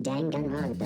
Danganronpa.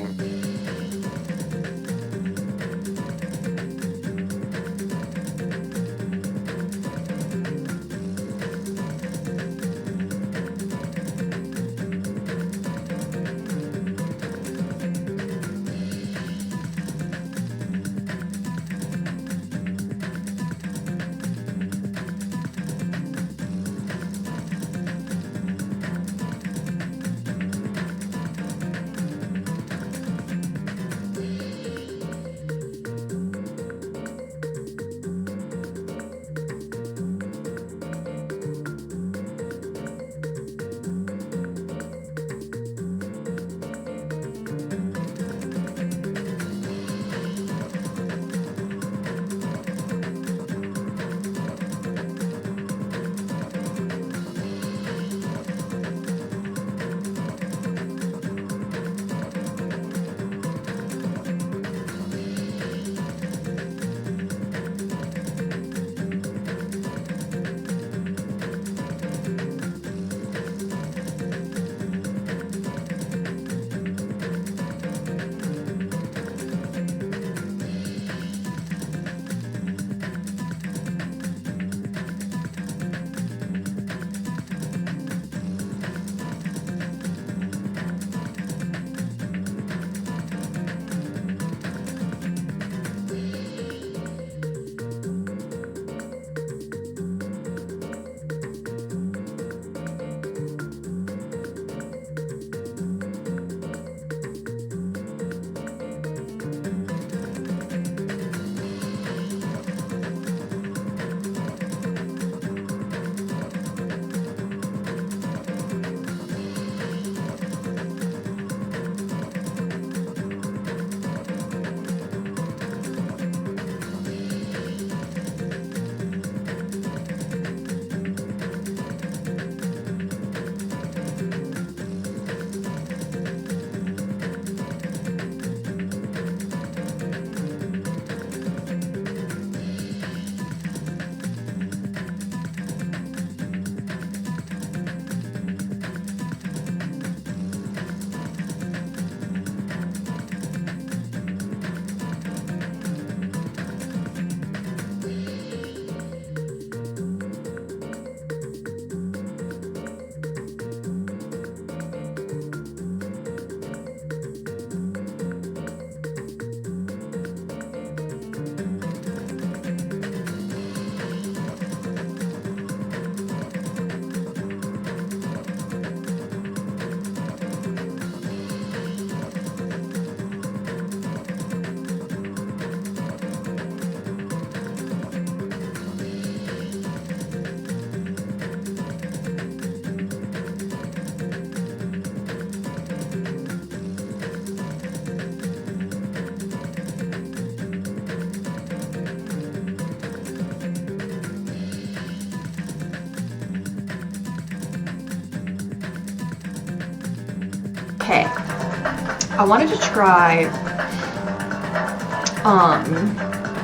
I wanted to try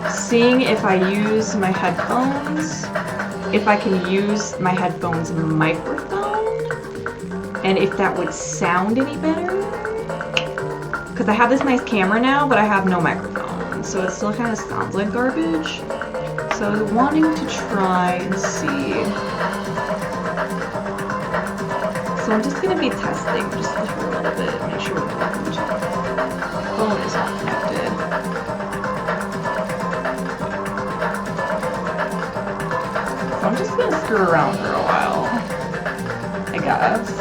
seeing if I use my headphones, if I can use my headphones microphone, and if that would sound any better. Because I have this nice camera now, but I have no microphone, so it still kind of sounds like garbage. So I was wanting to try and see. So I'm just going to be testing just for a little bit, make sure the phone is not connected. So I'm just going to screw around for a while, I guess.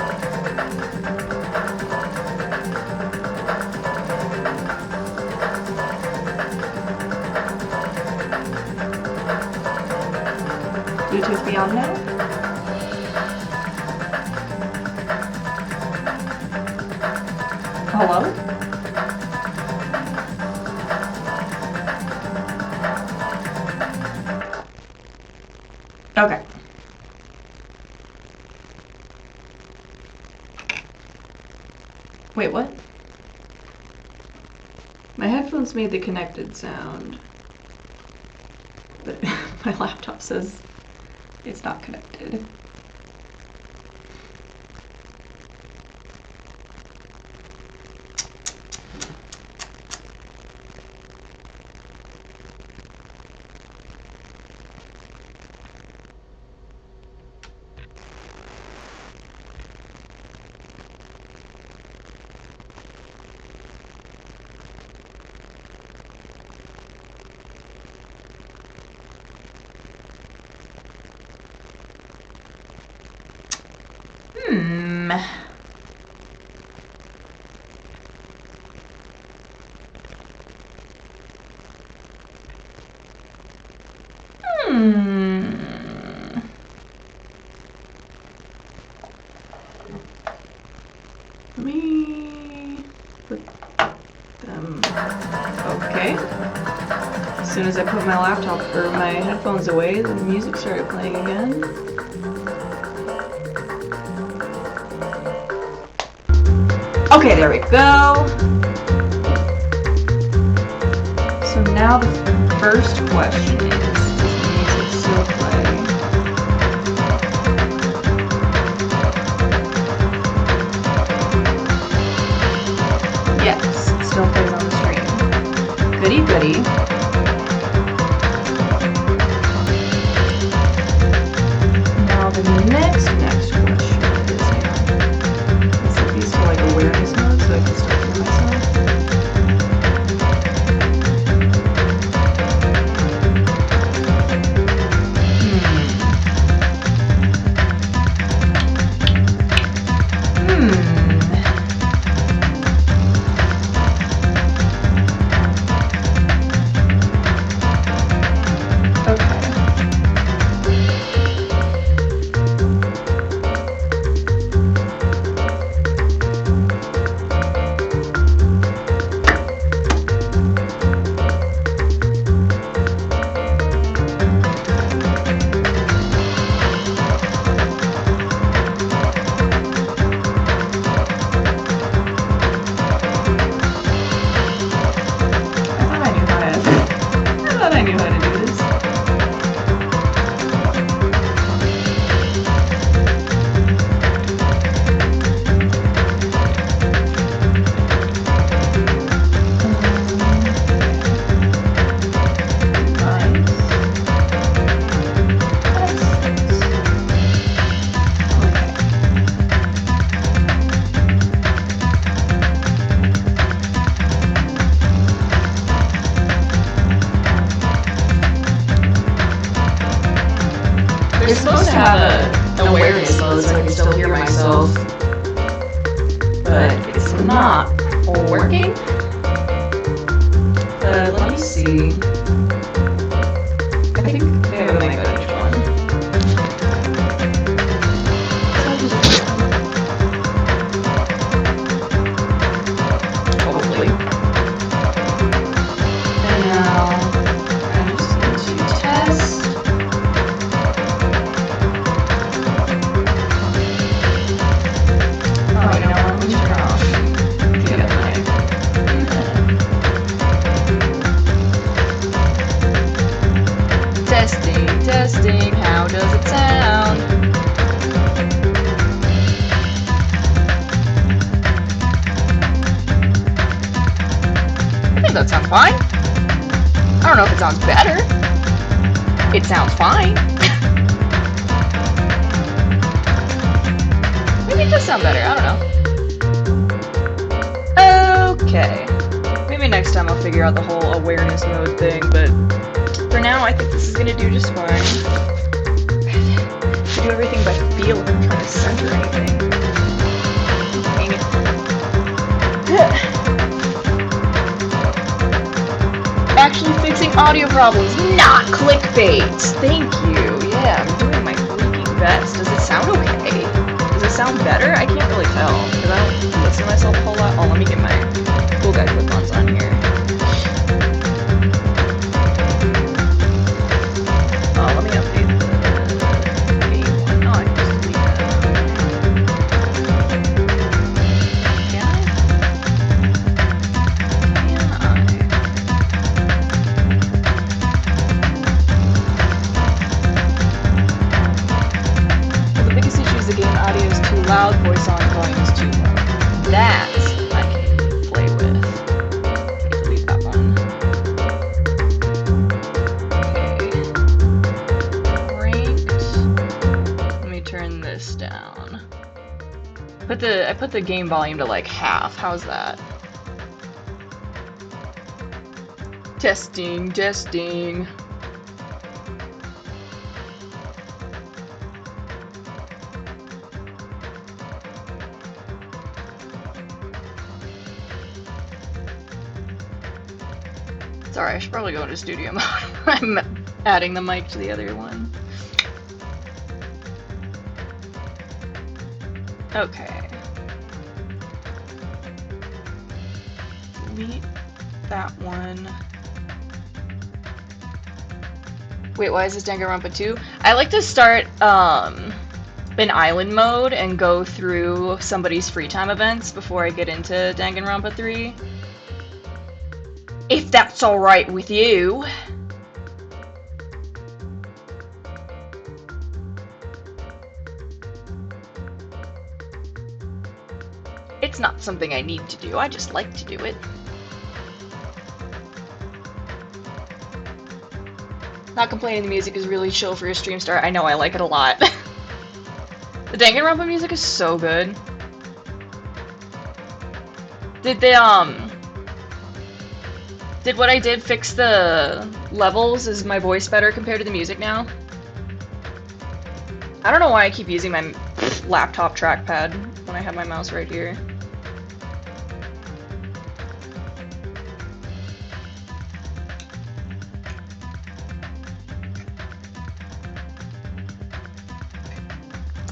Bluetooth be on now? Hello? Okay. Wait, what? My headphones made the connected sound, but my laptop says it's not connected. Let me put them. Okay. As soon as I put my laptop or my headphones away, the music started playing again. Okay, there we go. So now the first question is, does the music still play? Yes, it still plays on the stream. Goody goody. Now the next question is here. Let's set these to like awareness mode so I can start hearing myself. It's supposed to have an awareness mode so I can still hear myself, but it's not working. But let me see. I think they have a mic on each one. Hopefully. And now I'm just going to test. Oh, you know what? Let me turn it off. Get it, Does that sound fine? I don't know if it sounds better. It sounds fine. Maybe it does sound better, I don't know. Okay. Maybe next time I'll figure out the whole awareness mode thing, but for now I think this is gonna do just fine. I do everything by feel if I'm trying to center anything. Dang it. Actually fixing audio problems, not clickbait! Thank you! Yeah, I'm doing my freaking best. Does it sound okay? Does it sound better? I can't really tell, because I don't listen to myself a whole lot. Oh, let me get my cool guy clip-ons on here. Oh, let me update the game one. Oh, I can just delete that. Can I? Well, the biggest issue is the game audio is too loud, voice on volume is too low. That I can play with. Okay, delete that one. Let me turn this down. I put the game volume to like half. How's that? Testing, testing. Sorry, I should probably go into studio mode. I'm adding the mic to the other one. Okay. Delete that one. Wait, why is this Danganronpa 2? I like to start in island mode and go through somebody's free time events before I get into Danganronpa 3. If that's alright with you. It's not something I need to do, I just like to do it. Not complaining, the music is really chill for your stream start. I know, I like it a lot. The Danganronpa music is so good. Did they, did what I did fix the levels? Is my voice better compared to the music now? I don't know why I keep using my laptop trackpad when I have my mouse right here.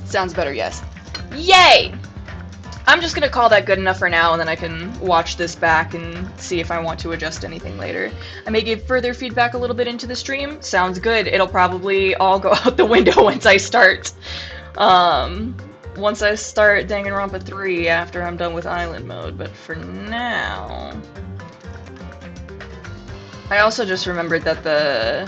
Sounds better, yes. Yay! I'm just gonna call that good enough for now, and then I can watch this back and see if I want to adjust anything later. I may give further feedback a little bit into the stream. Sounds good. It'll probably all go out the window once I start. Once I start Danganronpa 3 after I'm done with island mode, but for now... I also just remembered that the,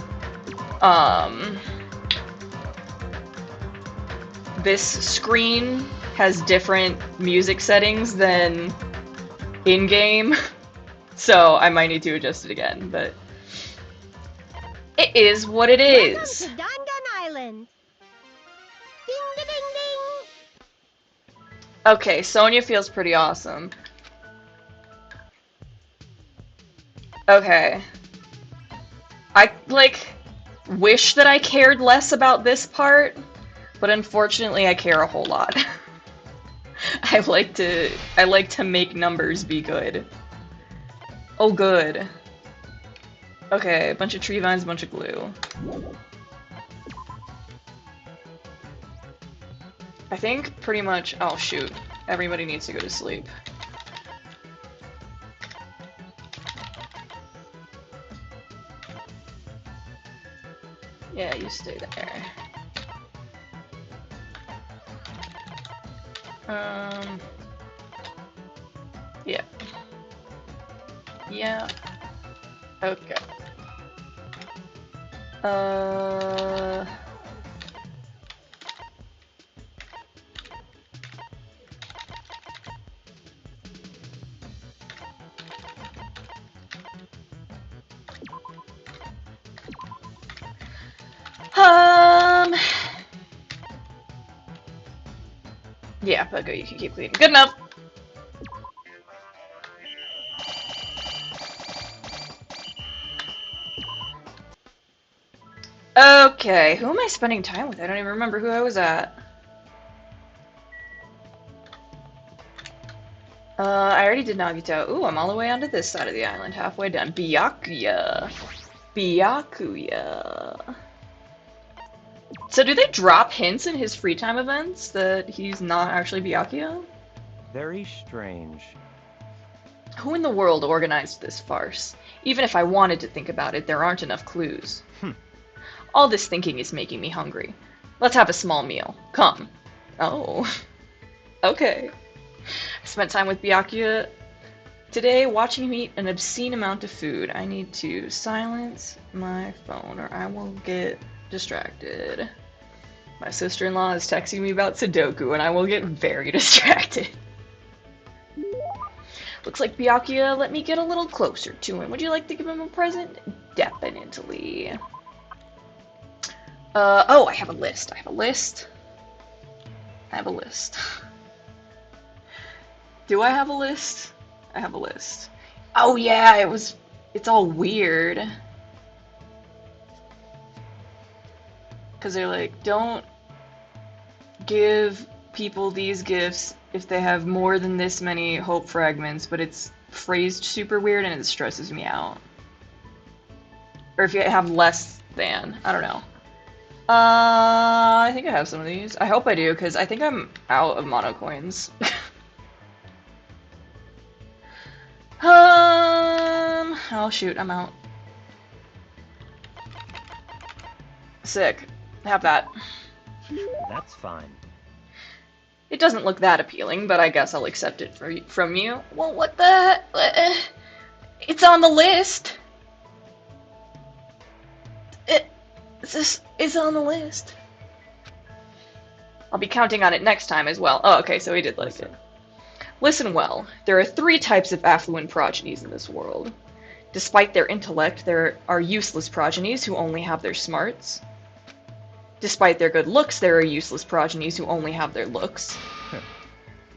this screen has different music settings than in-game, so I might need to adjust it again, but it is what it is. Welcome to Dangan Island. Ding ding ding ding. Okay, Sonya feels pretty awesome. Okay. I, like, wish that I cared less about this part, but unfortunately I care a whole lot. I like to make numbers be good. Oh, good. Okay, a bunch of tree vines, a bunch of glue. I think pretty much... Oh, shoot. Everybody needs to go to sleep. Yeah, you stay there. Yeah. Yeah. Okay. Yeah, but go, you can keep cleaning. Good enough! Okay, who am I spending time with? I don't even remember who I was at. I already did Nagito. Ooh, I'm all the way onto this side of the island, halfway done. Byakuya. Byakuya. So do they drop hints in his free time events that he's not actually Byakuya? Very strange. Who in the world organized this farce? Even if I wanted to think about it, there aren't enough clues. All this thinking is making me hungry. Let's have a small meal. Come. Oh. Okay. I spent time with Byakuya today watching him eat an obscene amount of food. I need to silence my phone or I will get distracted. My sister-in-law is texting me about Sudoku and I will get very distracted. Looks like Byakuya let me get a little closer to him. Would you like to give him a present? Definitely. Oh, I have a list. I have a list. I have a list. Do I have a list? I have a list. Oh yeah, it's all weird. Cause they're like, don't give people these gifts if they have more than this many hope fragments, but it's phrased super weird and it stresses me out. Or if you have less than, I don't know. I think I have some of these. I hope I do, because I think I'm out of mono coins. Oh shoot, I'm out. Sick. Have that. That's fine. It doesn't look that appealing, but I guess I'll accept it from you. Well, what the heck? It's on the list! It's on the list. I'll be counting on it next time as well. Oh, okay, so he did like it. Listen well. There are 3 types of affluent progenies in this world. Despite their intellect, there are useless progenies who only have their smarts. Despite their good looks, there are useless progenies who only have their looks.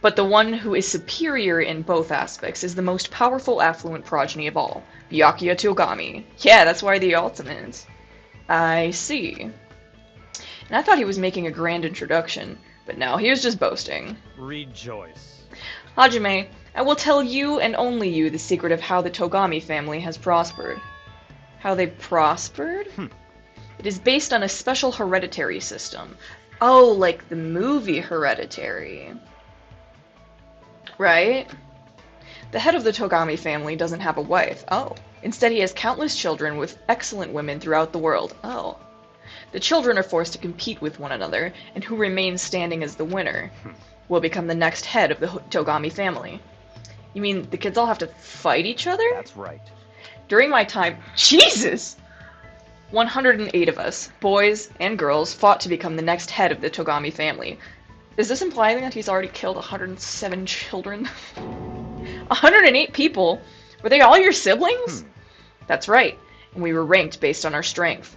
But the one who is superior in both aspects is the most powerful affluent progeny of all, Byakuya Togami. Yeah, that's why the ultimate. I see. And I thought he was making a grand introduction, but no, he was just boasting. Rejoice. Hajime, I will tell you and only you the secret of how the Togami family has prospered. How they prospered? It is based on a special hereditary system. Oh, like the movie Hereditary. Right? The head of the Togami family doesn't have a wife. Oh. Instead, he has countless children with excellent women throughout the world. Oh. The children are forced to compete with one another, and who remains standing as the winner will become the next head of the Togami family. You mean the kids all have to fight each other? That's right. During my time, Jesus! 108 of us, boys and girls, fought to become the next head of the Togami family. Is this implying that he's already killed 107 children? 108 people? Were they all your siblings? That's right, and we were ranked based on our strength.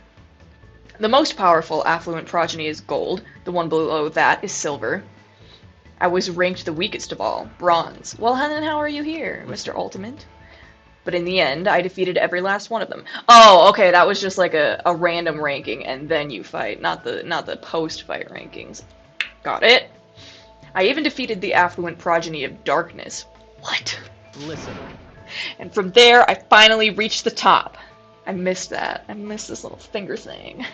The most powerful affluent progeny is gold, the one below that is silver. I was ranked the weakest of all, bronze. Well, then how are you here, Mr. Ultimate? But in the end, I defeated every last one of them. Oh, okay, that was just like a random ranking, and then you fight, not the post-fight rankings. Got it. I even defeated the affluent progeny of darkness. What? Listen. And from there, I finally reached the top. I missed that. I missed this little finger thing.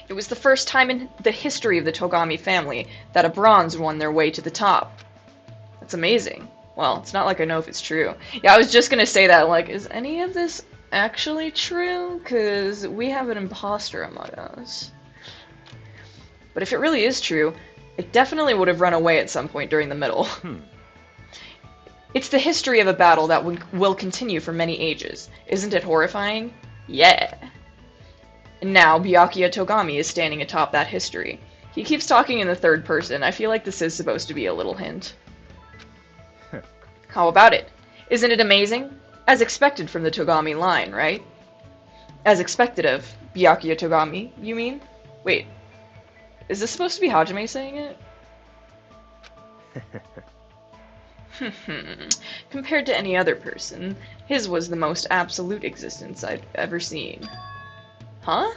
It was the first time in the history of the Togami family that a bronze won their way to the top. That's amazing. Well, it's not like I know if it's true. Yeah, I was just gonna say that, like, is any of this actually true? 'Cause we have an imposter among us. But if it really is true, it definitely would have run away at some point during the middle. It's the history of a battle that will continue for many ages. Isn't it horrifying? Yeah. And now, Byakuya Togami is standing atop that history. He keeps talking in the third person. I feel like this is supposed to be a little hint. How about it? Isn't it amazing? As expected from the Togami line, right? As expected of Byakuya Togami, you mean? Wait, is this supposed to be Hajime saying it? Compared to any other person, his was the most absolute existence I've ever seen. Huh?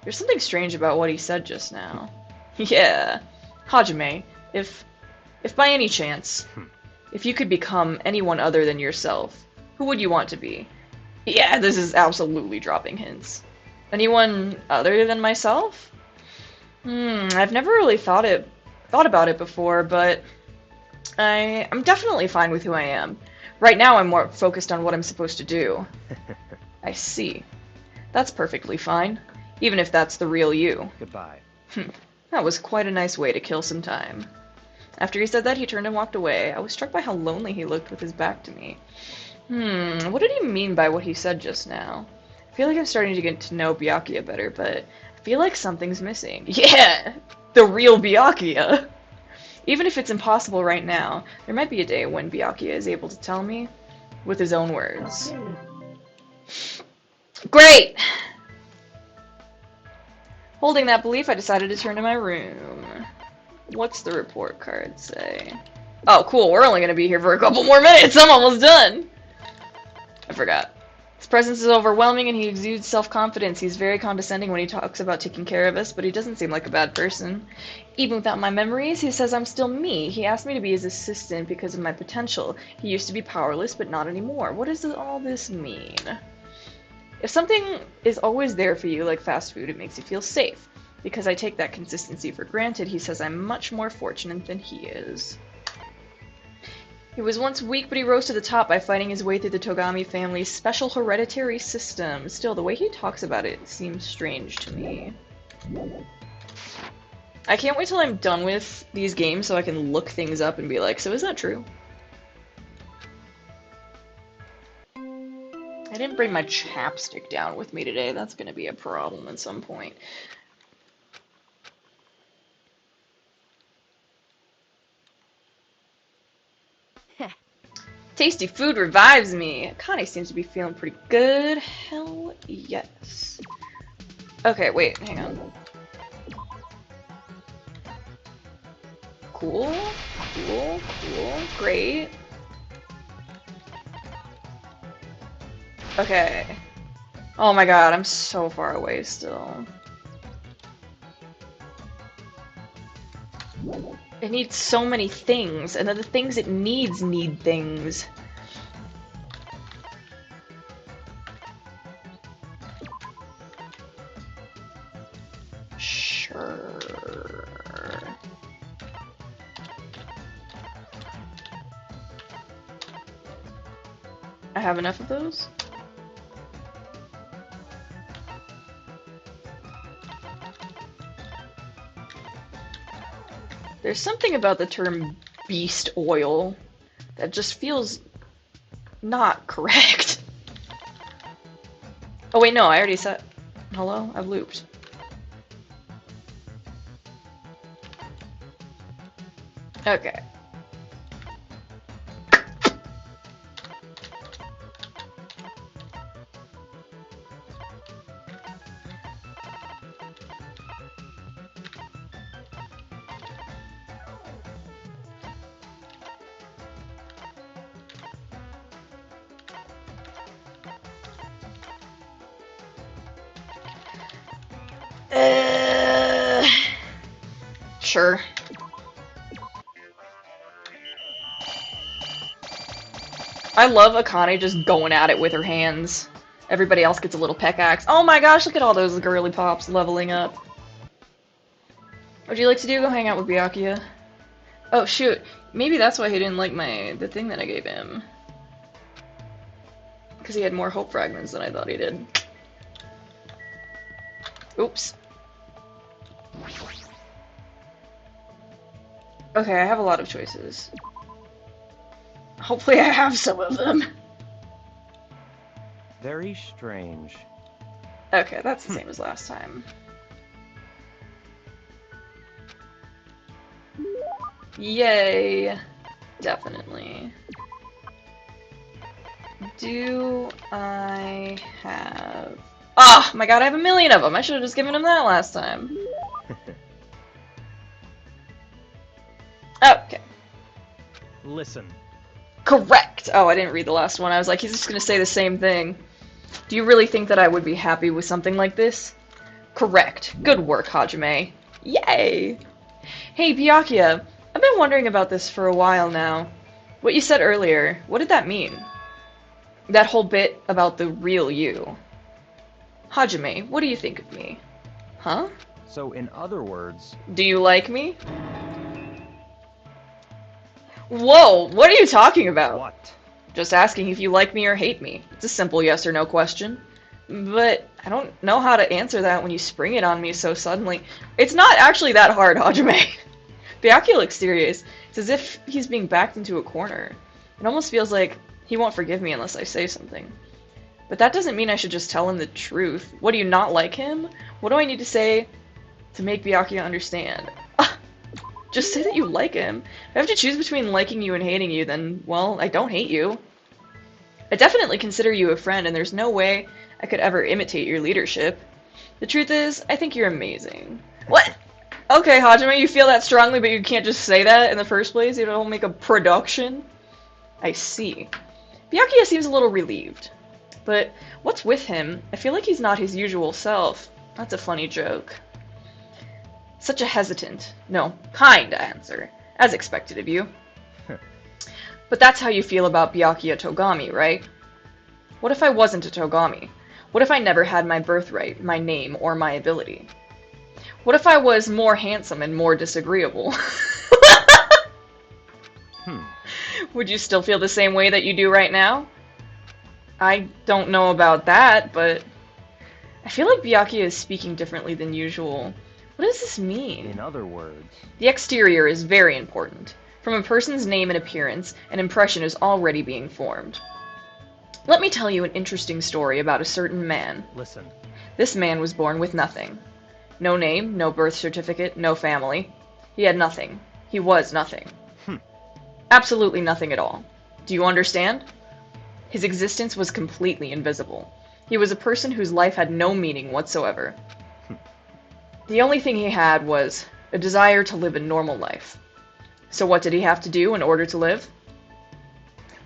There's something strange about what he said just now. Yeah. Hajime, if by any chance, if you could become anyone other than yourself, who would you want to be? Yeah, this is absolutely dropping hints. Anyone other than myself? I've never really thought about it before, but I'm definitely fine with who I am. Right now I'm more focused on what I'm supposed to do. I see. That's perfectly fine, even if that's the real you. Goodbye. That was quite a nice way to kill some time. After he said that, he turned and walked away. I was struck by how lonely he looked with his back to me. What did he mean by what he said just now? I feel like I'm starting to get to know Byakuya better, but I feel like something's missing. Yeah! The real Byakuya! Even if it's impossible right now, there might be a day when Byakuya is able to tell me with his own words. Great! Holding that belief, I decided to turn to my room. What's the report card say? Oh, cool, we're only gonna be here for a couple more minutes! I'm almost done! I forgot. His presence is overwhelming and he exudes self-confidence. He's very condescending when he talks about taking care of us, but he doesn't seem like a bad person. Even without my memories, he says I'm still me. He asked me to be his assistant because of my potential. He used to be powerless, but not anymore. What does all this mean? If something is always there for you, like fast food, it makes you feel safe. Because I take that consistency for granted, he says I'm much more fortunate than he is. He was once weak, but he rose to the top by fighting his way through the Togami family's special hereditary system. Still, the way he talks about it seems strange to me. I can't wait till I'm done with these games so I can look things up and be like, so is that true? I didn't bring my chapstick down with me today. That's gonna be a problem at some point. Tasty food revives me. Connie seems to be feeling pretty good. Hell yes. Okay, wait, hang on. Cool, cool, cool, great. Okay. Oh my god, I'm so far away still. It needs so many things, and then the things it needs need things. Sure. I have enough of those? There's something about the term beast oil that just feels not correct. Oh wait, no, I already said... Hello? I've looped. Okay. Sure. I love Akane just going at it with her hands. Everybody else gets a little peck axe. Oh my gosh, look at all those girly pops leveling up. What'd you like to do? Go hang out with Byakuya. Oh shoot, maybe that's why he didn't like the thing that I gave him. Because he had more hope fragments than I thought he did. Oops. Okay, I have a lot of choices. Hopefully I have some of them. Very strange. Okay, that's the same as last time. Yay! Definitely. Do I have... Ah, my god, I have a million of them. I should have just given him that last time. Okay. Listen. Correct! Oh, I didn't read the last one. I was like, he's just gonna say the same thing. Do you really think that I would be happy with something like this? Correct. Good work, Hajime. Yay! Hey, Byakuya, I've been wondering about this for a while now. What you said earlier, what did that mean? That whole bit about the real you. Hajime, what do you think of me? Huh? So, in other words, Do you like me? Whoa, what are you talking about? what? Just asking if you like me or hate me. It's a simple yes or no question. But I don't know how to answer that when you spring it on me so suddenly. It's not actually that hard, Hajime. Byakuya looks serious. It's as if he's being backed into a corner. It almost feels like he won't forgive me unless I say something. But that doesn't mean I should just tell him the truth. What, do you not like him? What do I need to say to make Byakuya understand? Just say that you like him. If I have to choose between liking you and hating you, then, well, I don't hate you. I definitely consider you a friend, and there's no way I could ever imitate your leadership. The truth is, I think you're amazing. What? Okay, Hajime, you feel that strongly, but you can't just say that in the first place? You don't make a production? I see. Byakuya seems a little relieved. But what's with him? I feel like he's not his usual self. That's a funny joke. Such a hesitant, no, kind answer, as expected of you. But that's how you feel about Byakuya Togami, right? What if I wasn't a Togami? What if I never had my birthright, my name, or my ability? What if I was more handsome and more disagreeable? Would you still feel the same way that you do right now? I don't know about that, but I feel like Byakuya is speaking differently than usual. What does this mean? In other words, The exterior is very important. From a person's name and appearance, an impression is already being formed. Let me tell you an interesting story about a certain man. listen. This man was born with nothing. No name, no birth certificate, no family. He had nothing. He was nothing. Absolutely nothing at all. Do you understand? His existence was completely invisible. He was a person whose life had no meaning whatsoever. The only thing he had was a desire to live a normal life. So what did he have to do in order to live?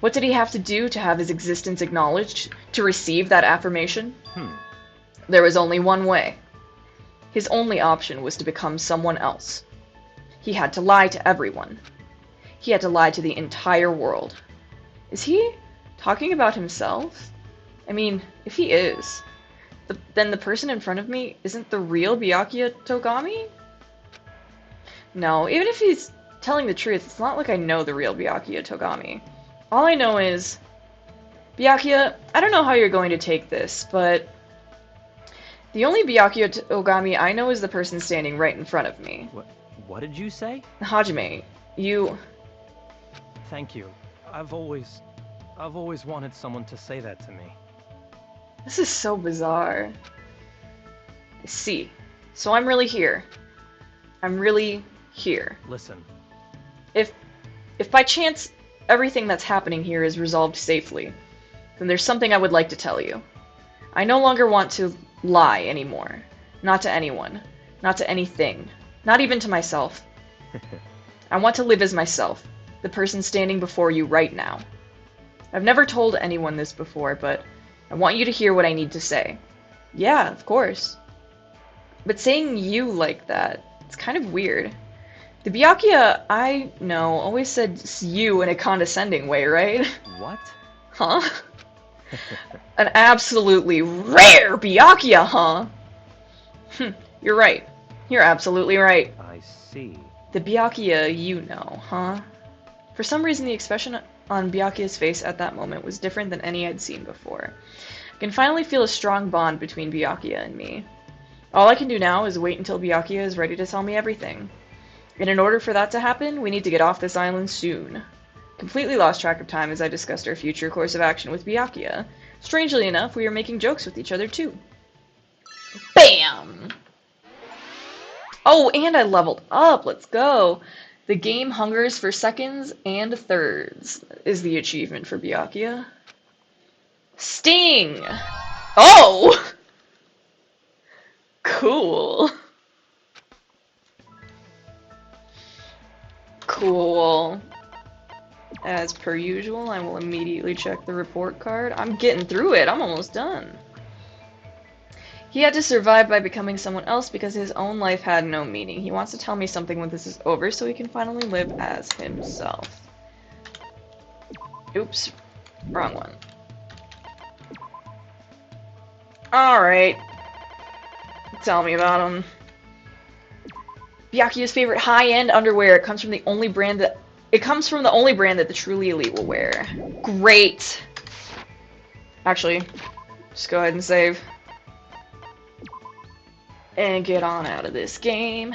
What did he have to do to have his existence acknowledged, to receive that affirmation? There was only one way. His only option was to become someone else. He had to lie to everyone. He had to lie to the entire world. Is he talking about himself? I mean, if he is, then the person in front of me isn't the real Byakuya Togami? No, even if he's telling the truth, it's not like I know the real Byakuya Togami. All I know is, Byakuya, I don't know how you're going to take this, but the only Byakuya Togami I know is the person standing right in front of me. What did you say? Hajime, you... Thank you. I've always wanted someone to say that to me. This is so bizarre. I see. So I'm really here. I'm really here. Listen. If by chance everything that's happening here is resolved safely, then there's something I would like to tell you. I no longer want to lie anymore. Not to anyone. Not to anything. Not even to myself. I want to live as myself, the person standing before you right now. I've never told anyone this before, but I want you to hear what I need to say. Yeah, of course. But saying you like that, it's kind of weird. The Byakuya I know always said you in a condescending way, right? What? Huh? An absolutely rare Byakuya, huh? You're right. You're absolutely right. I see. The Byakuya you know, huh? For some reason the expression on Byakuya's face at that moment was different than any I'd seen before. I can finally feel a strong bond between Byakuya and me. All I can do now is wait until Byakuya is ready to tell me everything. And in order for that to happen, we need to get off this island soon. Completely lost track of time as I discussed our future course of action with Byakuya. Strangely enough, we were making jokes with each other too. BAM! Oh, and I leveled up! Let's go! The game hungers for seconds and thirds is the achievement for Byakuya. Sting! Oh! Cool. Cool. As per usual, I will immediately check the report card. I'm getting through it. I'm almost done. He had to survive by becoming someone else because his own life had no meaning. He wants to tell me something when this is over so he can finally live as himself. Oops. Wrong one. Alright. Tell me about him. Byakuya's favorite high-end underwear. It comes from the only brand that the truly elite will wear. Great. Actually, just go ahead and save. And get on out of this game.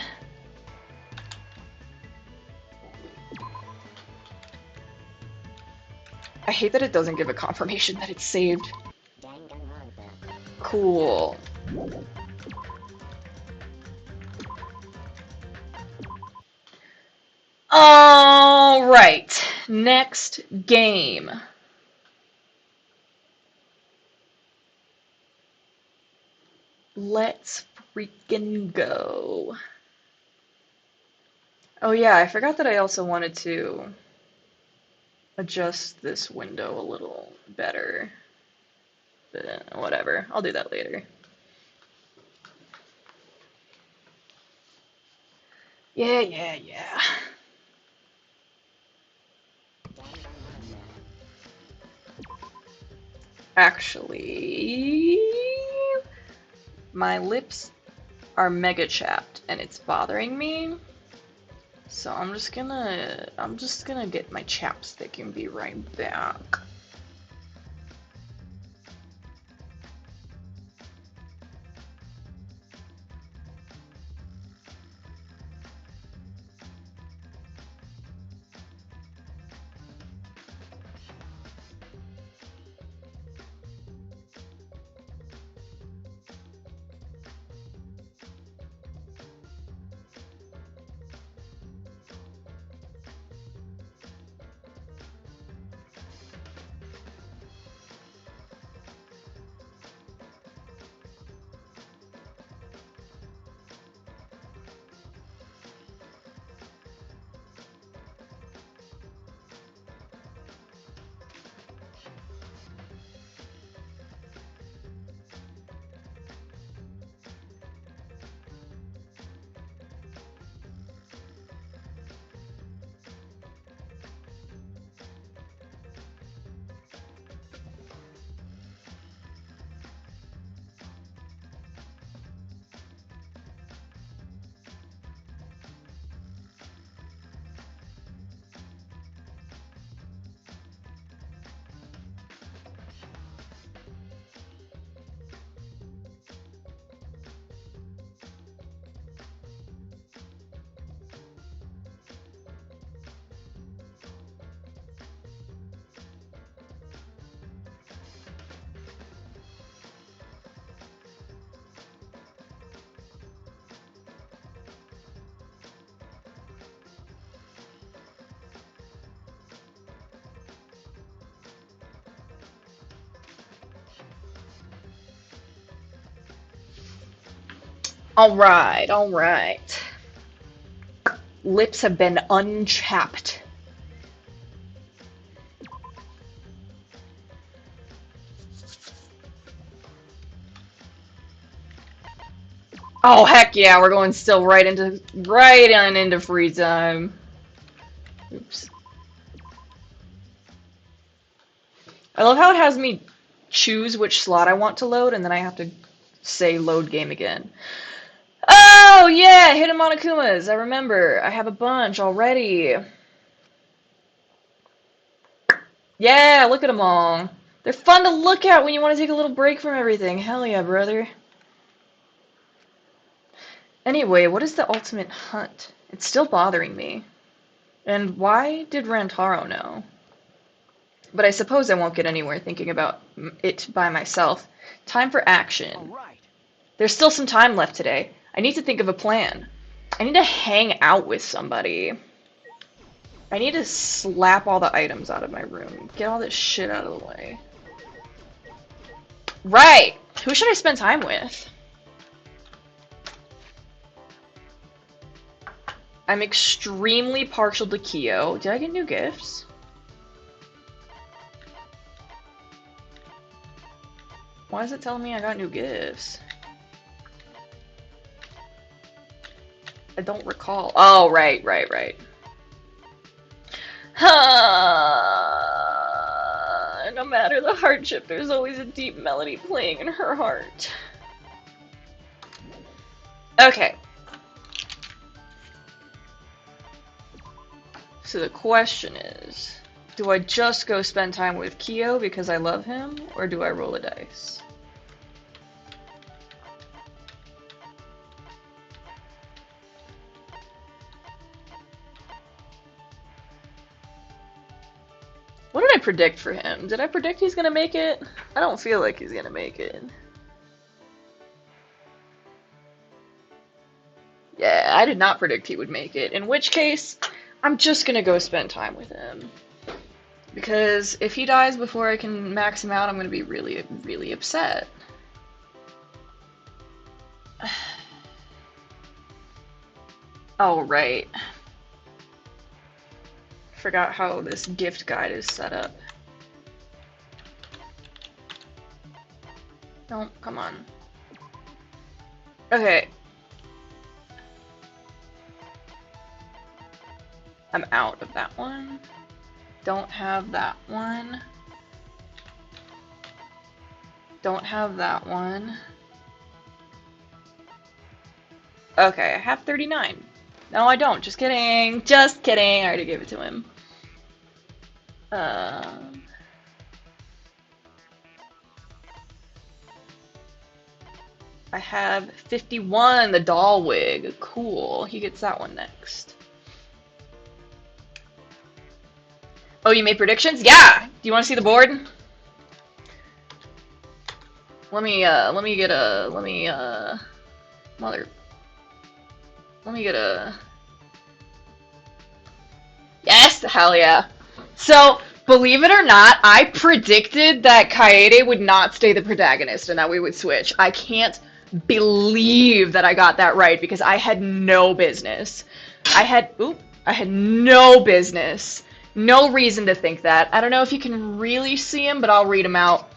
I hate that it doesn't give a confirmation that it's saved. Cool. Alright, next game. Let's freaking go. Oh yeah, I forgot that I also wanted to adjust this window a little better. But whatever, I'll do that later. Yeah. Actually, my lips are mega chapped and it's bothering me. So I'm just gonna get my chapstick and be right back. Alright. Lips have been unchapped. Oh heck yeah, we're going still right on into free time. Oops. I love how it has me choose which slot I want to load and then I have to say load game again. Oh yeah, hidden Monokumas. I remember. I have a bunch already. Yeah, look at them all. They're fun to look at when you want to take a little break from everything. Hell yeah, brother. Anyway, what is the ultimate hunt? It's still bothering me. And why did Rantaro know? But I suppose I won't get anywhere thinking about it by myself. Time for action. There's still some time left today. I need to think of a plan. I need to hang out with somebody. I need to slap all the items out of my room. Get all this shit out of the way. Right! Who should I spend time with? I'm extremely partial to Kyo. Did I get new gifts? Why is it telling me I got new gifts? I don't recall. Oh, right. No matter the hardship, there's always a deep melody playing in her heart. Okay. So the question is, do I just go spend time with Kyo because I love him, or do I roll a dice? What did I predict for him? Did I predict he's gonna make it? I don't feel like he's gonna make it. Yeah, I did not predict he would make it, in which case, I'm just gonna go spend time with him. Because if he dies before I can max him out, I'm gonna be really, really upset. Oh, right. Forgot how this gift guide is set up. No, come on. Okay. I'm out of that one. Don't have that one. Don't have that one. Okay, I have 39. No, I don't. Just kidding. Just kidding. I already gave it to him. I have 51, the doll wig. Cool. He gets that one next. Oh, you made predictions? Yeah! Do you want to see the board? Let me get a Yes! Hell yeah. So, believe it or not, I predicted that Kaede would not stay the protagonist and that we would switch. I can't believe that I got that right because I had no business. I had no business. No reason to think that. I don't know if you can really see him, but I'll read him out.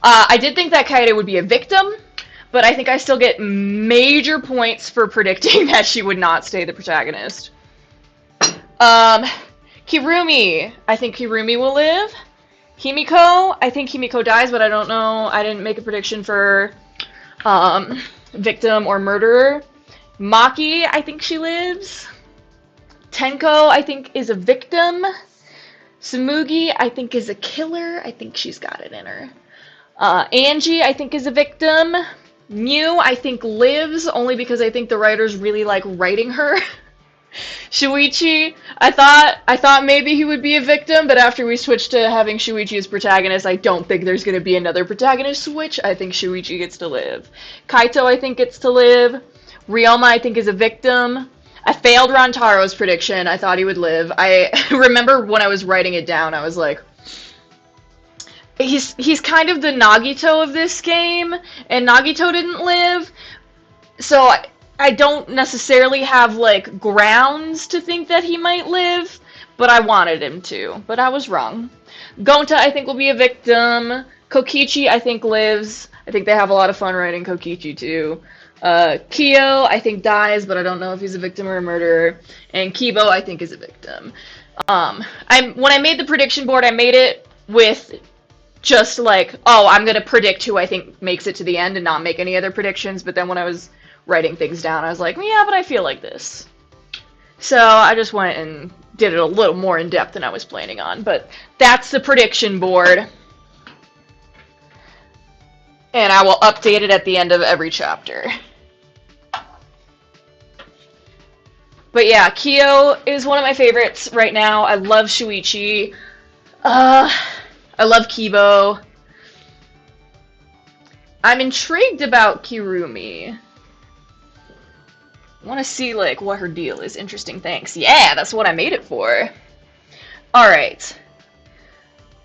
I did think that Kaede would be a victim, but I think I still get major points for predicting that she would not stay the protagonist. Kirumi. I think Kirumi will live. Himiko. I think Himiko dies, but I don't know. I didn't make a prediction for victim or murderer. Maki. I think she lives. Tenko. I think is a victim. Sumugi, I think, is a killer. I think she's got it in her. Angie, I think, is a victim. Mew, I think, lives, only because I think the writers really like writing her. Shuichi, I thought maybe he would be a victim, but after we switched to having Shuichi as protagonist, I don't think there's going to be another protagonist switch. I think Shuichi gets to live. Kaito, I think, gets to live. Ryoma, I think, is a victim. I failed Rantaro's prediction. I thought he would live. I remember when I was writing it down, I was like, he's kind of the Nagito of this game, and Nagito didn't live, so I don't necessarily have, like, grounds to think that he might live, but I wanted him to. But I was wrong. Gonta, I think, will be a victim. Kokichi, I think, lives. I think they have a lot of fun writing Kokichi, too. Kyo, I think, dies, but I don't know if he's a victim or a murderer. And Kibo, I think, is a victim. When I made the prediction board, I made it with just like, oh, I'm going to predict who I think makes it to the end and not make any other predictions. But then when I was writing things down, I was like, yeah, but I feel like this. So I just went and did it a little more in depth than I was planning on. But that's the prediction board. And I will update it at the end of every chapter. But yeah, Kyo is one of my favorites right now. I love Shuichi. I love Kibo. I'm intrigued about Kirumi. I want to see, like, what her deal is. Interesting, thanks. Yeah, that's what I made it for. Alright.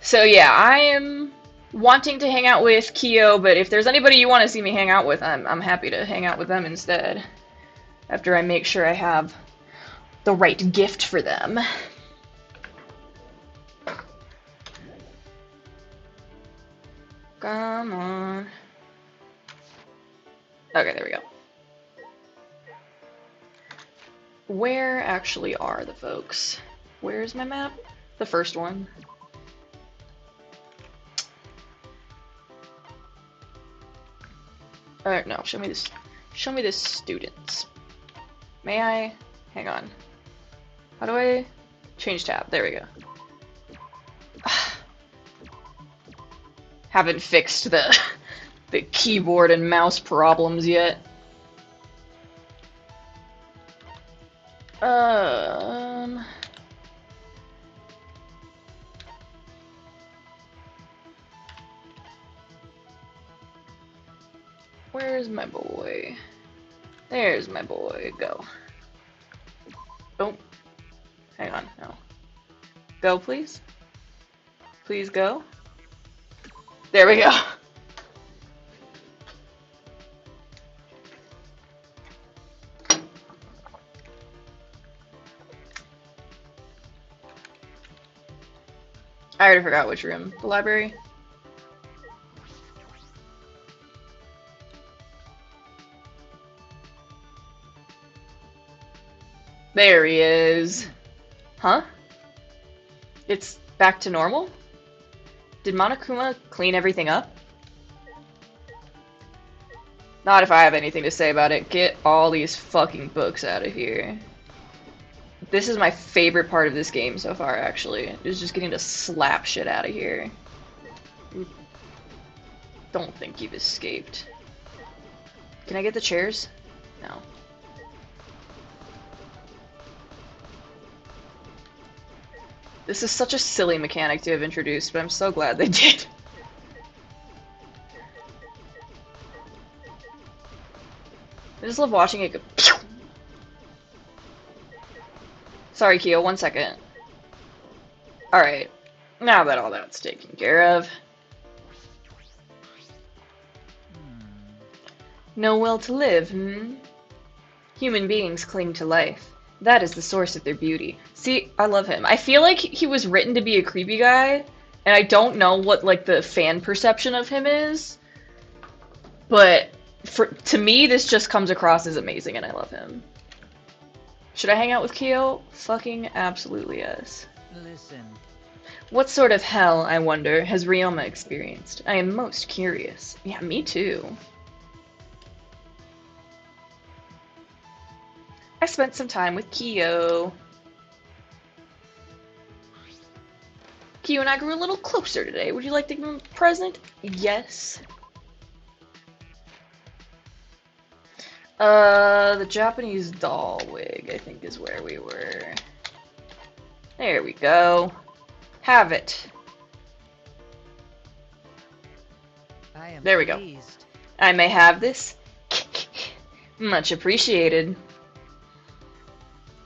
So yeah, I am wanting to hang out with Kyo, but if there's anybody you want to see me hang out with, I'm happy to hang out with them instead. After I make sure I have the right gift for them. Come on. Okay, there we go. Where actually are the folks? Where's my map? The first one. No, show me this. Show me the students. May I? Hang on. How do I change tab? There we go. Haven't fixed the keyboard and mouse problems yet. Where's my boy? There's my boy. Go. Oh. Hang on. No. Go, please. Please go. There we go. I already forgot which room. The library? There he is. Huh? It's back to normal? Did Monokuma clean everything up? Not if I have anything to say about it. Get all these fucking books out of here. This is my favorite part of this game so far, actually. Is just getting to slap shit out of here. Don't think you've escaped. Can I get the chairs? No. This is such a silly mechanic to have introduced, but I'm so glad they did. I just love watching it go pew! Sorry, Kyo, 1 second. Alright, now that all that's taken care of. No will to live, hmm? Human beings cling to life. That is the source of their beauty. See, I love him. I feel like he was written to be a creepy guy, and I don't know what, like, the fan perception of him is, but to me, this just comes across as amazing, and I love him. Should I hang out with Kyo? Fucking absolutely yes. Listen. What sort of hell, I wonder, has Ryoma experienced? I am most curious. Yeah, me too. I spent some time with Kyo. Kyo and I grew a little closer today. Would you like to give him a present? Yes. The Japanese doll wig, I think, is where we were. There we go. Have it. I am There we go. pleased. I may have this. Much appreciated.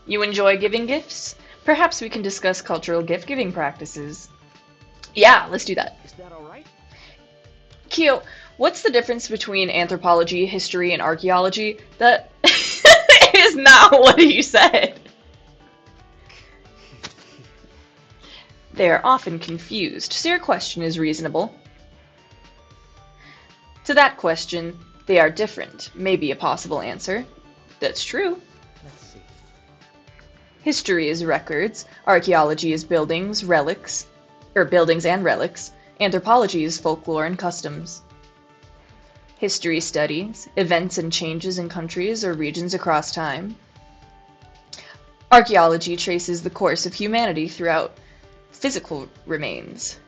You enjoy giving gifts? Perhaps we can discuss cultural gift-giving practices. Yeah, let's do that. Is that alright? Kyo, what's the difference between anthropology, history, and archaeology? That is not what you said. They are often confused, so your question is reasonable. To that question, they are different, may be a possible answer. That's true. Let's see. History is records, archaeology is buildings, relics, or buildings and relics, anthropology is folklore and customs. History studies events and changes in countries or regions across time. Archaeology traces the course of humanity throughout physical remains.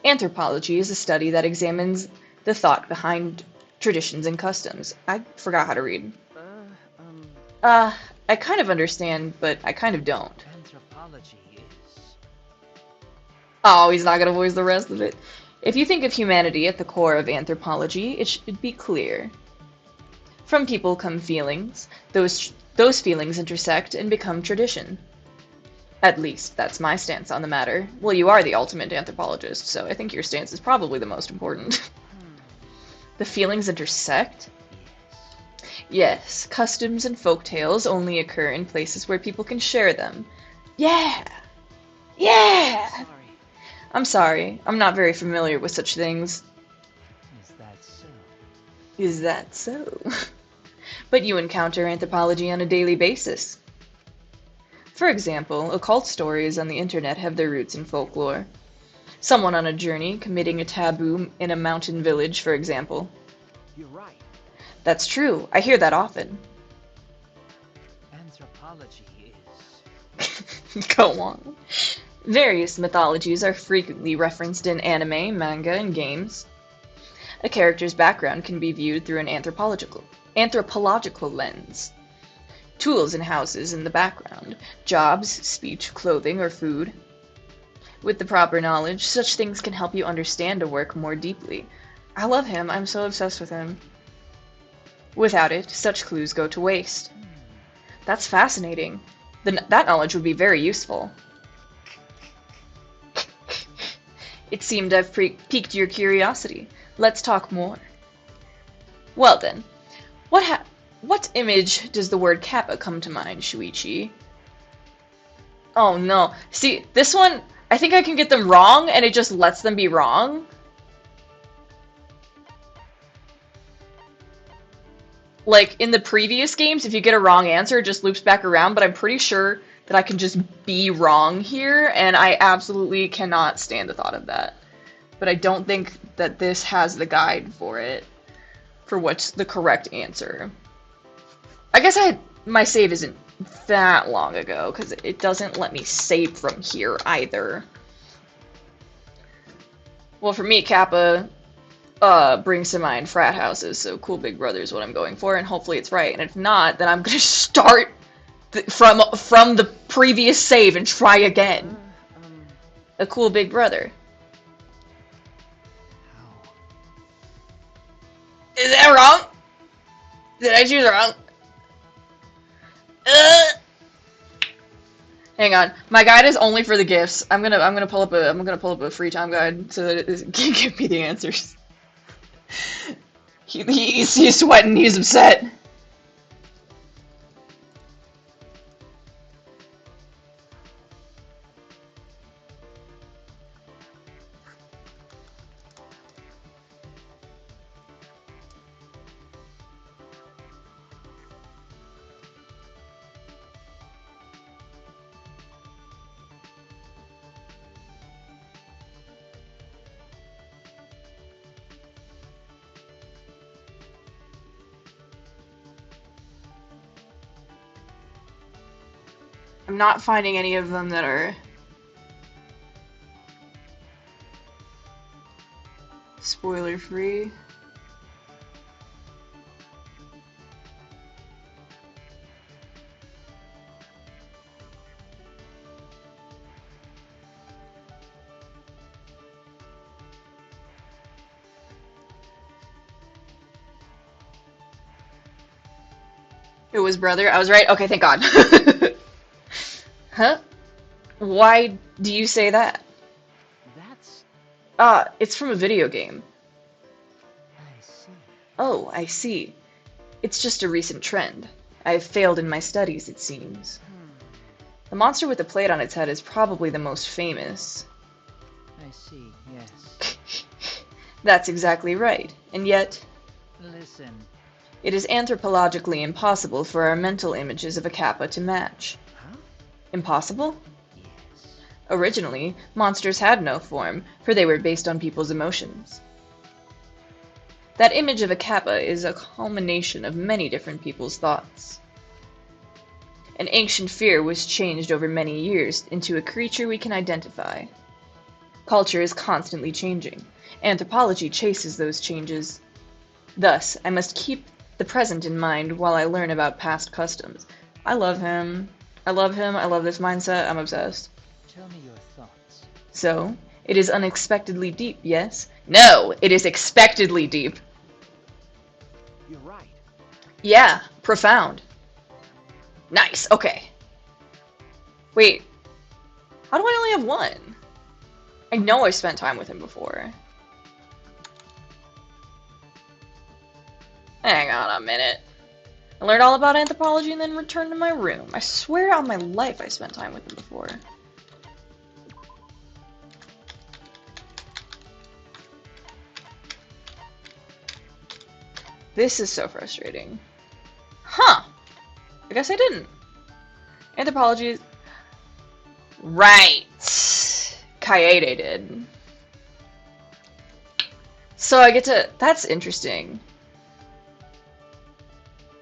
Anthropology is a study that examines the thought behind traditions and customs. I forgot how to read. I kind of understand, but I kind of don't. Anthropology is... Oh, he's not gonna voice the rest of it. If you think of humanity at the core of anthropology, it should be clear. From people come feelings. Those feelings intersect and become tradition. At least, that's my stance on the matter. Well, you are the ultimate anthropologist, so I think your stance is probably the most important. The feelings intersect? Yes, customs and folk tales only occur in places where people can share them. Yeah! Yeah! Sorry. I'm sorry, I'm not very familiar with such things. Is that so? Is that so? But you encounter anthropology on a daily basis. For example, occult stories on the internet have their roots in folklore. Someone on a journey committing a taboo in a mountain village, for example. You're right. That's true, I hear that often. Anthropology is... Go on. Various mythologies are frequently referenced in anime, manga, and games. A character's background can be viewed through an anthropological lens. Tools and houses in the background, jobs, speech, clothing, or food. With the proper knowledge, such things can help you understand a work more deeply. I love him, I'm so obsessed with him. Without it, such clues go to waste. That's fascinating. That knowledge would be very useful. It seemed I've piqued your curiosity. Let's talk more. Well then, what image does the word kappa come to mind, Shuichi? Oh no. See, this one, I think I can get them wrong, and it just lets them be wrong. Like, in the previous games, if you get a wrong answer, it just loops back around, but I'm pretty sure that I can just be wrong here, and I absolutely cannot stand the thought of that. But I don't think that this has the guide for it, for what's the correct answer. I guess my save isn't that long ago, because it doesn't let me save from here either. Well, for me, Kappa brings to mind frat houses, so Cool Big Brother is what I'm going for, and hopefully it's right. And if not, then I'm gonna start from the previous save and try again. A Cool Big Brother. How? Is that wrong? Did I choose wrong? Hang on, my guide is only for the gifts. I'm gonna pull up a free time guide so that it can give me the answers. He's sweating. He's upset. I'm not finding any of them that are spoiler free. It was brother. I was right. Okay, thank God. Huh? Why do you say that? That's... It's from a video game. I see. Oh, I see. It's just a recent trend. I've failed in my studies, it seems. The monster with the plate on its head is probably the most famous. I see, yes. That's exactly right. And yet, Listen. it is anthropologically impossible for our mental images of a kappa to match. Huh? Impossible? Yes. Originally, monsters had no form, for they were based on people's emotions. That image of a kappa is a culmination of many different people's thoughts. An ancient fear was changed over many years into a creature we can identify. Culture is constantly changing. Anthropology chases those changes. Thus, I must keep the present in mind while I learn about past customs. I love him. I love him. I love this mindset. I'm obsessed. Tell me your thoughts. So, it is unexpectedly deep, yes? No, it is expectedly deep. You're right. Yeah, profound. Nice, okay. Wait, how do I only have one? I know I spent time with him before. Hang on a minute. I learned all about anthropology and then returned to my room. I swear on my life I spent time with him before. This is so frustrating. Huh. I guess I didn't. Anthropology... Right. Kaede did. So I get to... That's interesting.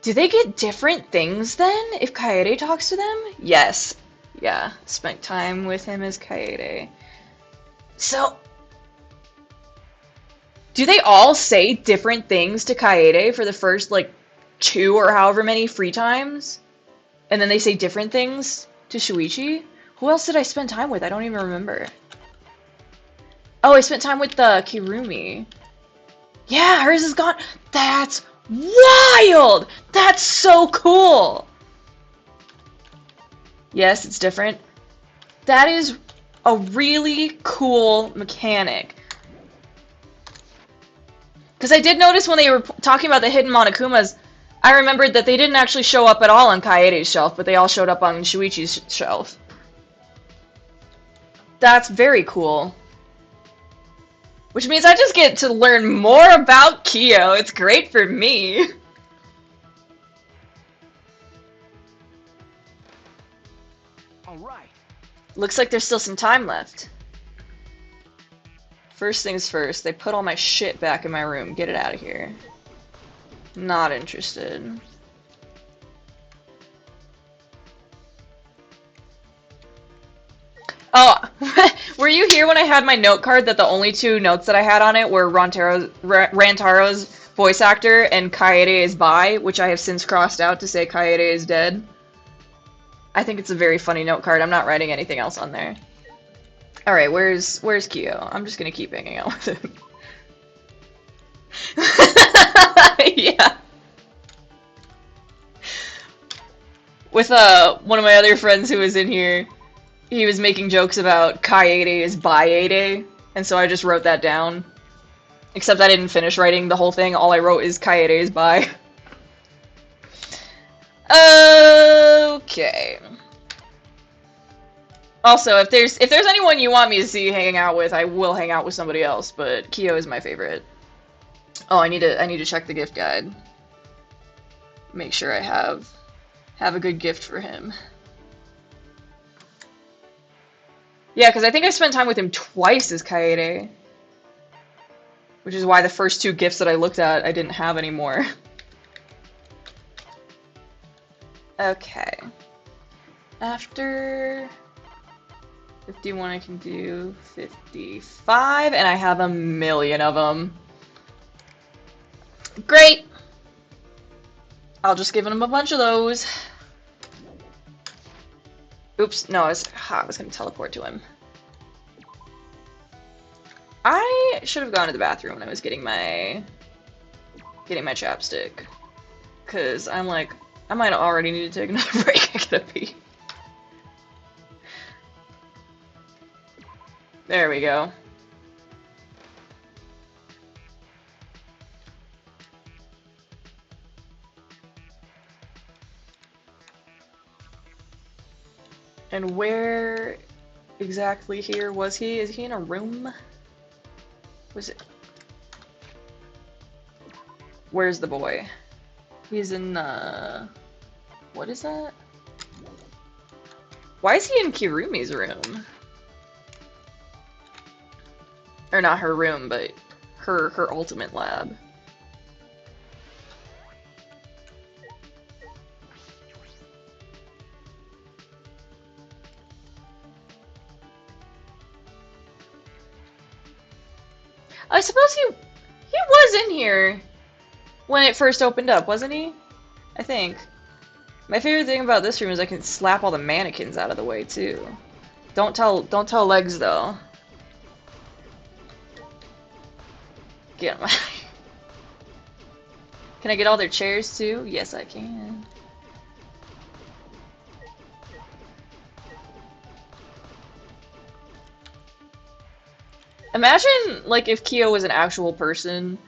Do they get different things then if Kaede talks to them? Yes. Yeah. Spent time with him as Kaede. So... Do they all say different things to Kaede for the first, like, 2 or however many free times? And then they say different things to Shuichi? Who else did I spend time with? I don't even remember. Oh, I spent time with the Kirumi. Yeah, hers is gone. That's wild! That's so cool! Yes, it's different. That is a really cool mechanic. Because I did notice when they were talking about the hidden Monokumas, I remembered that they didn't actually show up at all on Kaede's shelf, but they all showed up on Shuichi's shelf. That's very cool. Which means I just get to learn more about Kyo. It's great for me. All right. Looks like there's still some time left. First things first, they put all my shit back in my room. Get it out of here. Not interested. Oh, were you here when I had my note card that the only 2 notes that I had on it were Rantaro's voice actor and Kaede is bi, which I have since crossed out to say Kaede is dead? I think it's a very funny note card. I'm not writing anything else on there. Alright, where's Kyo? I'm just gonna keep hanging out with him. Yeah. With one of my other friends who was in here, he was making jokes about Kaede is byakuya, and so I just wrote that down. Except I didn't finish writing the whole thing. All I wrote is Kaede is bi. Okay. Also, if there's anyone you want me to see hanging out with, I will hang out with somebody else, but Kyo is my favorite. Oh, I need to check the gift guide. Make sure I have a good gift for him. Yeah, because I think I spent time with him twice as Kaede. Which is why the first 2 gifts that I looked at, I didn't have anymore. Okay. After 51, I can do 55, and I have a million of them. Great! I'll just give him a bunch of those. Oops, no, I was gonna teleport to him. I should have gone to the bathroom when I was getting my chapstick. Cause I'm like, I might already need to take another break. I gotta pee. There we go. And where exactly here was he? Is he in a room? Was it? Where's the boy? He's in what is that? Why is he in Kirumi's room? Or not her room, but her ultimate lab. I suppose he was in here when it first opened up, wasn't he? I think. My favorite thing about this room is I can slap all the mannequins out of the way too. Don't tell Legs though. Get them. Can I get all their chairs too? Yes, I can. Imagine, like, if Kyo was an actual person,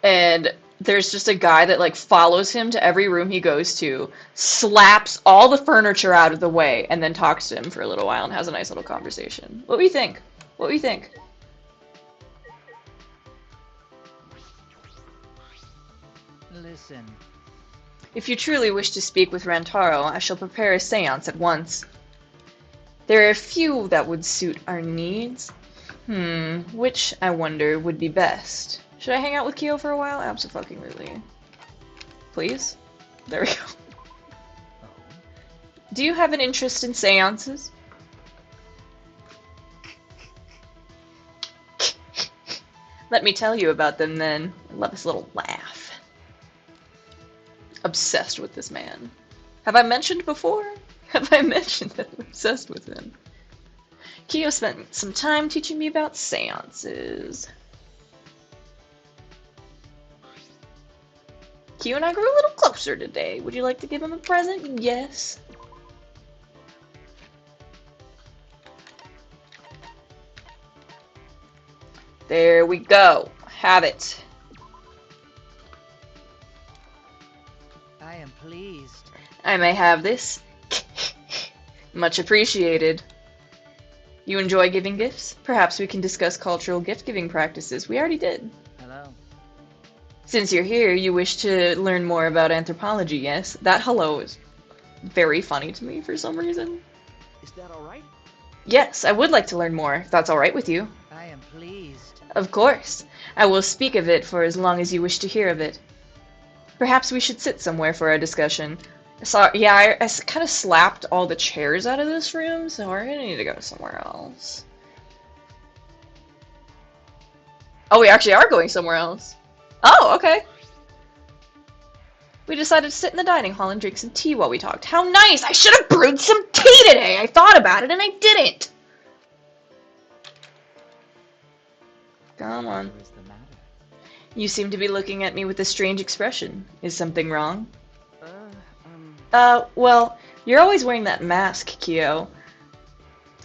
and there's just a guy that like follows him to every room he goes to, slaps all the furniture out of the way, and then talks to him for a little while and has a nice little conversation. What do you think? What do you think? Listen. If you truly wish to speak with Rantaro, I shall prepare a seance at once. There are a few that would suit our needs. Which, I wonder, would be best? Should I hang out with Kyo for a while? Abso-fucking-lutely. Please? There we go. Do you have an interest in seances? Let me tell you about them then. I love his little laugh. Obsessed with this man. Have I mentioned before? Have I mentioned that I'm obsessed with him? Kyo spent some time teaching me about seances. Kyo and I grew a little closer today. Would you like to give him a present? Yes. There we go. Have it. I am pleased. I may have this. Much appreciated. You enjoy giving gifts? Perhaps we can discuss cultural gift-giving practices. We already did. Hello. Since you're here, you wish to learn more about anthropology, yes? That hello is very funny to me for some reason. Is that alright? Yes, I would like to learn more, if that's alright with you. I am pleased. Of course. I will speak of it for as long as you wish to hear of it. Perhaps we should sit somewhere for our discussion. Sorry, yeah, I kind of slapped all the chairs out of this room, so we're gonna need to go somewhere else. Oh, we actually are going somewhere else. Oh, okay. We decided to sit in the dining hall and drink some tea while we talked. How nice! I should have brewed some tea today! I thought about it and I didn't! Come on. What is the matter? You seem to be looking at me with a strange expression. Is something wrong? Well, you're always wearing that mask, Kyo.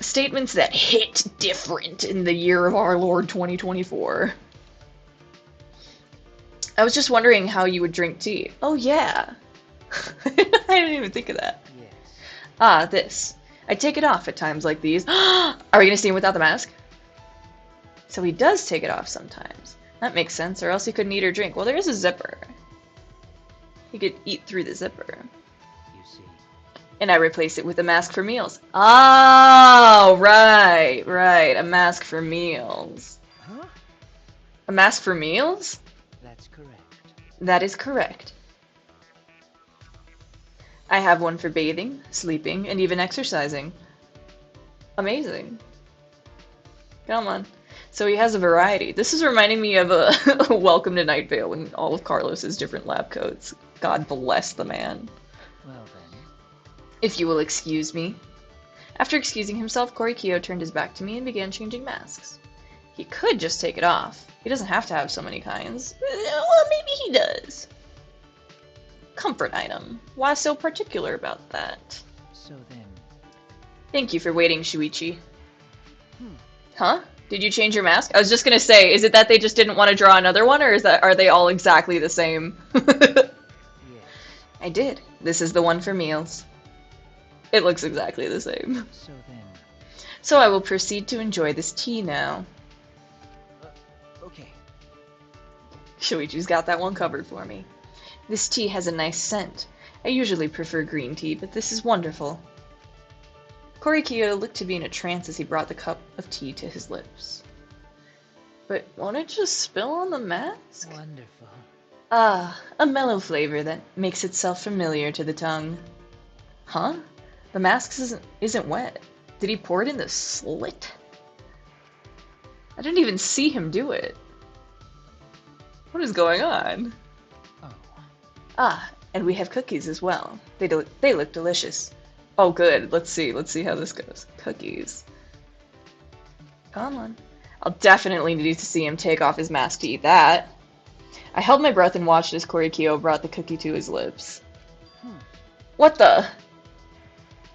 Statements that hit different in the year of our Lord 2024. I was just wondering how you would drink tea. Oh, yeah. I didn't even think of that. Yes. Ah, this. I take it off at times like these. Are we gonna see him without the mask? So he does take it off sometimes. That makes sense, or else he couldn't eat or drink. Well, there is a zipper. He could eat through the zipper. You see. And I replace it with a mask for meals. Oh, right. A mask for meals. Huh? A mask for meals? That's correct. That is correct. I have one for bathing, sleeping, and even exercising. Amazing. Come on. So he has a variety. This is reminding me of a Welcome to Night Vale and all of Carlos's different lab coats. God bless the man. Well then. If you will excuse me. After excusing himself, Korikyo turned his back to me and began changing masks. He could just take it off. He doesn't have to have so many kinds. Well, maybe he does. Comfort item. Why so particular about that? So then. Thank you for waiting, Shuichi. Huh? Did you change your mask? I was just gonna say, is it that they just didn't want to draw another one, or are they all exactly the same? Yes. I did. This is the one for meals. It looks exactly the same. So then. So I will proceed to enjoy this tea now. Okay. Shuichi's got that one covered for me. This tea has a nice scent. I usually prefer green tea, but this is wonderful. Korikyo looked to be in a trance as he brought the cup of tea to his lips. But won't it just spill on the mask? Wonderful. Ah, a mellow flavor that makes itself familiar to the tongue. Huh? The mask isn't wet. Did he pour it in the slit? I didn't even see him do it. What is going on? Oh. Ah, and we have cookies as well. They look delicious. Oh, good. Let's see how this goes. Cookies. Come on. I'll definitely need to see him take off his mask to eat that. I held my breath and watched as Korikyo brought the cookie to his lips. What the?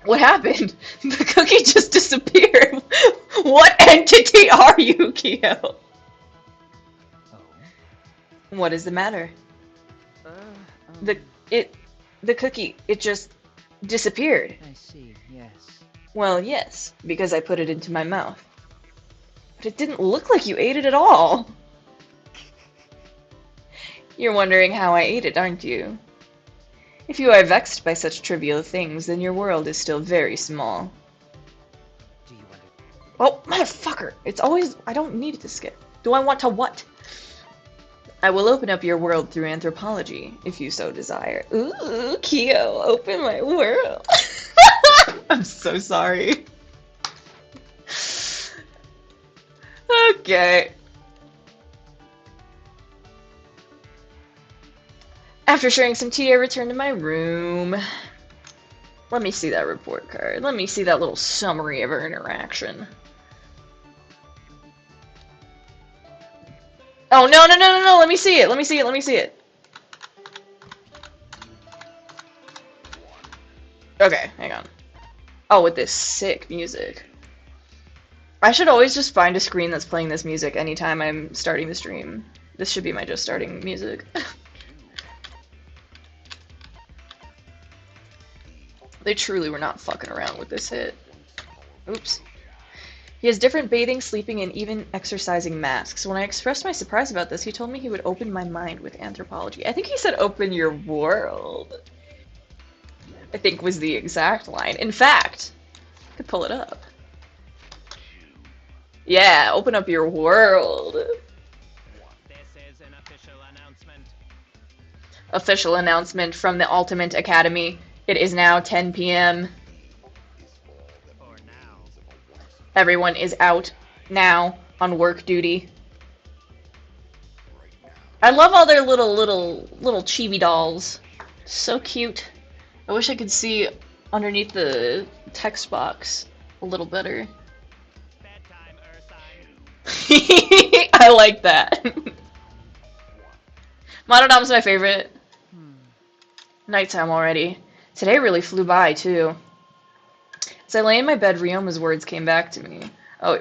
What happened? The cookie just disappeared. What entity are you, Kyo? Oh. What is the matter? The the cookie, it just disappeared. I see, yes. Well, yes, because I put it into my mouth. But it didn't look like you ate it at all. You're wondering how I ate it, aren't you? If you are vexed by such trivial things, then your world is still very small. Do you want to... Oh, motherfucker! It's always... I don't need it to skip. Do I want to what? I will open up your world through anthropology, if you so desire. Ooh, Kyo, open my world. I'm so sorry. Okay. After sharing some tea, I returned to my room. Let me see that report card. Let me see that little summary of our interaction. Oh, no, no, no, no, no, let me see it, let me see it, let me see it. Okay, hang on. Oh, with this sick music. I should always just find a screen that's playing this music anytime I'm starting the stream. This should be my just starting music. They truly were not fucking around with this hit. Oops. He has different bathing, sleeping, and even exercising masks. When I expressed my surprise about this, he told me he would open my mind with anthropology. I think he said open your world. I think was the exact line. In fact, I could pull it up. Yeah, open up your world. This is an official announcement. Official announcement from the Ultimate Academy. It is now 10 p.m. For now. Everyone is out now on work duty. I love all their little chibi dolls. So cute. I wish I could see underneath the text box a little better. Bedtime, Ursine. I like that. Monodom's my favorite. Nighttime already. Today really flew by, too. As I lay in my bed, Ryoma's words came back to me. Oh,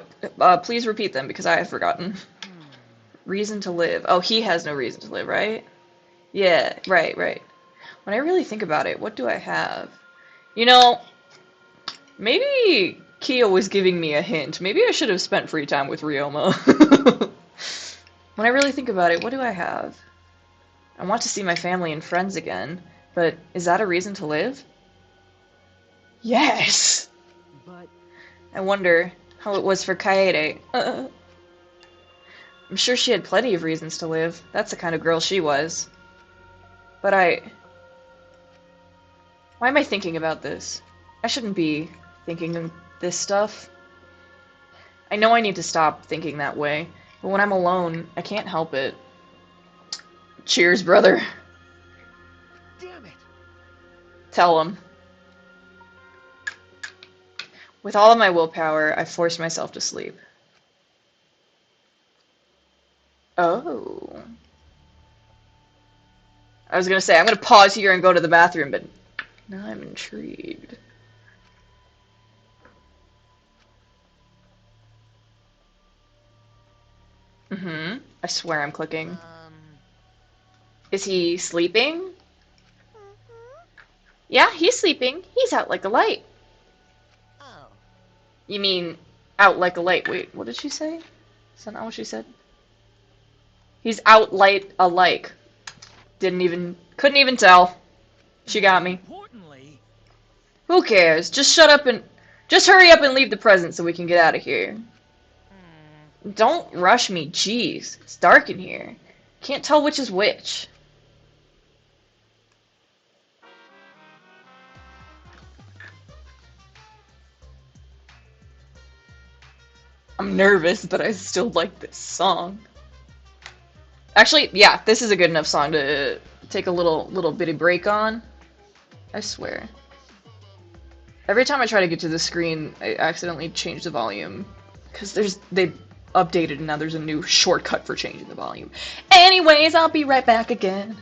please repeat them, because I have forgotten. Reason to live. Oh, he has no reason to live, right? Yeah, right. When I really think about it, what do I have? You know, maybe Kia was giving me a hint. Maybe I should have spent free time with Ryoma. When I really think about it, what do I have? I want to see my family and friends again, but is that a reason to live? Yes! But... I wonder how it was for Kaede. I'm sure she had plenty of reasons to live. That's the kind of girl she was. But why am I thinking about this? I shouldn't be thinking of this stuff. I know I need to stop thinking that way, but when I'm alone, I can't help it. Cheers, brother. Damn it! Tell him. With all of my willpower, I forced myself to sleep. Oh. I was gonna say, I'm gonna pause here and go to the bathroom, but now I'm intrigued. I swear I'm clicking. Is he sleeping? Yeah, he's sleeping. He's out like a light. Oh. You mean out like a light? Wait, what did she say? Is that not what she said? He's out light alike. Couldn't even tell. She got me. Importantly... Who cares? Just hurry up and leave the present so we can get out of here. Don't rush me, jeez. It's dark in here. Can't tell which is which. I'm nervous, but I still like this song. Actually, yeah, this is a good enough song to take a little bitty break on. I swear. Every time I try to get to the screen, I accidentally change the volume. Because they updated and now there's a new shortcut for changing the volume. Anyways, I'll be right back again.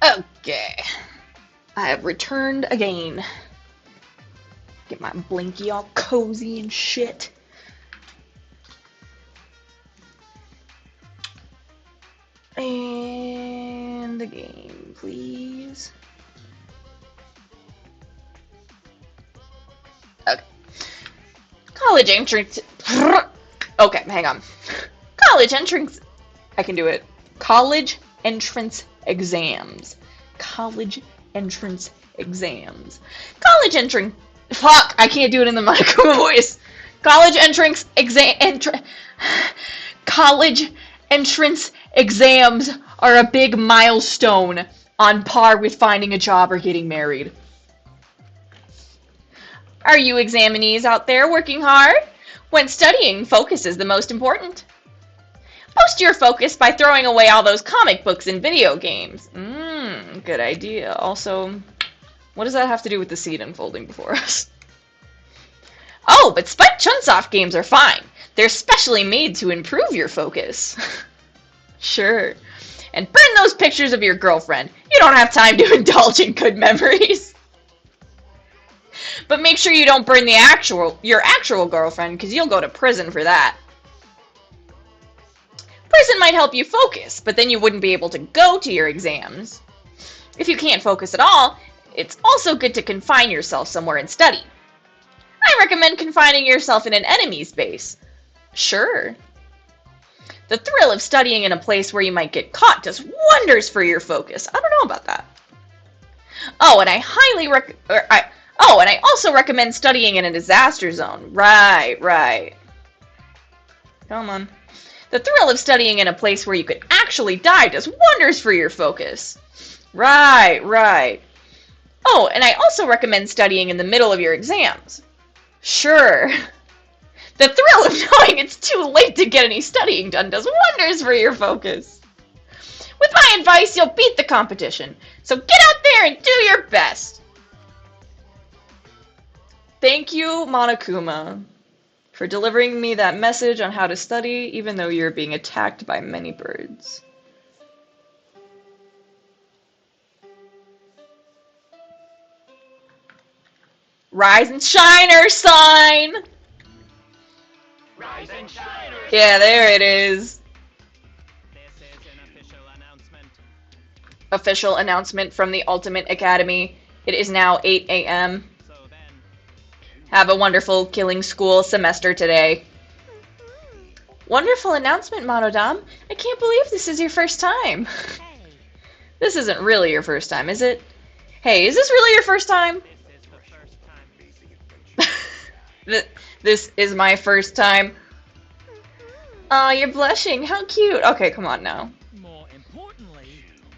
Okay. I have returned again. Get my blinky all cozy and shit. And the game, please. Okay. College entrance. Okay, hang on. College entrance. I can do it. College entrance exams. College entrance exams. College entrance. Fuck, I can't do it in the Monokuma voice. College entrance exam. College entrance exams are a big milestone on par with finding a job or getting married. Are you examinees out there working hard? When studying, focus is the most important. Boost your focus by throwing away all those comic books and video games. Good idea. Also, what does that have to do with the scene unfolding before us? Oh, but Spike Chunsoft games are fine. They're specially made to improve your focus. Sure. And burn those pictures of your girlfriend. You don't have time to indulge in good memories. But make sure you don't burn your actual girlfriend, because you'll go to prison for that. Prison might help you focus, but then you wouldn't be able to go to your exams. If you can't focus at all, it's also good to confine yourself somewhere and study. I recommend confining yourself in an enemy's base. Sure. The thrill of studying in a place where you might get caught does wonders for your focus. I don't know about that. Oh, and I also recommend studying in a disaster zone. Right. Come on. The thrill of studying in a place where you could actually die does wonders for your focus. Right. Oh, and I also recommend studying in the middle of your exams. Sure. The thrill of knowing it's too late to get any studying done does wonders for your focus. With my advice, you'll beat the competition. So get out there and do your best. Thank you, Monokuma, for delivering me that message on how to study, even though you're being attacked by many birds. Rise and shiner sign! Rise and shine! Yeah, there it is. This is an official announcement. Official announcement from the Ultimate Academy. It is now 8 a.m. So then, Have a wonderful killing school semester today. Wonderful announcement, Monodam. I can't believe this is your first time. Hey, This isn't really your first time, is it? Hey, is this really your first time? this is the first time. This is my first time. Aw, you're blushing. How cute. Okay, come on now. More importantly,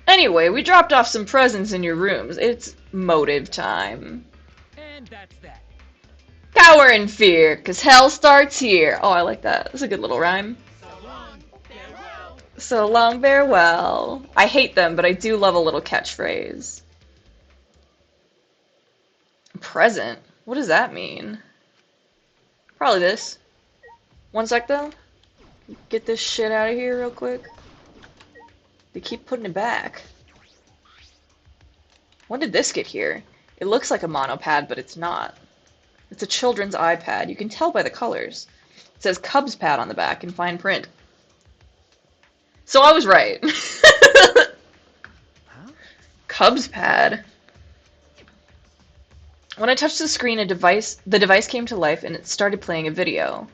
Anyway, we dropped off some presents in your rooms. It's motive time. and that's that. Cower in fear, 'cause hell starts here. Oh, I like that. That's a good little rhyme. So long, farewell. So long, farewell. I hate them, but I do love a little catchphrase. Present? What does that mean? Probably this. One sec, though. Get this shit out of here real quick. They keep putting it back. When did this get here? It looks like a monopad, but it's not. It's a children's iPad. You can tell by the colors. It says Cubs Pad on the back in fine print. So I was right. Huh? Cubs Pad. When I touched the screen, the device came to life and it started playing a video.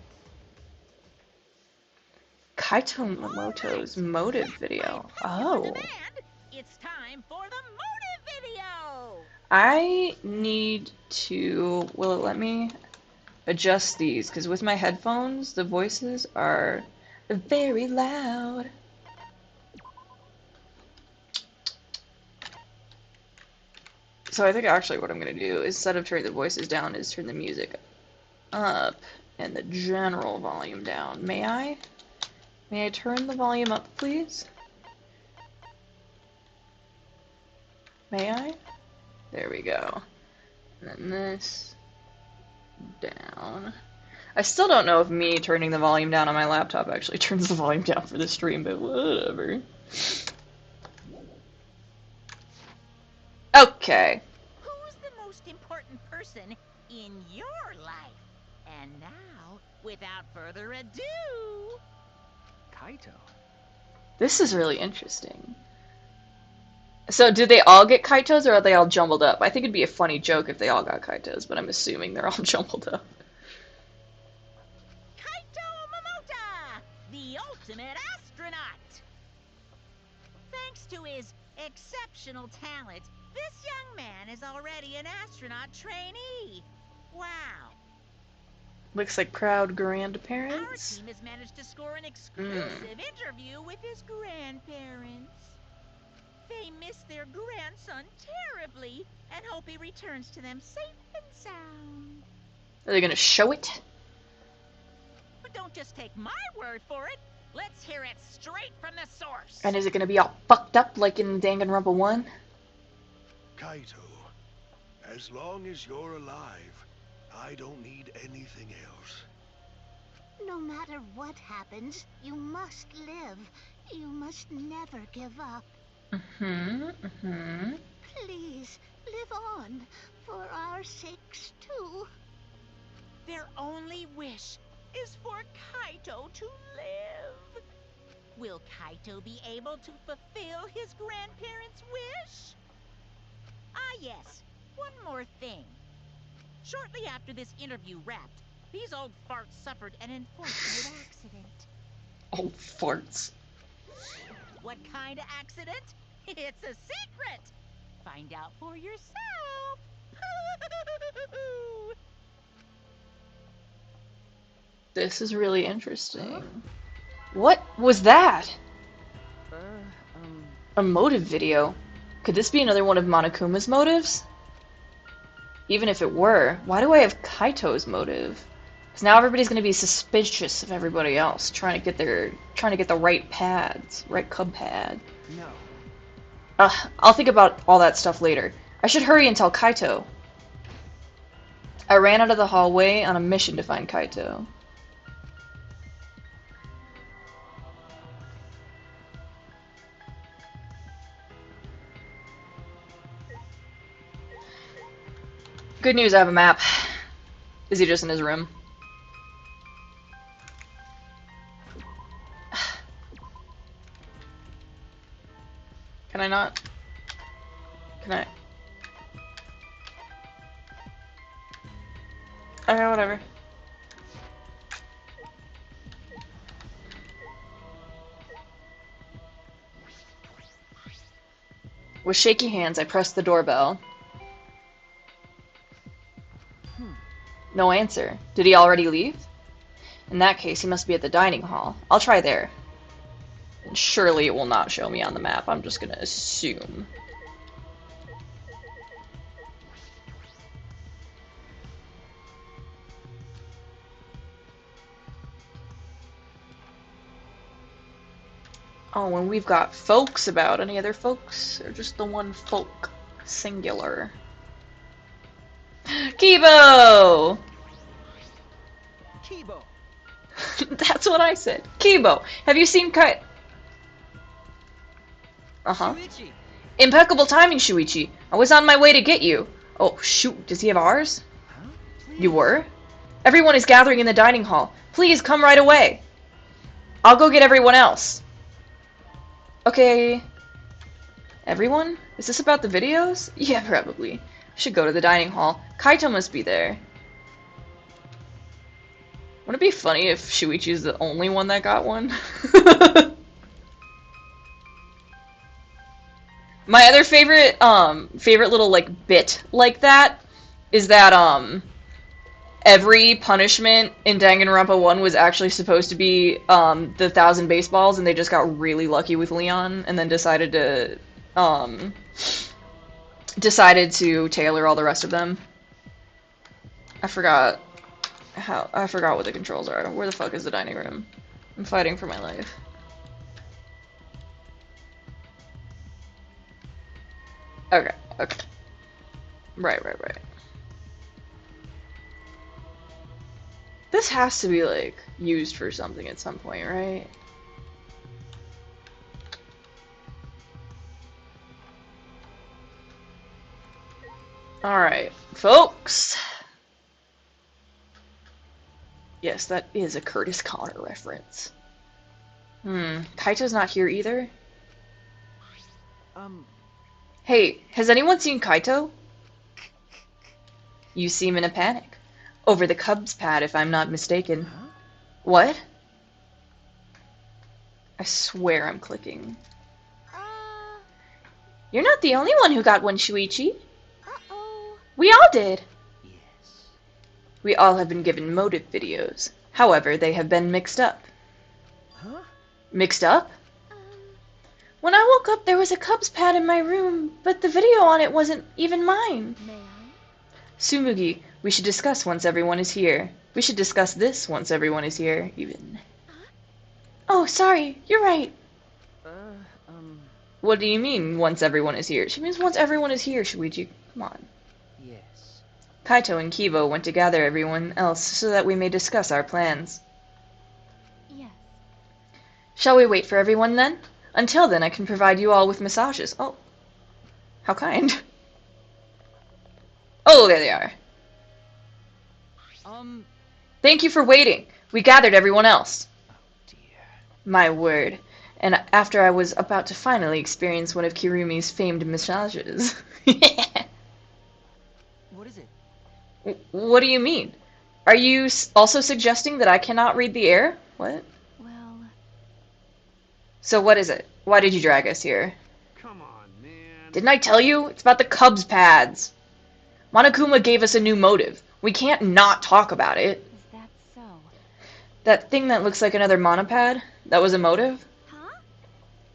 Kaito Momoto's motive video. Oh. it's time for the motive video. I need to... Will it let me adjust these? Because with my headphones, the voices are very loud. So I think actually what I'm going to do, instead of turning the voices down, is turn the music up and the general volume down. May I? May I turn the volume up, please? May I? There we go. And then this down. I still don't know if me turning the volume down on my laptop actually turns the volume down for the stream, but whatever. Okay. Who's the most important person in your life? And now, without further ado, Kaito. This is really interesting. So, do they all get Kaitos, or are they all jumbled up? I think it'd be a funny joke if they all got Kaitos, but I'm assuming they're all jumbled up. Kaito Momota, the ultimate astronaut. Thanks to his exceptional talent, this young man is already an astronaut trainee. Wow. Looks like proud Our grandparents. team has managed to score an exclusive interview with his grandparents. They miss their grandson terribly and hope he returns to them safe and sound. Are they gonna show it? But don't just take my word for it. Let's hear it straight from the source. And is it gonna be all fucked up like in Danganronpa 1? Kaito, as long as you're alive, I don't need anything else. No matter what happens, you must live. You must never give up. Please, live on. For our sakes, too. Their only wish is for Kaito to live. Will Kaito be able to fulfill his grandparents' wish? Ah, yes. One more thing. Shortly after this interview wrapped, these old farts suffered an unfortunate accident. Oh, farts. What kind of accident? It's a secret! Find out for yourself! This is really interesting. What was that? A motive video. Could this be another one of Monokuma's motives? Even if it were, why do I have Kaito's motive? Because now everybody's gonna be suspicious of everybody else, trying to get the right pads, right cub pad. No. I'll think about all that stuff later. I should hurry and tell Kaito. I ran out of the hallway on a mission to find Kaito. Good news, I have a map. Is he just in his room? Can I not? Can I? Okay, whatever. With shaky hands, I pressed the doorbell. No answer. Did he already leave? In that case, he must be at the dining hall. I'll try there. And surely it will not show me on the map. I'm just gonna assume. Oh, and we've got folks about. Any other folks? Or just the one folk? Singular. Kibo! Kibo. That's what I said. Kibo! Have you seen Kai... Uh-huh. Shuichi. Impeccable timing, Shuichi. I was on my way to get you. Oh, shoot. Does he have ours? Huh? You were? Everyone is gathering in the dining hall. Please come right away. I'll go get everyone else. Okay. Everyone? Is this about the videos? Yeah, probably. I should go to the dining hall. Kaito must be there. Wouldn't it be funny if Shuichi's the only one that got one? My other favorite little, like, bit like that is that, every punishment in Danganronpa 1 was actually supposed to be, the 1,000 baseballs, and they just got really lucky with Leon, and then decided to tailor all the rest of them. I forgot what the controls are. Where the fuck is the dining room? I'm fighting for my life. Okay. Right. This has to be, like, used for something at some point, right? Alright, folks. Yes, that is a Curtis Connor reference. Kaito's not here either. Hey, has anyone seen Kaito? You seem in a panic. Over the Cubs pad, if I'm not mistaken. Huh? What? I swear I'm clicking. You're not the only one who got one, Shuichi. Uh-oh. We all did. Yes. We all have been given motive videos. However, they have been mixed up. Huh? Mixed up? When I woke up, there was a Cubs pad in my room, but the video on it wasn't even mine. May I? Tsumugi, we should discuss once everyone is here. We should discuss this once everyone is here, even. Oh, sorry, you're right. What do you mean, once everyone is here? She means once everyone is here, Shuichi. Come on. Yes. Kaito and Kibo went to gather everyone else so that we may discuss our plans. Yes. Shall we wait for everyone then? Until then, I can provide you all with massages. Oh. How kind. Oh, there they are. Thank you for waiting. We gathered everyone else. Oh dear. My word. And after I was about to finally experience one of Kirumi's famed massages. What is it? What do you mean? Are you also suggesting that I cannot read the air? What? Well, So what is it? Why did you drag us here? Come on, man. Didn't I tell you? It's about the Cubs pads. Monokuma gave us a new motive. We can't not talk about it. is that so? That thing that looks like another monopad? That was a motive? Huh?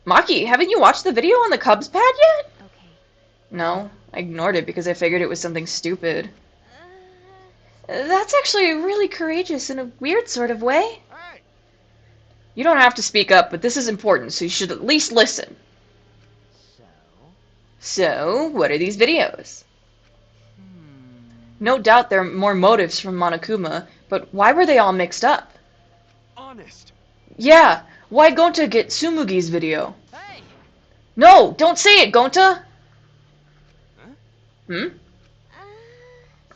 Maki, haven't you watched the video on the Cubs pad yet? Okay. No, I ignored it because I figured it was something stupid. That's actually really courageous in a weird sort of way. Hey! You don't have to speak up, but this is important, so you should at least listen. So? So, what are these videos? No doubt there are more motives from Monokuma, but why were they all mixed up? Honest. Yeah, why Gonta get Tsumugi's video? Hey! No, don't say it, Gonta!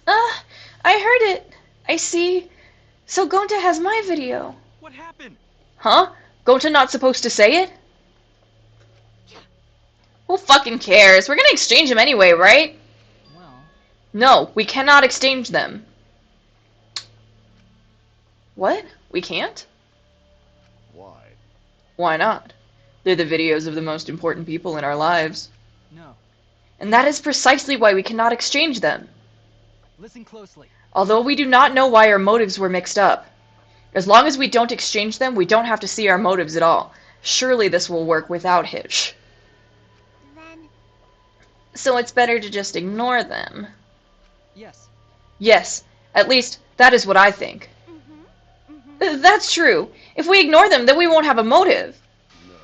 Huh? I heard it. I see. So Gonta has my video. What happened? Huh? Gonta not supposed to say it? Who fucking cares? We're gonna exchange them anyway, right? Well. No, we cannot exchange them. What? We can't? Why? Why not? They're the videos of the most important people in our lives. No. And that is precisely why we cannot exchange them. Listen closely. Although we do not know why our motives were mixed up. As long as we don't exchange them, we don't have to see our motives at all. Surely this will work without Hitch. Then, So it's better to just ignore them. Yes. Yes, at least that is what I think. That's true. If we ignore them, then we won't have a motive. No.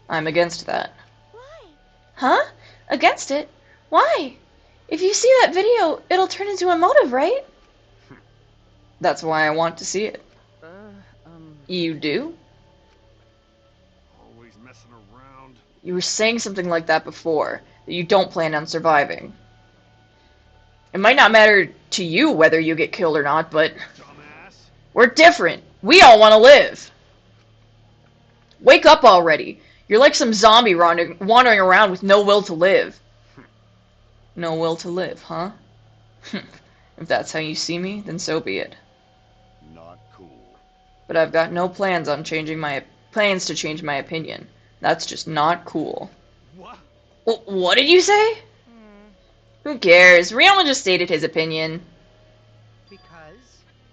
I'm against that. why? Huh? Against it? Why? If you see that video, it'll turn into a motive, right? That's why I want to see it. You do? Always messing around. You were saying something like that before, that you don't plan on surviving. It might not matter to you whether you get killed or not, but Dumbass. we're different. We all want to live. Wake up already. You're like some zombie wandering around with no will to live. No will to live, huh? If that's how you see me, then so be it. Not cool. But I've got no plans to change my opinion. That's just not cool. What? What did you say? Who cares? Ryoma just stated his opinion. Because?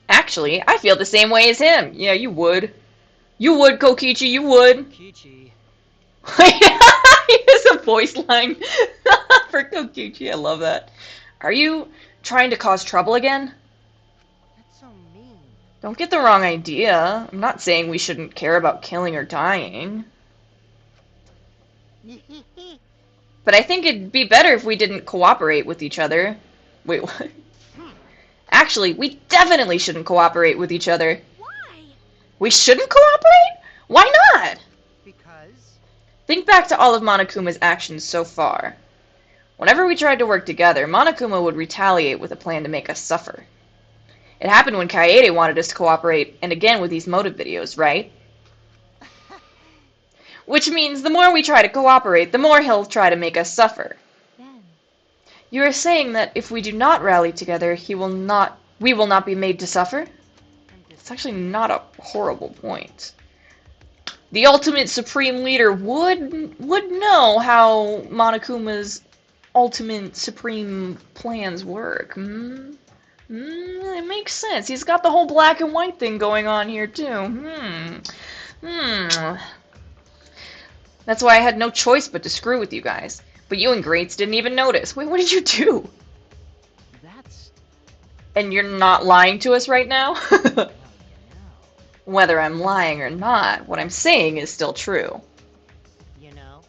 Actually, I feel the same way as him. Yeah, you would. You would, Kokichi, you would. Kichi. He has a voice line for Kokichi. I love that. Are you trying to cause trouble again? That's so mean. Don't get the wrong idea. I'm not saying we shouldn't care about killing or dying. But I think it'd be better if we didn't cooperate with each other. Wait, what? Actually, we definitely shouldn't cooperate with each other. Why? We shouldn't cooperate? Why not? Because? Think back to all of Monokuma's actions so far. Whenever we tried to work together, Monokuma would retaliate with a plan to make us suffer. It happened when Kaede wanted us to cooperate, and again with these motive videos, right? Which means the more we try to cooperate, the more he'll try to make us suffer. Then, You are saying that if we do not rally together, we will not be made to suffer? It's actually not a horrible point. The ultimate supreme leader would know how Monokuma's ultimate supreme plans work. It makes sense. He's got the whole black and white thing going on here too. That's why I had no choice but to screw with you guys. But you and Greats didn't even notice. Wait, what did you do? That's... And you're not lying to us right now? well, you know. Whether I'm lying or not, what I'm saying is still true. You know?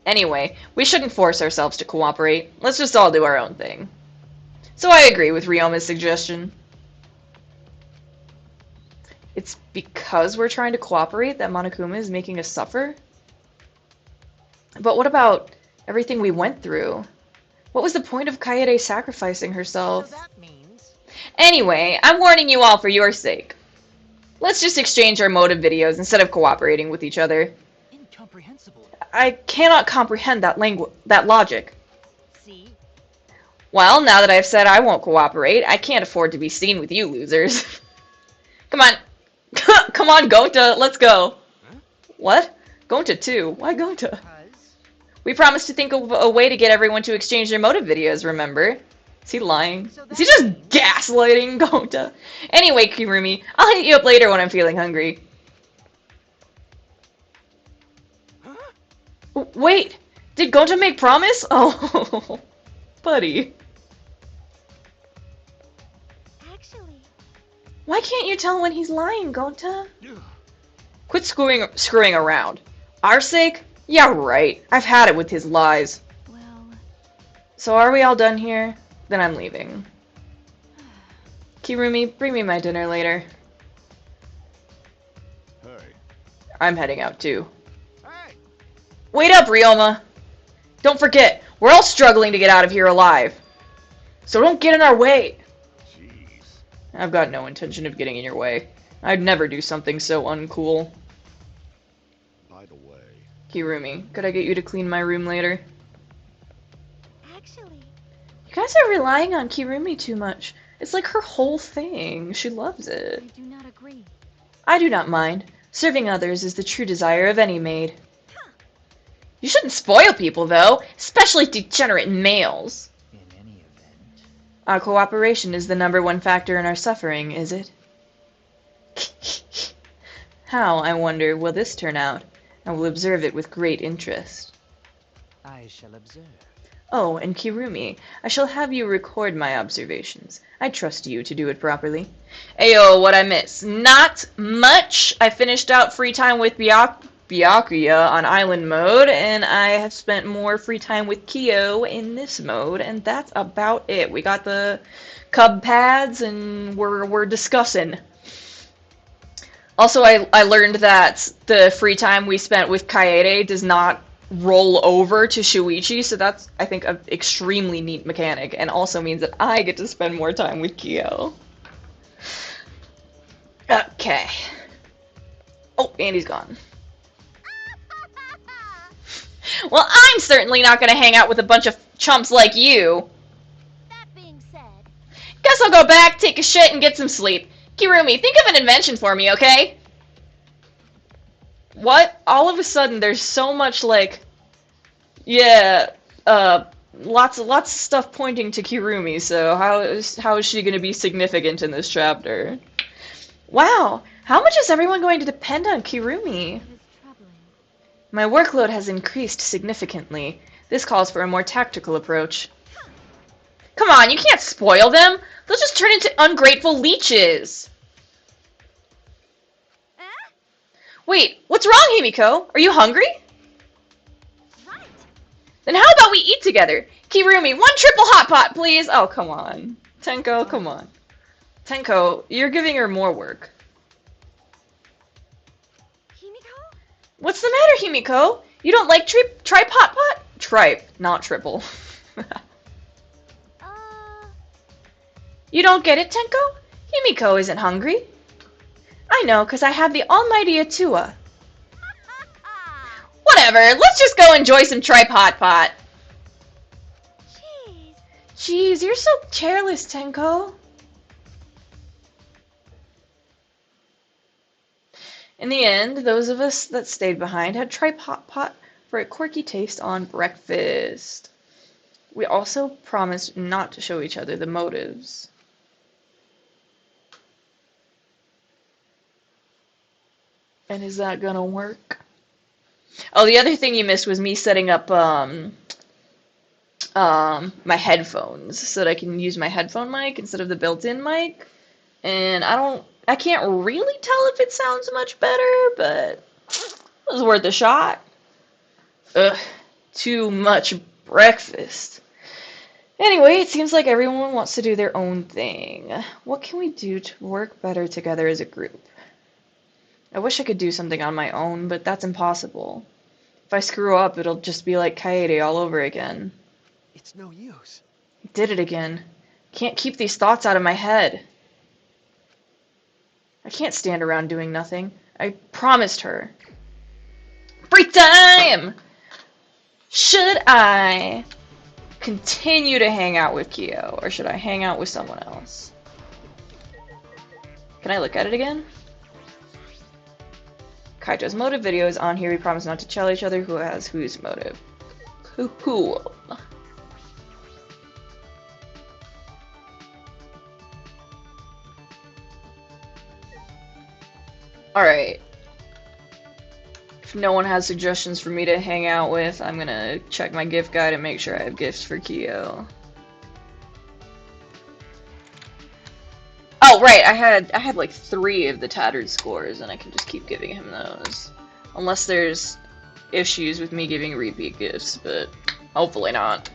Anyway, we shouldn't force ourselves to cooperate. Let's just all do our own thing. So I agree with Ryoma's suggestion. It's because we're trying to cooperate that Monokuma is making us suffer? But what about everything we went through? What was the point of Kaede sacrificing So herself? that means... Anyway, I'm warning you all for your sake. Let's just exchange our motive videos instead of cooperating with each other. incomprehensible. I cannot comprehend that logic. see? Well, now that I've said I won't cooperate, I can't afford to be seen with you losers. Come on. Come on, Gonta, let's go. Huh? What? Gonta too? Why Gonta? Because... We promised to think of a way to get everyone to exchange their motive videos, remember? Is he lying? So Is he that just means- gaslighting Gonta? Anyway, Kirumi, I'll hit you up later when I'm feeling hungry. Huh? Wait, did Gonta make promise? Oh, buddy. Actually, Why can't you tell when he's lying, Gonta? Ugh. Quit screwing around. Our sake? Yeah, right. I've had it with his lies. well, So are we all done here? Then I'm leaving. Kirumi, bring me my dinner later. Hey. I'm heading out too. Hey! Wait up, Ryoma! Don't forget, we're all struggling to get out of here alive. So don't get in our way. Jeez. I've got no intention of getting in your way. I'd never do something so uncool. By the way, Kirumi, could I get you to clean my room later? actually, You guys are relying on Kirumi too much. It's like her whole thing. She loves I it. do not agree. I do not mind. Serving others is the true desire of any maid. You shouldn't spoil people, though, especially degenerate males. In any event... Our cooperation is the #1 factor in our suffering, is it? How, I wonder, will this turn out? I will observe it with great interest. I shall observe. Oh, and Kirumi, I shall have you record my observations. I trust you to do it properly. Ayo, what I miss? Not much. I finished out free time with Byakuya on island mode, and I have spent more free time with Kyo in this mode, and that's about it. We got the cub pads, and we're discussing. Also, I learned that the free time we spent with Kaede does not roll over to Shuichi, so that's, I think, an extremely neat mechanic, and also means that I get to spend more time with Kyo. Okay. Oh, Andy's gone. Well, I'm certainly not gonna hang out with a bunch of chumps like you. That being said, Guess I'll go back, take a shit, and get some sleep. Kirumi, think of an invention for me, okay? What? All of a sudden, there's so much, like... Yeah, lots of stuff pointing to Kirumi, so how is she gonna be significant in this chapter? Wow, how much is everyone going to depend on Kirumi? it is troubling. My workload has increased significantly. This calls for a more tactical approach. Come on, you can't spoil them! They'll just turn into ungrateful leeches! Eh? Wait, what's wrong, Himiko? Are you hungry? Right. Then how about we eat together? Kirumi, 1 triple hot pot, please! Oh, come on. Tenko, come on. Tenko, you're giving her more work. Himiko? What's the matter, Himiko? You don't like tripe hot pot? Tripe, not triple. You don't get it, Tenko? Himiko isn't hungry. I know, 'cause I have the almighty Atua. Whatever, let's just go enjoy some tripod pot. Jeez. Jeez, you're so careless, Tenko. In the end, those of us that stayed behind had tripod pot for a quirky taste on breakfast. We also promised not to show each other the motives. And is that gonna work? Oh, the other thing you missed was me setting up my headphones so that I can use my headphone mic instead of the built-in mic. And I can't really tell if it sounds much better, but it was worth a shot. Ugh, too much breakfast. Anyway, it seems like everyone wants to do their own thing. What can we do to work better together as a group? I wish I could do something on my own, but that's impossible. If I screw up, it'll just be like Kaede all over again. It's no use. I did it again. Can't keep these thoughts out of my head. I can't stand around doing nothing. I promised her. Free time! Should I continue to hang out with Kyo, or should I hang out with someone else? Can I look at it again? Kaito's motive video is on here. We promise not to tell each other who has whose motive. Cool. Alright. If no one has suggestions for me to hang out with, I'm gonna check my gift guide and make sure I have gifts for Kyo. Oh, right, I had like 3 of the tattered scores, and I can just keep giving him those. Unless there's issues with me giving repeat gifts, but hopefully not.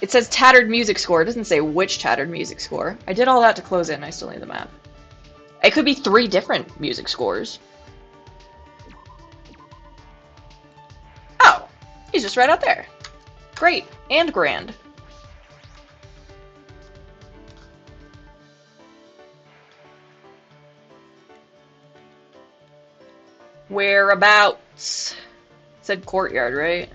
It says tattered music score, it doesn't say which tattered music score. I did all that to close it, and I still need the map. It could be 3 different music scores. Oh, he's just right out there. Great, and grand. Whereabouts? It said courtyard, right?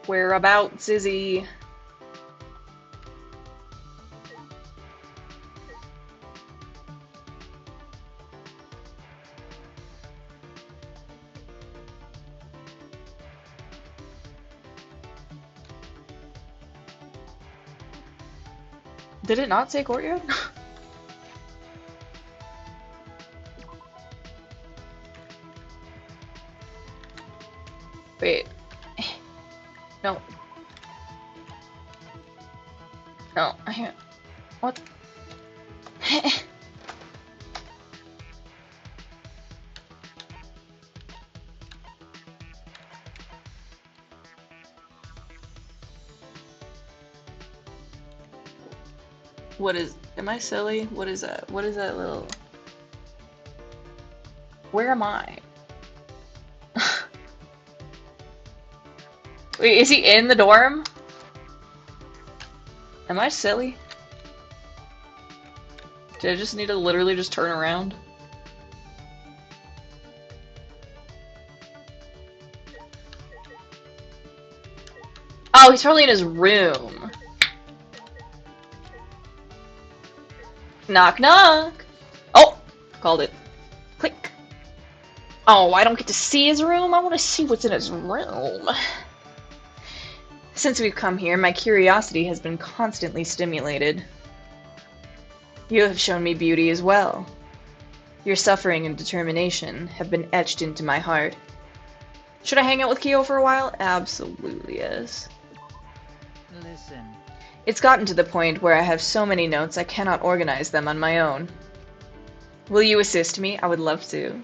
Whereabouts is he? Did it not say courtyard? Wait. No. No, I can't. What? What is... Am I silly? What is that? What is that little... Where am I? Wait, is he in the dorm? Am I silly? Did I just need to literally just turn around? Oh, he's probably in his room. Knock knock! Oh! Called it. Click. Oh, I don't get to see his room? I want to see what's in his room. Since we've come here, my curiosity has been constantly stimulated. You have shown me beauty as well. Your suffering and determination have been etched into my heart. Should I hang out with Kyo for a while? Absolutely yes. Listen. It's gotten to the point where I have so many notes I cannot organize them on my own. Will you assist me? I would love to.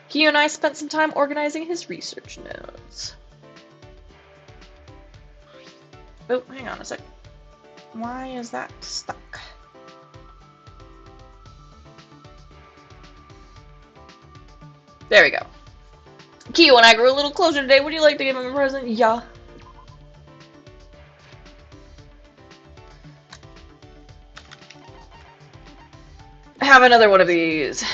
Kyo and I spent some time organizing his research notes. Oh, hang on a sec. Why is that stuck? There we go. Kyo and I grew a little closer today. Would you like to give him a present? Yeah. Have another one of these.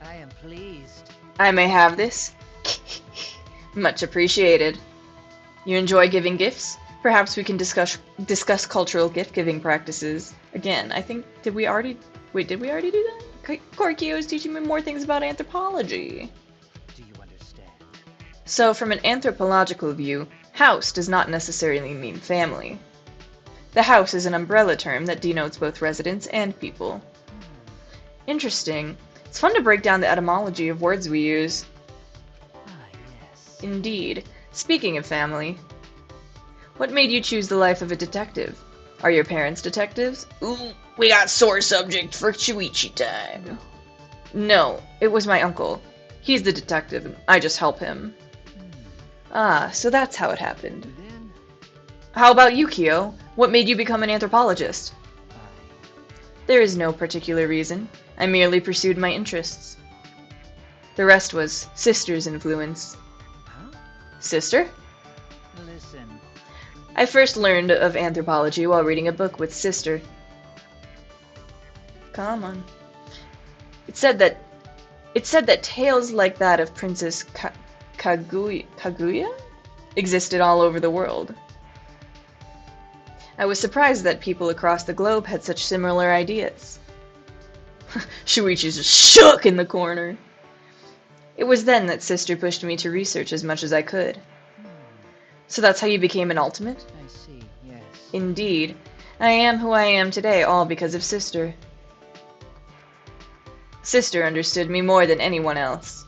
I am pleased. I may have this. Much appreciated. You enjoy giving gifts? Perhaps we can discuss cultural gift-giving practices. Again, I think, did we already do that? Korikyo is teaching me more things about anthropology. Do you understand? So, from an anthropological view, house does not necessarily mean family. The house is an umbrella term that denotes both residents and people. Interesting. It's fun to break down the etymology of words we use. Ah, yes. Indeed. Speaking of family, what made you choose the life of a detective? Are your parents detectives? Ooh, we got sore subject for Shuichi time. No, it was my uncle. He's the detective, and I just help him. Ah, so that's how it happened. Then How about you, Kyo? What made you become an anthropologist? There is no particular reason. I merely pursued my interests. The rest was sister's influence. Huh? Sister? Listen. I first learned of anthropology while reading a book with sister. Come on. It said that tales like that of Princess Kaguya existed all over the world. I was surprised that people across the globe had such similar ideas. Shuichi's just shook in the corner. It was then that sister pushed me to research as much as I could. So that's how you became an ultimate? I see, yes. Indeed. I am who I am today, all because of sister. Sister understood me more than anyone else.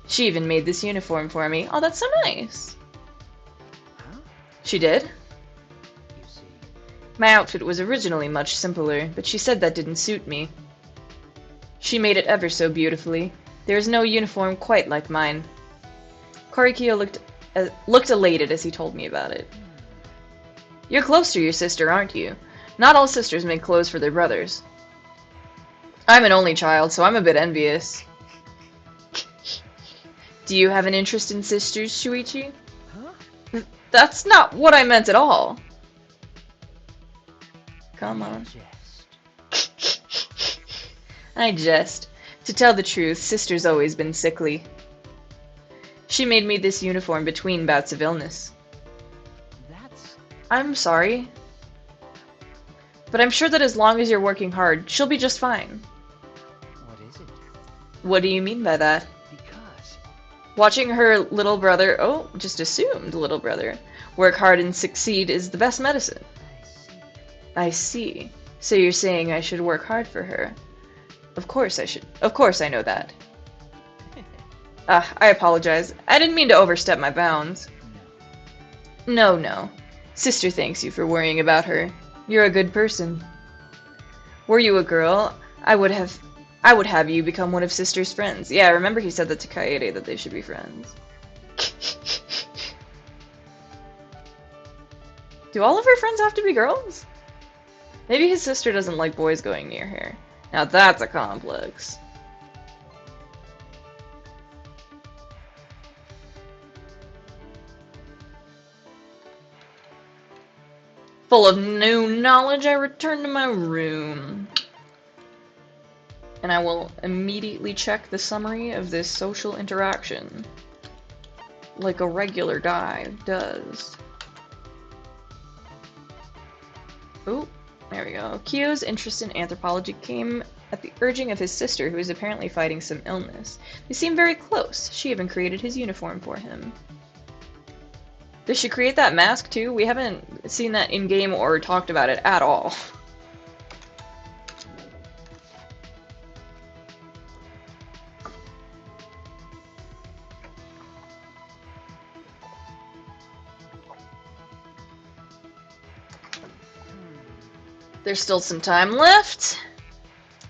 She even made this uniform for me. Oh, that's so nice. Huh? She did? You see. My outfit was originally much simpler, but she said that didn't suit me. She made it ever so beautifully. There is no uniform quite like mine. Korikyo looked elated as he told me about it. You're close to your sister, aren't you? Not all sisters make clothes for their brothers. I'm an only child, so I'm a bit envious. Do you have an interest in sisters, Shuichi? Huh? That's not what I meant at all. Come on. Jest. I jest. To tell the truth, sister's always been sickly. She made me this uniform between bouts of illness. That's... I'm sorry. But I'm sure that as long as you're working hard, she'll be just fine. What is it? What do you mean by that? Because... Watching her little brother, oh, just assumed little brother, work hard and succeed is the best medicine. I see. I see. So you're saying I should work hard for her. Of course I should. Of course I know that. I apologize. I didn't mean to overstep my bounds. No. Sister thanks you for worrying about her. You're a good person. Were you a girl, I would have you become one of Sister's friends. Yeah, remember he said that to Kaede that they should be friends. Do all of her friends have to be girls? Maybe his sister doesn't like boys going near her. Now that's a complex. Full of new knowledge, I return to my room. And I will immediately check the summary of this social interaction. Like a regular guy does. Ooh. There we go. Kyo's interest in anthropology came at the urging of his sister, who is apparently fighting some illness. They seem very close. She even created his uniform for him. Does she create that mask too? We haven't seen that in-game or talked about it at all. There's still some time left.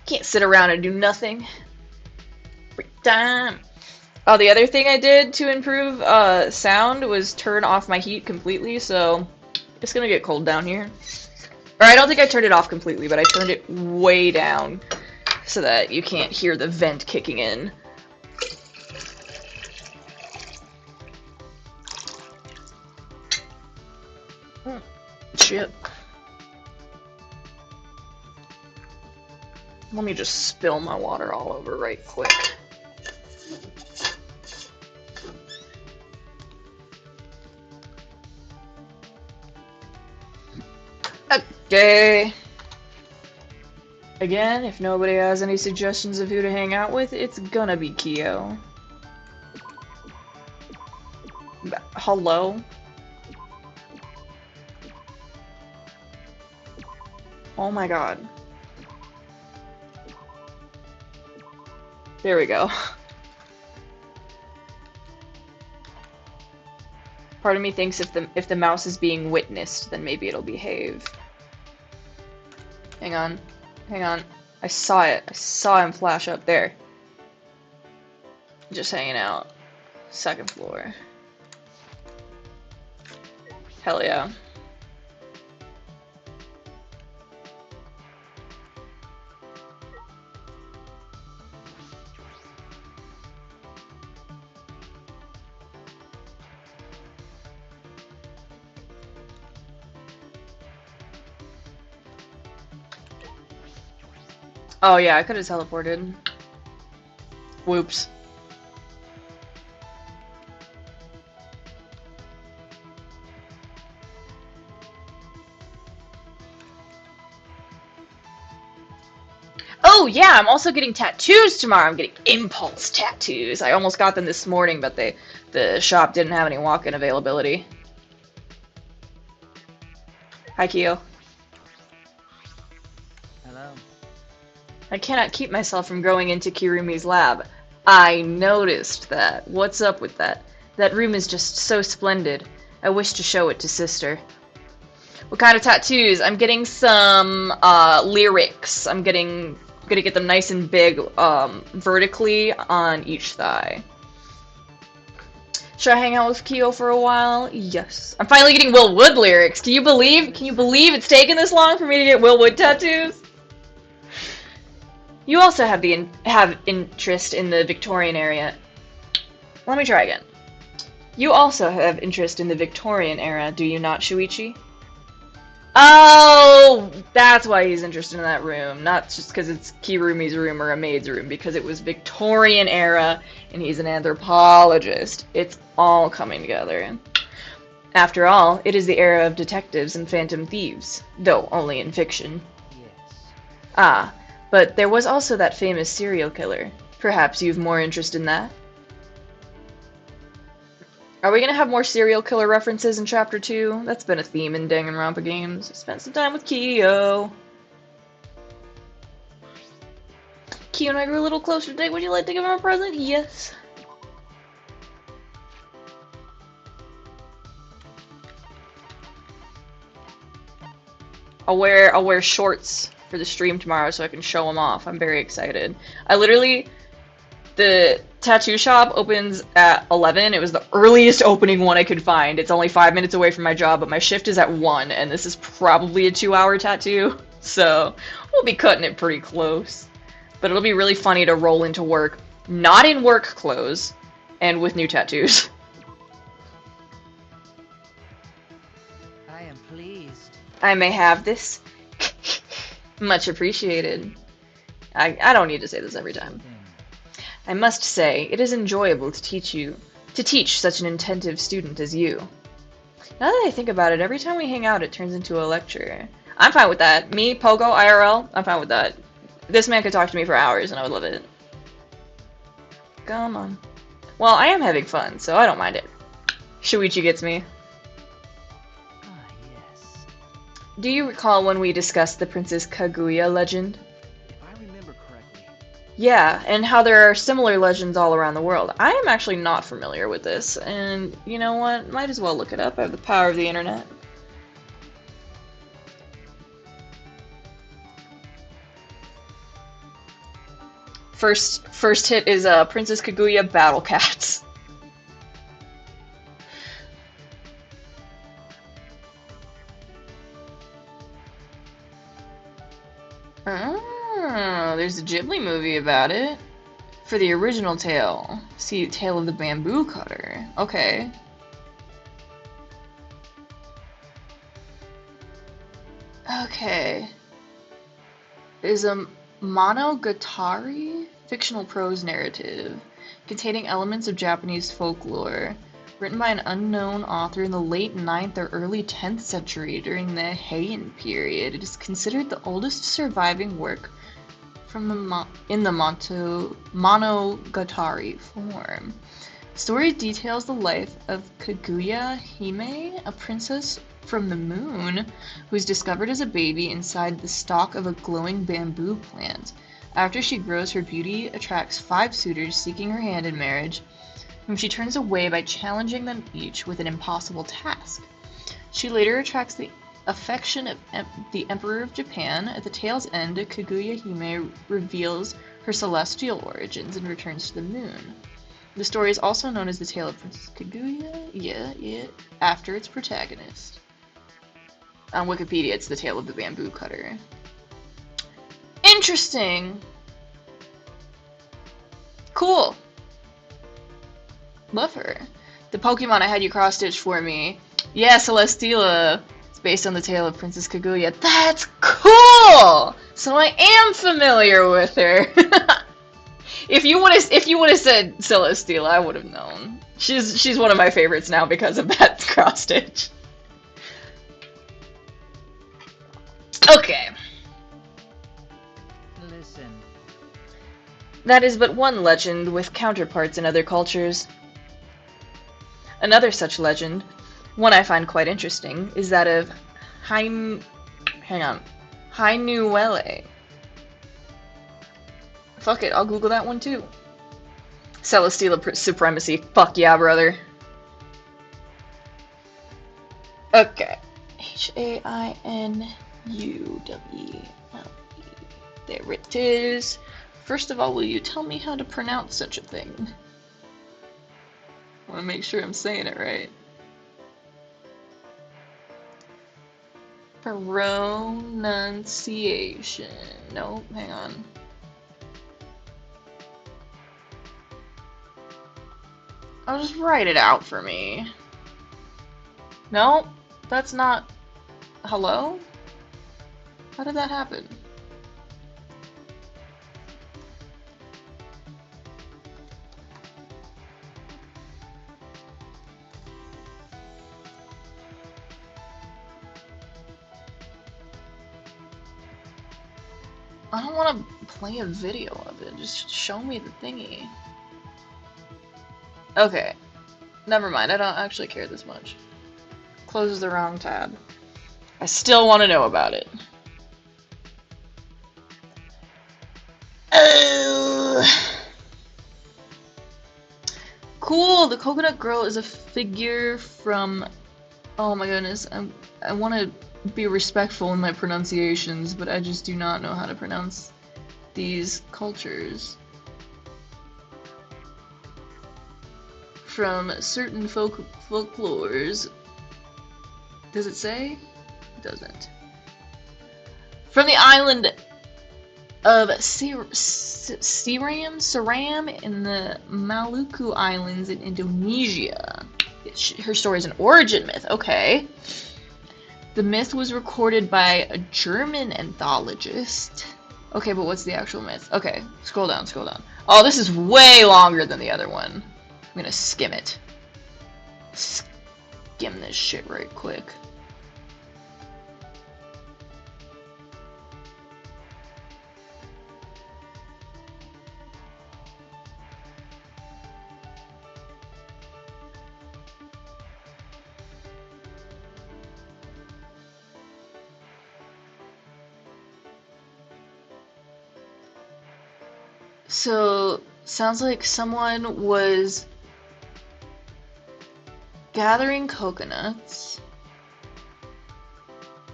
Can't sit around and do nothing. Free time. Oh, the other thing I did to improve sound was turn off my heat completely, so it's gonna get cold down here. Or I don't think I turned it off completely, but I turned it way down. so that you can't hear the vent kicking in. Shit. Let me just spill my water all over right quick. Okay. Again, if nobody has any suggestions of who to hang out with, it's gonna be Kyo. Hello? Oh my god. There we go. Part of me thinks if the mouse is being witnessed, then maybe it'll behave. Hang on. Hang on. I saw it. I saw him flash up there. Just hanging out. Second floor. Hell yeah. Oh yeah, I could have teleported. Whoops. Oh yeah, I'm also getting tattoos tomorrow. I'm getting impulse tattoos. I almost got them this morning, but the shop didn't have any walk-in availability. Hi, Kyo. Hello. I cannot keep myself from going into Kirumi's lab. I noticed that. What's up with that? That room is just so splendid. I wish to show it to sister. What kind of tattoos? I'm getting some lyrics. I'm gonna get them nice and big vertically on each thigh. Should I hang out with Kyo for a while? Yes. I'm finally getting Will Wood lyrics. Can you believe it's taken this long for me to get Will Wood tattoos? You also have interest in the Victorian area. Let me try again. You also have interest in the Victorian era, do you not, Shuichi? Oh, that's why he's interested in that room. Not just because it's Kirumi's room or a maid's room, because it was Victorian era and he's an anthropologist. It's all coming together. After all, it is the era of detectives and phantom thieves, though only in fiction. Yes. Ah, but there was also that famous serial killer. Perhaps you've more interest in that? Are we gonna have more serial killer references in Chapter 2? That's been a theme in Danganronpa games. Spent some time with Kyo. Kyo and I grew a little closer today. Would you like to give him a present? Yes. I'll wear shorts for the stream tomorrow so I can show them off. I'm very excited. The tattoo shop opens at 11. It was the earliest opening one I could find. It's only 5 minutes away from my job, but my shift is at 1, and this is probably a 2-hour tattoo, so we'll be cutting it pretty close. But it'll be really funny to roll into work, not in work clothes, and with new tattoos. I am pleased. I may have this. Much appreciated. I don't need to say this every time. I must say, it is enjoyable to teach such an attentive student as you. Now that I think about it, every time we hang out, it turns into a lecture. I'm fine with that. Me, Pogo, IRL, I'm fine with that. This man could talk to me for hours, and I would love it. Come on. Well, I am having fun, so I don't mind it. Shuichi gets me. Ah, yes. Do you recall when we discussed the Princess Kaguya legend? If I remember correctly. Yeah, and how there are similar legends all around the world. I am actually not familiar with this, and you know what? Might as well look it up. I have the power of the internet. First hit is Princess Kaguya Battle Cats. Oh, there's a Ghibli movie about it. For the original tale. See, Tale of the Bamboo Cutter. Okay. Okay. Is a Monogatari fictional prose narrative containing elements of Japanese folklore, written by an unknown author in the late 9th or early 10th century during the Heian period. It is considered the oldest surviving work from the Monogatari form. The story details the life of Kaguya Hime, a princess from the moon who is discovered as a baby inside the stalk of a glowing bamboo plant. After she grows, her beauty attracts 5 suitors seeking her hand in marriage, whom she turns away by challenging them each with an impossible task. She later attracts the affection of the Emperor of Japan. At the tale's end, Kaguya Hime reveals her celestial origins and returns to the moon. The story is also known as the Tale of Princess Kaguya, after its protagonist. On Wikipedia, it's the Tale of the Bamboo Cutter. Interesting! Cool! Love her. The Pokemon I had you cross-stitch for me. Yeah, Celesteela. It's based on the Tale of Princess Kaguya. That's cool! So I am familiar with her. If you would have said Celesteela, I would have known. She's one of my favorites now because of that cross-stitch. Okay. Listen. That is but one legend with counterparts in other cultures. Another such legend, one I find quite interesting, is that of Hainuele. Fuck it, I'll Google that one too. Celesteela supremacy, fuck yeah, brother. Okay. Hainuwe. There it is. First of all, will you tell me how to pronounce such a thing? I want to make sure I'm saying it right. Pronunciation. No, hang on. I'll just write it out for me. No, that's not... Hello? How did that happen? I don't want to play a video of it, just show me the thingy. Okay, never mind, I don't actually care this much. Closes the wrong tab. I still want to know about it. Cool, the coconut girl is a figure from... Oh my goodness, I want to be respectful in my pronunciations, but I just do not know how to pronounce these cultures. From certain folklores. Does it say? It doesn't. From the island of Seram in the Maluku Islands in Indonesia. Her story is an origin myth, okay. The myth was recorded by a German anthologist. Okay, but what's the actual myth? Okay, scroll down, scroll down. Oh, this is way longer than the other one. I'm gonna skim it. Skim this shit right quick. So, sounds like someone was gathering coconuts.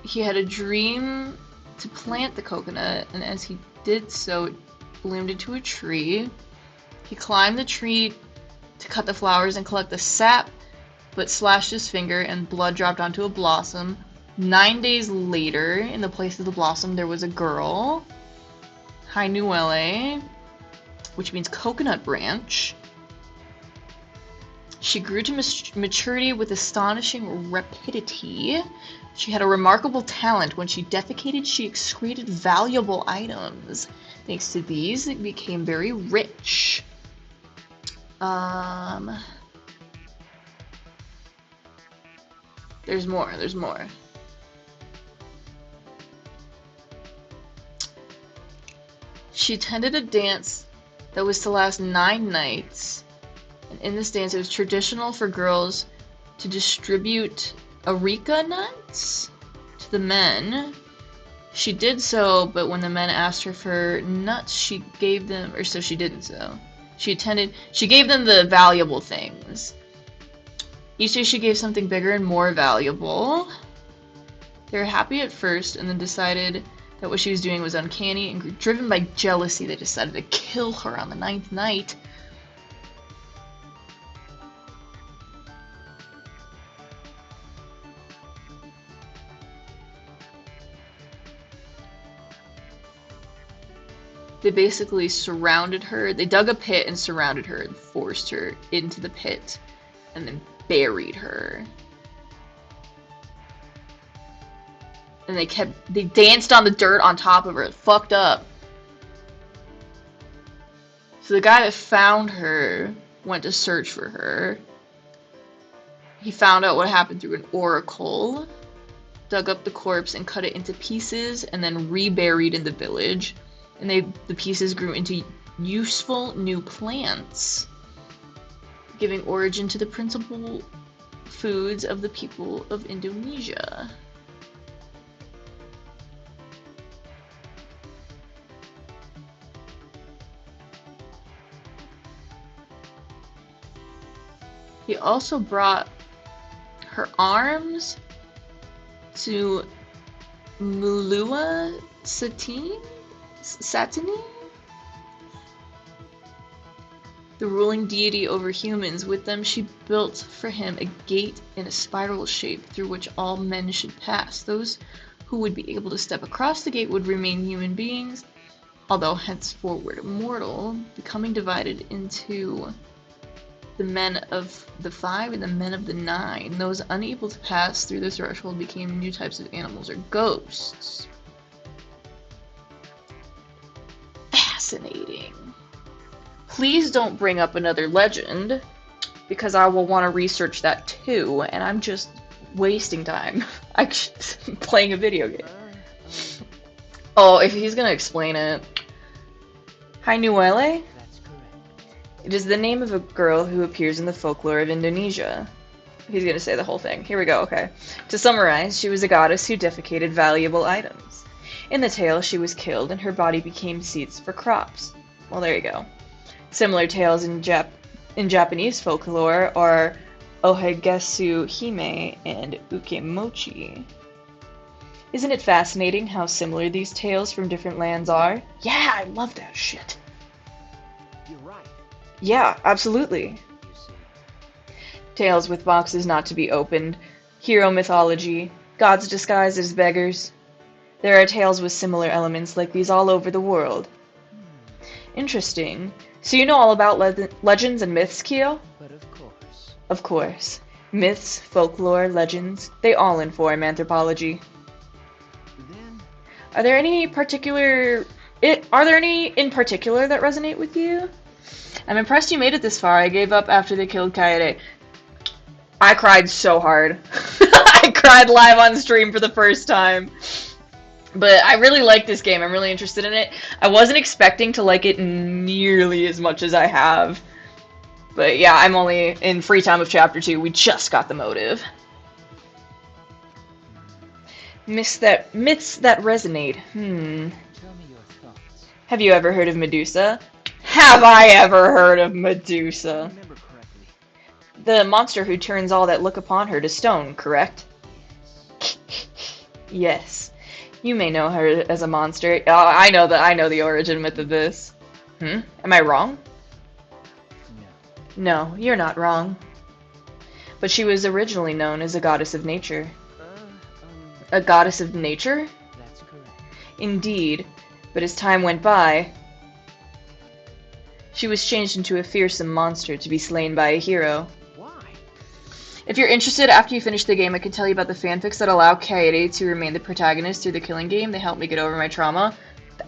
He had a dream to plant the coconut, and as he did so, it bloomed into a tree. He climbed the tree to cut the flowers and collect the sap, but slashed his finger and blood dropped onto a blossom. 9 days later, in the place of the blossom, there was a girl. Hainuele, which means coconut branch. She grew to maturity with astonishing rapidity. She had a remarkable talent. When she defecated, she excreted valuable items. Thanks to these, it became very rich. There's more. She attended a dance that was to last 9 nights. And in this dance, it was traditional for girls to distribute areca nuts to the men. She did so, but when the men asked her for nuts, she gave them, or so she didn't so. She gave them the valuable things. Each day she gave something bigger and more valuable. They were happy at first, and then decided that what she was doing was uncanny, and driven by jealousy, they decided to kill her on the 9th night. They basically surrounded her. They dug a pit and surrounded her and forced her into the pit and then buried her. And they danced on the dirt on top of her. It fucked up. So the guy that found her went to search for her. He found out what happened through an oracle, dug up the corpse and cut it into pieces, and then reburied in the village. And the pieces grew into useful new plants, giving origin to the principal foods of the people of Indonesia. He also brought her arms to Mulua Satini, the ruling deity over humans. With them, she built for him a gate in a spiral shape through which all men should pass. Those who would be able to step across the gate would remain human beings, although henceforward immortal, becoming divided into the men of the 5 and the men of the 9. Those unable to pass through the threshold became new types of animals or ghosts. Fascinating. Please don't bring up another legend, because I will want to research that too, and I'm just wasting time. I'm playing a video game. Oh, if he's gonna explain it. Hainuele? That's correct. It is the name of a girl who appears in the folklore of Indonesia. He's gonna say the whole thing. Here we go, okay. To summarize, she was a goddess who defecated valuable items. In the tale, she was killed and her body became seeds for crops. Well, there you go. Similar tales in Japanese folklore are Ohegesu Hime and Ukemochi. Isn't it fascinating how similar these tales from different lands are? Yeah, I love that shit. You're right. Yeah, absolutely. You see. Tales with boxes not to be opened, hero mythology, gods disguised as beggars. There are tales with similar elements like these all over the world. Interesting. So you know all about legends and myths, Kyo? But of course. Of course. Myths, folklore, legends, they all inform anthropology. Then Are there any in particular that resonate with you? I'm impressed you made it this far. I gave up after they killed Kaede. I cried so hard. I cried live on stream for the first time. But I really like this game. I'm really interested in it. I wasn't expecting to like it nearly as much as I have. But yeah, I'm only in free time of Chapter 2. We just got the motive. Myths that resonate. tell me your thoughts. Have you ever heard of Medusa? Have I ever heard of Medusa? Remember correctly. The monster who turns all that look upon her to stone, correct? Yes. You may know her as a monster. Oh, I know the origin myth of this. Am I wrong? No. No, you're not wrong. But she was originally known as a goddess of nature. A goddess of nature? That's correct. Indeed. But as time went by, she was changed into a fearsome monster to be slain by a hero. Why? If you're interested, after you finish the game, I can tell you about the fanfics that allow Kaede to remain the protagonist through the killing game. They help me get over my trauma.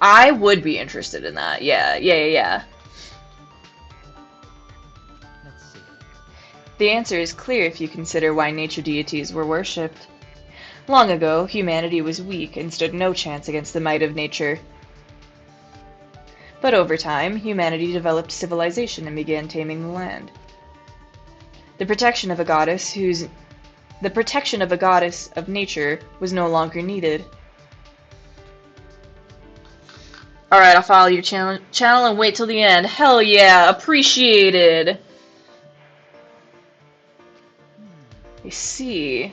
I would be interested in that. Yeah. Let's see. The answer is clear if you consider why nature deities were worshipped. Long ago, humanity was weak and stood no chance against the might of nature. But over time, humanity developed civilization and began taming the land. The protection of a goddess of nature was no longer needed. Alright, I'll follow your channel and wait till the end. Hell yeah, appreciated! I see.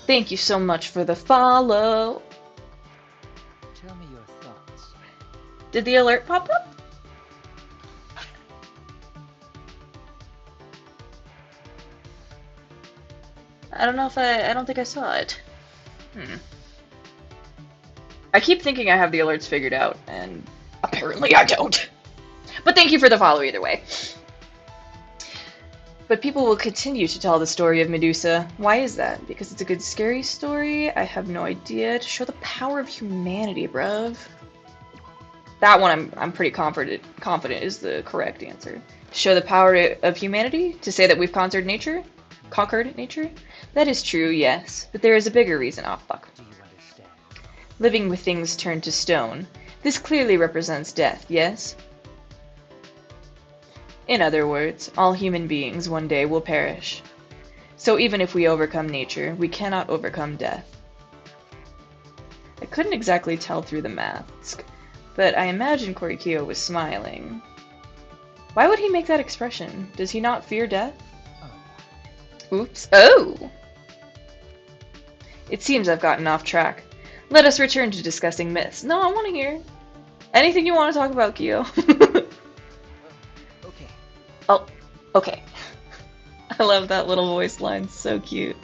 Thank you so much for the follow. Tell me your thoughts. Did the alert pop up? I don't know if I don't think I saw it. I keep thinking I have the alerts figured out, and apparently I don't. But thank you for the follow either way. But people will continue to tell the story of Medusa. Why is that? Because it's a good scary story? I have no idea. To show the power of humanity, bruv. That one I'm pretty confident is the correct answer. To show the power of humanity? To say that we've conquered nature? That is true, yes. But there is a bigger reason. Oh, fuck. Do you understand? Living with things turned to stone. This clearly represents death, yes? In other words, all human beings one day will perish. So even if we overcome nature, we cannot overcome death. I couldn't exactly tell through the mask, but I imagine Korikyo was smiling. Why would he make that expression? Does he not fear death? Oh. Oops. Oh! It seems I've gotten off track. Let us return to discussing myths. No, I want to hear. Anything you want to talk about, Kyo. Okay. Oh, okay. I love that little voice line. So cute.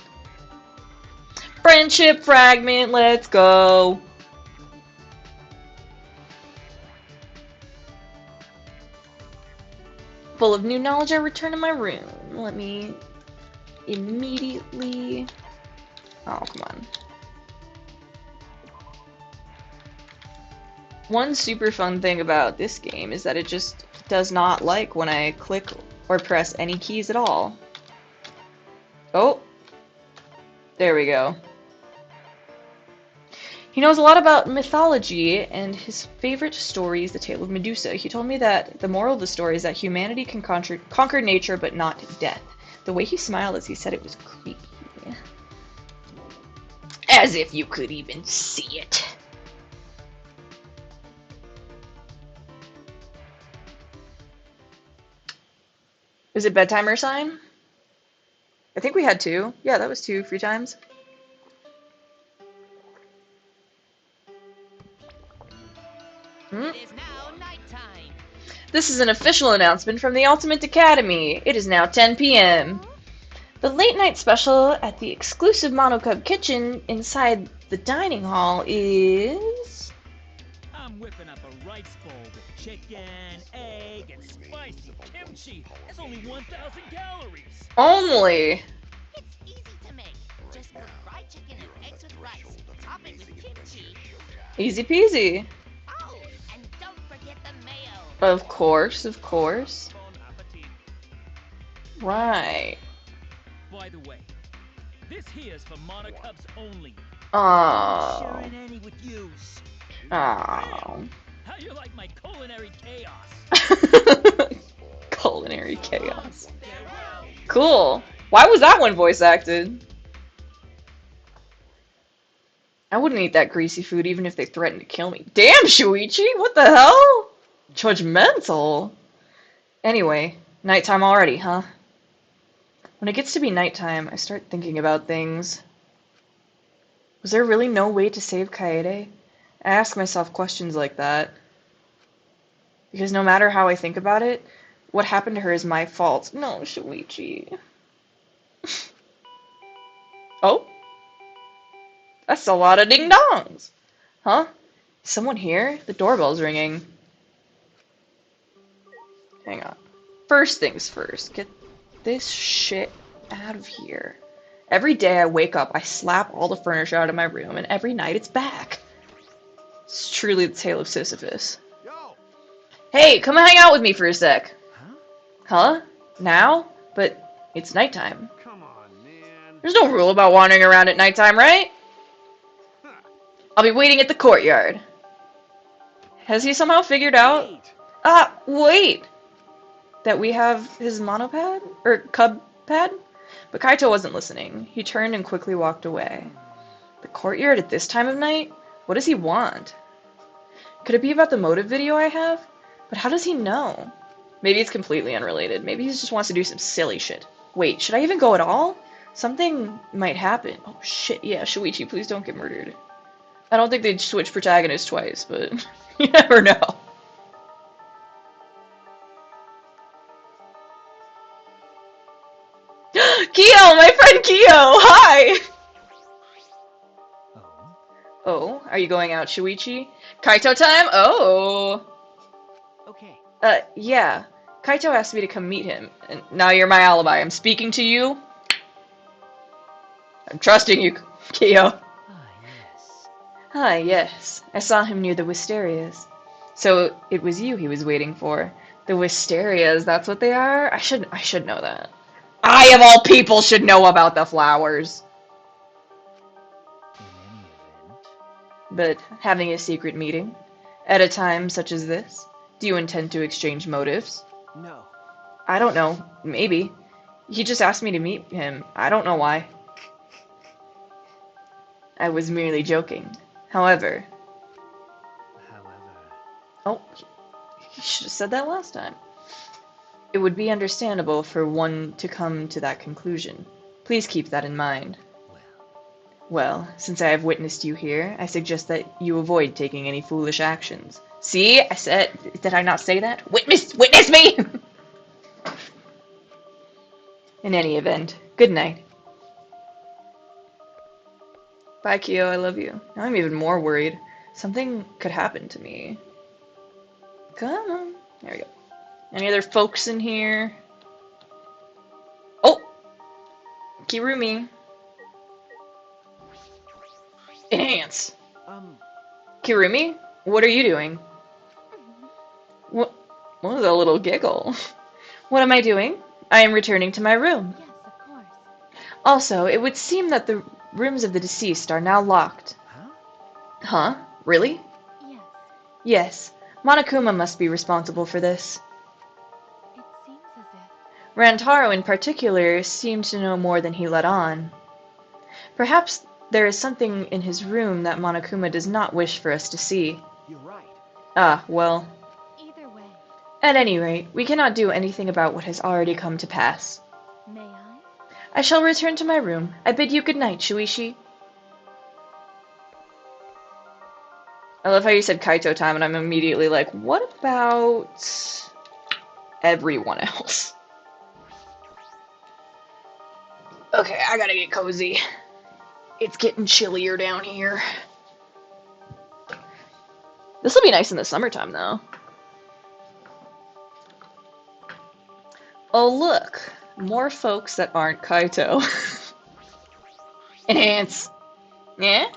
Friendship fragment, let's go. Full of new knowledge, I return to my room. Let me immediately... Oh, come on. One super fun thing about this game is that it just does not like when I click or press any keys at all. Oh! There we go. He knows a lot about mythology, and his favorite story is the tale of Medusa. He told me that the moral of the story is that humanity can conquer nature, but not death. The way he smiled as he said it was creepy. As if you could even see it. Is it bedtimer sign? I think we had 2. Yeah, that was 2 free times. It is now nighttime. This is an official announcement from the Ultimate Academy. It is now 10 p.m. The late night special at the exclusive Monocub kitchen inside the dining hall is... I'm whipping up a rice bowl with chicken, egg, and spicy kimchi. It's only 1,000 calories. Only. It's easy to make. Just cook fried chicken and eggs with rice. Top it with kimchi. Easy peasy. Oh, and don't forget the mayo. Of course, of course. Bon appetit. Right. By the way, this here's for Monocubs only. Oh. Sharing any with yous. Oh. How you like my culinary chaos? Culinary chaos. Cool. Why was that one voice acted? I wouldn't eat that greasy food even if they threatened to kill me. Damn, Shuichi! What the hell? Judgmental. Anyway, nighttime already, huh? When it gets to be nighttime, I start thinking about things. Was there really no way to save Kaede? I ask myself questions like that. Because no matter how I think about it, what happened to her is my fault. No, Shuichi. Oh? That's a lot of ding-dongs. Huh? Someone here? The doorbell's ringing. Hang on. First things first, get this shit out of here. Every day I wake up, I slap all the furniture out of my room, and every night it's back. It's truly the tale of Sisyphus. Yo! Hey, come hang out with me for a sec. Huh? Huh? Now? But it's nighttime. Come on, man. There's no rule about wandering around at nighttime, right? Huh. I'll be waiting at the courtyard. Has he somehow figured out? Wait. Wait! That we have his monopad? Or cub pad? But Kaito wasn't listening. He turned and quickly walked away. The courtyard at this time of night? What does he want? Could it be about the motive video I have? But how does he know? Maybe it's completely unrelated. Maybe he just wants to do some silly shit. Wait, should I even go at all? Something might happen. Oh shit, yeah, Shuichi, please don't get murdered. I don't think they'd switch protagonists twice, but you never know. Kyo, my friend Kyo! Hi! Oh? Oh, are you going out, Shuichi? Kaito time? Oh! Okay. Yeah. Kaito asked me to come meet him, and now you're my alibi. I'm speaking to you. I'm trusting you, Kyo. Yes. Ah, yes. I saw him near the Wisterias. So, it was you he was waiting for. The Wisterias, that's what they are? I should know that. I, of all people, should know about the flowers. In any event, But having a secret meeting, at a time such as this, do you intend to exchange motives? No. I don't know. Maybe. He just asked me to meet him. I don't know why. I was merely joking. However... Oh, he should have said that last time. It would be understandable for one to come to that conclusion. Please keep that in mind. Well, since I have witnessed you here, I suggest that you avoid taking any foolish actions. See? I said... Did I not say that? Witness me! In any event, good night. Bye, Kyo, I love you. Now I'm even more worried. Something could happen to me. Come on. There we go. Any other folks in here? Oh! Kirumi. Ants. Kirumi? What are you doing? What was a little giggle? What am I doing? I am returning to my room. Yes, of course. Also, it would seem that the rooms of the deceased are now locked. Huh? Really? Yes, Yes. Monokuma must be responsible for this. it seems as if... Rantaro in particular seemed to know more than he let on. Perhaps there is something in his room that Monokuma does not wish for us to see. You're right. Ah, well. Either way, At any rate, we cannot do anything about what has already come to pass. may I? I shall return to my room. I bid you good night, Shuichi. I love how you said Kaito time, and I'm immediately like, what about everyone else? Okay, I gotta get cozy. It's getting chillier down here. This will be nice in the summertime, though. Oh, look. More folks that aren't Kaito. Enhance. Yeah?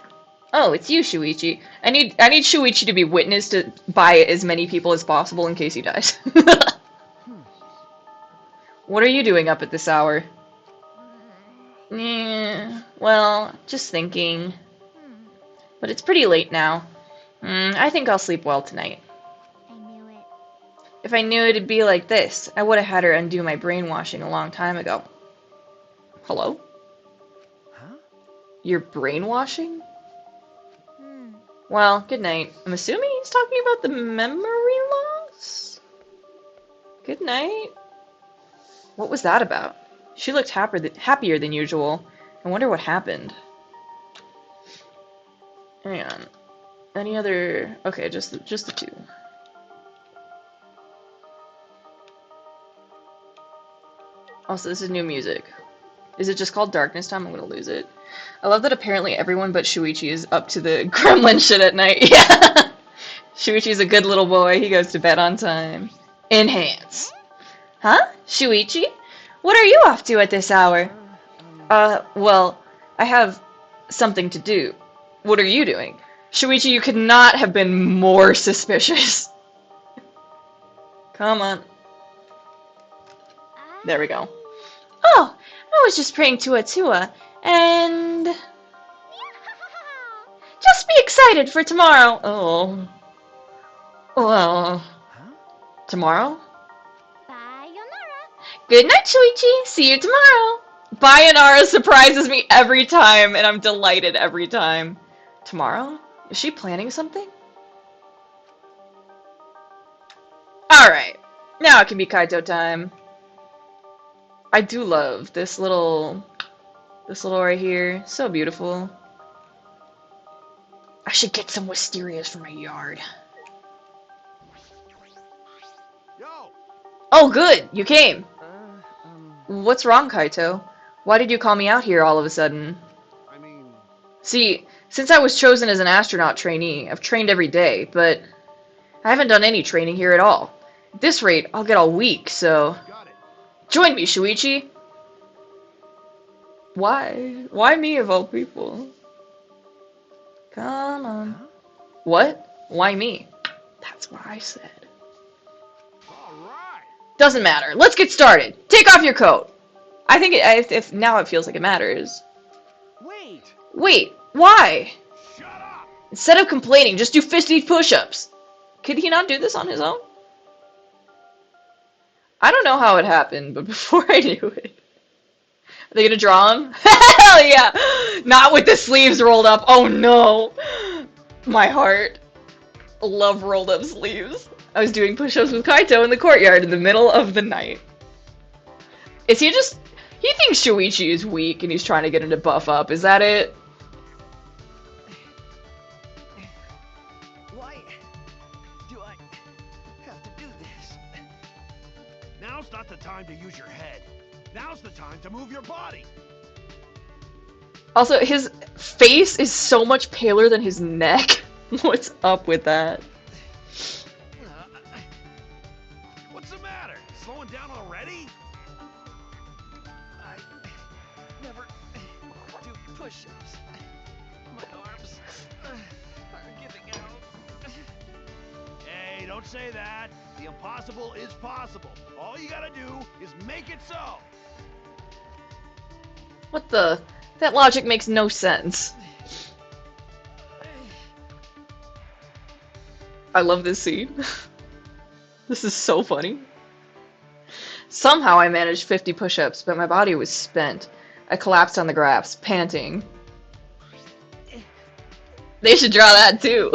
Oh, it's you, Shuichi. I need Shuichi to be witnessed by as many people as possible in case he dies. What are you doing up at this hour? Yeah, well, just thinking. But it's pretty late now. I think I'll sleep well tonight. I knew it. If I knew it'd be like this, I would have had her undo my brainwashing a long time ago. Hello? Huh? You're brainwashing? Well, good night. I'm assuming he's talking about the memory loss? Good night. What was that about? She looked happier than usual. I wonder what happened. Hang on. Any other... Okay, just the two. Also, this is new music. Is it just called Darkness Time? I'm gonna lose it. I love that apparently everyone but Shuichi is up to the gremlin shit at night. Yeah! Shuichi's a good little boy. He goes to bed on time. Enhance. Huh? Shuichi? What are you off to at this hour? Well, I have something to do. What are you doing? Shuichi, you could not have been more suspicious. Come on. There we go. Oh, I was just praying to Atua, and... Just be excited for tomorrow. Oh. Well... Tomorrow? Good night, Shuichi. See you tomorrow. Bayonara surprises me every time, and I'm delighted every time. Tomorrow? Is she planning something? Alright. Now it can be Kaito time. I do love this little right here. So beautiful. I should get some wisterias for my yard. Yo! Oh, good. You came. What's wrong, Kaito? Why did you call me out here all of a sudden? I mean... See, since I was chosen as an astronaut trainee, I've trained every day, but I haven't done any training here at all. At this rate, I'll get all week, so... Got it. Join me, Shuichi! Why? Why me of all people? Come on. What? Why me? That's what I said. Alright! Doesn't matter. Let's get started. Take off your coat. I think if now it feels like it matters. Wait! Wait, why? Shut up! Instead of complaining, just do 50 push-ups. Could he not do this on his own? I don't know how it happened, but before I knew it... Are they gonna draw him? Hell yeah! Not with the sleeves rolled up. Oh no! My heart. Love rolled up sleeves. I was doing push-ups with Kaito in the courtyard in the middle of the night. Is he just... He thinks Shuichi is weak and he's trying to get him to buff up. Is that it? Why do I have to do this? Now's not the time to use your head. Now's the time to move your body. Also, his face is so much paler than his neck. What's up with that? What's the matter? Slowing down already? I never do push-ups. My arms are giving out. Hey, don't say that. The impossible is possible. All you gotta do is make it so. What the? That logic makes no sense. I love this scene. This is so funny. Somehow I managed 50 push-ups, but my body was spent. I collapsed on the grass, panting. They should draw that too.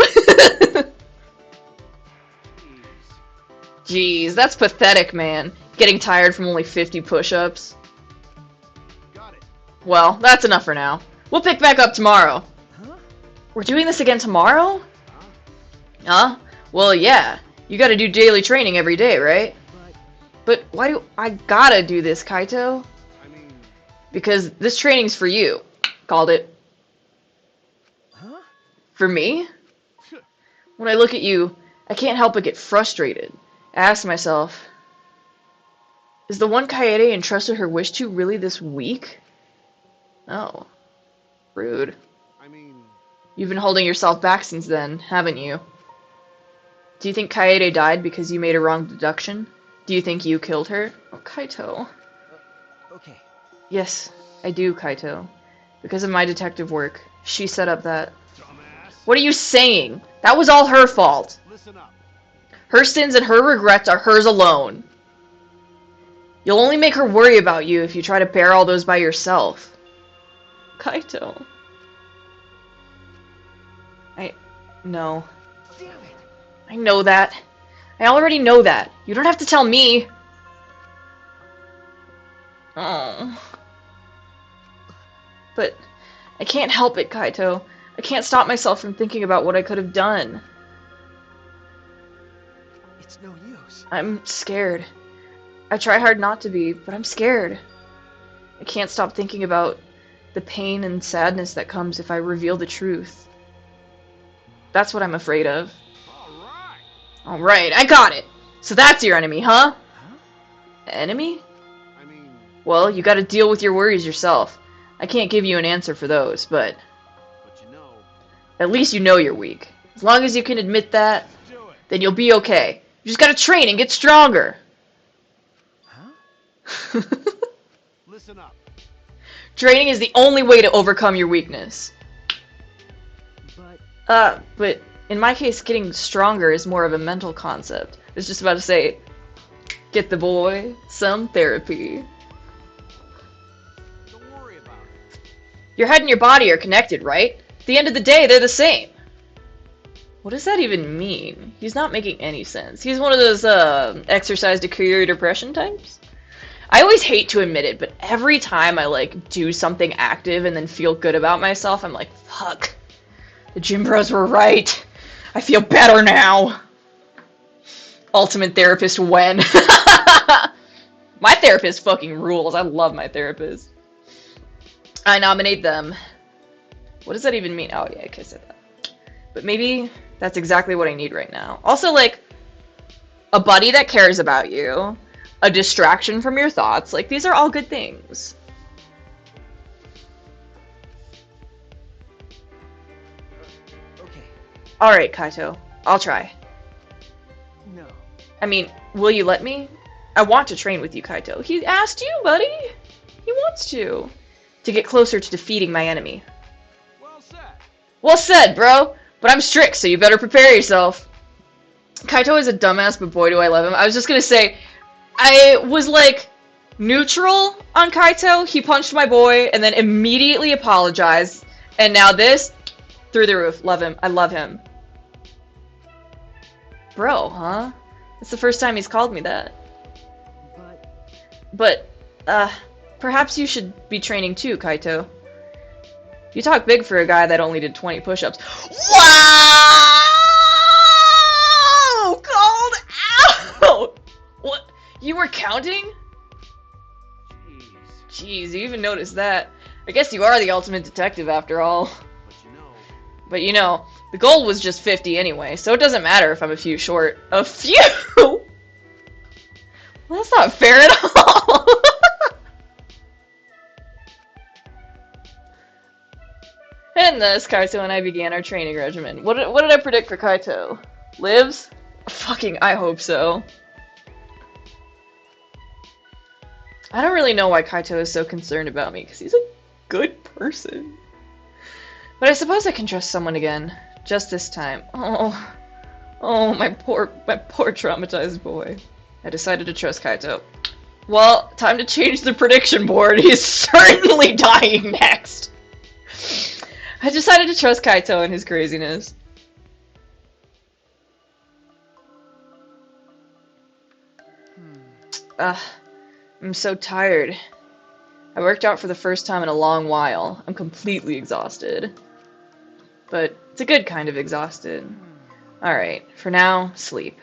Jeez, that's pathetic, man. Getting tired from only 50 push-ups. Got it. Well, that's enough for now. We'll pick back up tomorrow. Huh? We're doing this again tomorrow? Huh? Well, yeah. You gotta do daily training every day, right? But why do I gotta do this, Kaito? I mean... Because this training's for you. Called it. Huh? For me? When I look at you, I can't help but get frustrated. I ask myself, is the one Kaede entrusted her wish to really this weak? Oh. Rude. I mean... You've been holding yourself back since then, haven't you? Do you think Kaede died because you made a wrong deduction? Do you think you killed her? Oh, Kaito. Okay. Yes, I do, Kaito. Because of my detective work, she set up that... Dumbass. What are you saying? That was all her fault. Listen up. Her sins and her regrets are hers alone. You'll only make her worry about you if you try to bear all those by yourself. Kaito. No. Damn it. I know that. I already know that. You don't have to tell me. Oh. But I can't help it, Kaito. I can't stop myself from thinking about what I could have done. It's no use. I'm scared. I try hard not to be, but I'm scared. I can't stop thinking about the pain and sadness that comes if I reveal the truth. That's what I'm afraid of. Alright. Alright, I got it. So that's your enemy, huh? Huh? Enemy? I mean, Well, you gotta deal with your worries yourself. I can't give you an answer for those, but but you know, at least you know you're weak. As long as you can admit that, do it. then you'll be okay. You just gotta train and get stronger. Huh? Listen up. Training is the only way to overcome your weakness. But in my case, getting stronger is more of a mental concept. I was just about to say, get the boy some therapy. Don't worry about it. Your head and your body are connected, right? At the end of the day, they're the same. What does that even mean? He's not making any sense. He's one of those exercise to cure your depression types. I always hate to admit it, but every time I like do something active and then feel good about myself, I'm like, fuck. The gym bros were right. I feel better now. Ultimate therapist when? My therapist fucking rules. I love my therapist. I nominate them. What does that even mean? Oh yeah, I said that. But maybe that's exactly what I need right now. Also, like, a buddy that cares about you, a distraction from your thoughts, like, these are all good things. Okay. Alright, Kaito. I'll try. No. I mean, will you let me? I want to train with you, Kaito. He asked you, buddy. He wants to. To get closer to defeating my enemy. Well said. Well said, bro. But I'm strict, so you better prepare yourself. Kaito is a dumbass, but boy do I love him. I was just gonna say, I was like neutral on Kaito. He punched my boy and then immediately apologized. And now this, through the roof. Love him. I love him. Bro, huh? It's the first time he's called me that. But, perhaps you should be training too, Kaito. You talk big for a guy that only did 20 push-ups. Wow! Called out! What? You were counting? Jeez, you even noticed that. I guess you are the ultimate detective after all. But you know, the goal was just 50 anyway, so it doesn't matter if I'm a few short. A few?! Well, that's not fair at all! And thus, Kaito and I began our training regimen. What did I predict for Kaito? Lives? Fucking, I hope so. I don't really know why Kaito is so concerned about me, because he's a good person. But I suppose I can trust someone again. Just this time. Oh, my poor traumatized boy. I decided to trust Kaito. Well, time to change the prediction board. He's certainly dying next. I decided to trust Kaito and his craziness. I'm so tired. I worked out for the first time in a long while. I'm completely exhausted. But it's a good kind of exhausted. Alright, for now, sleep.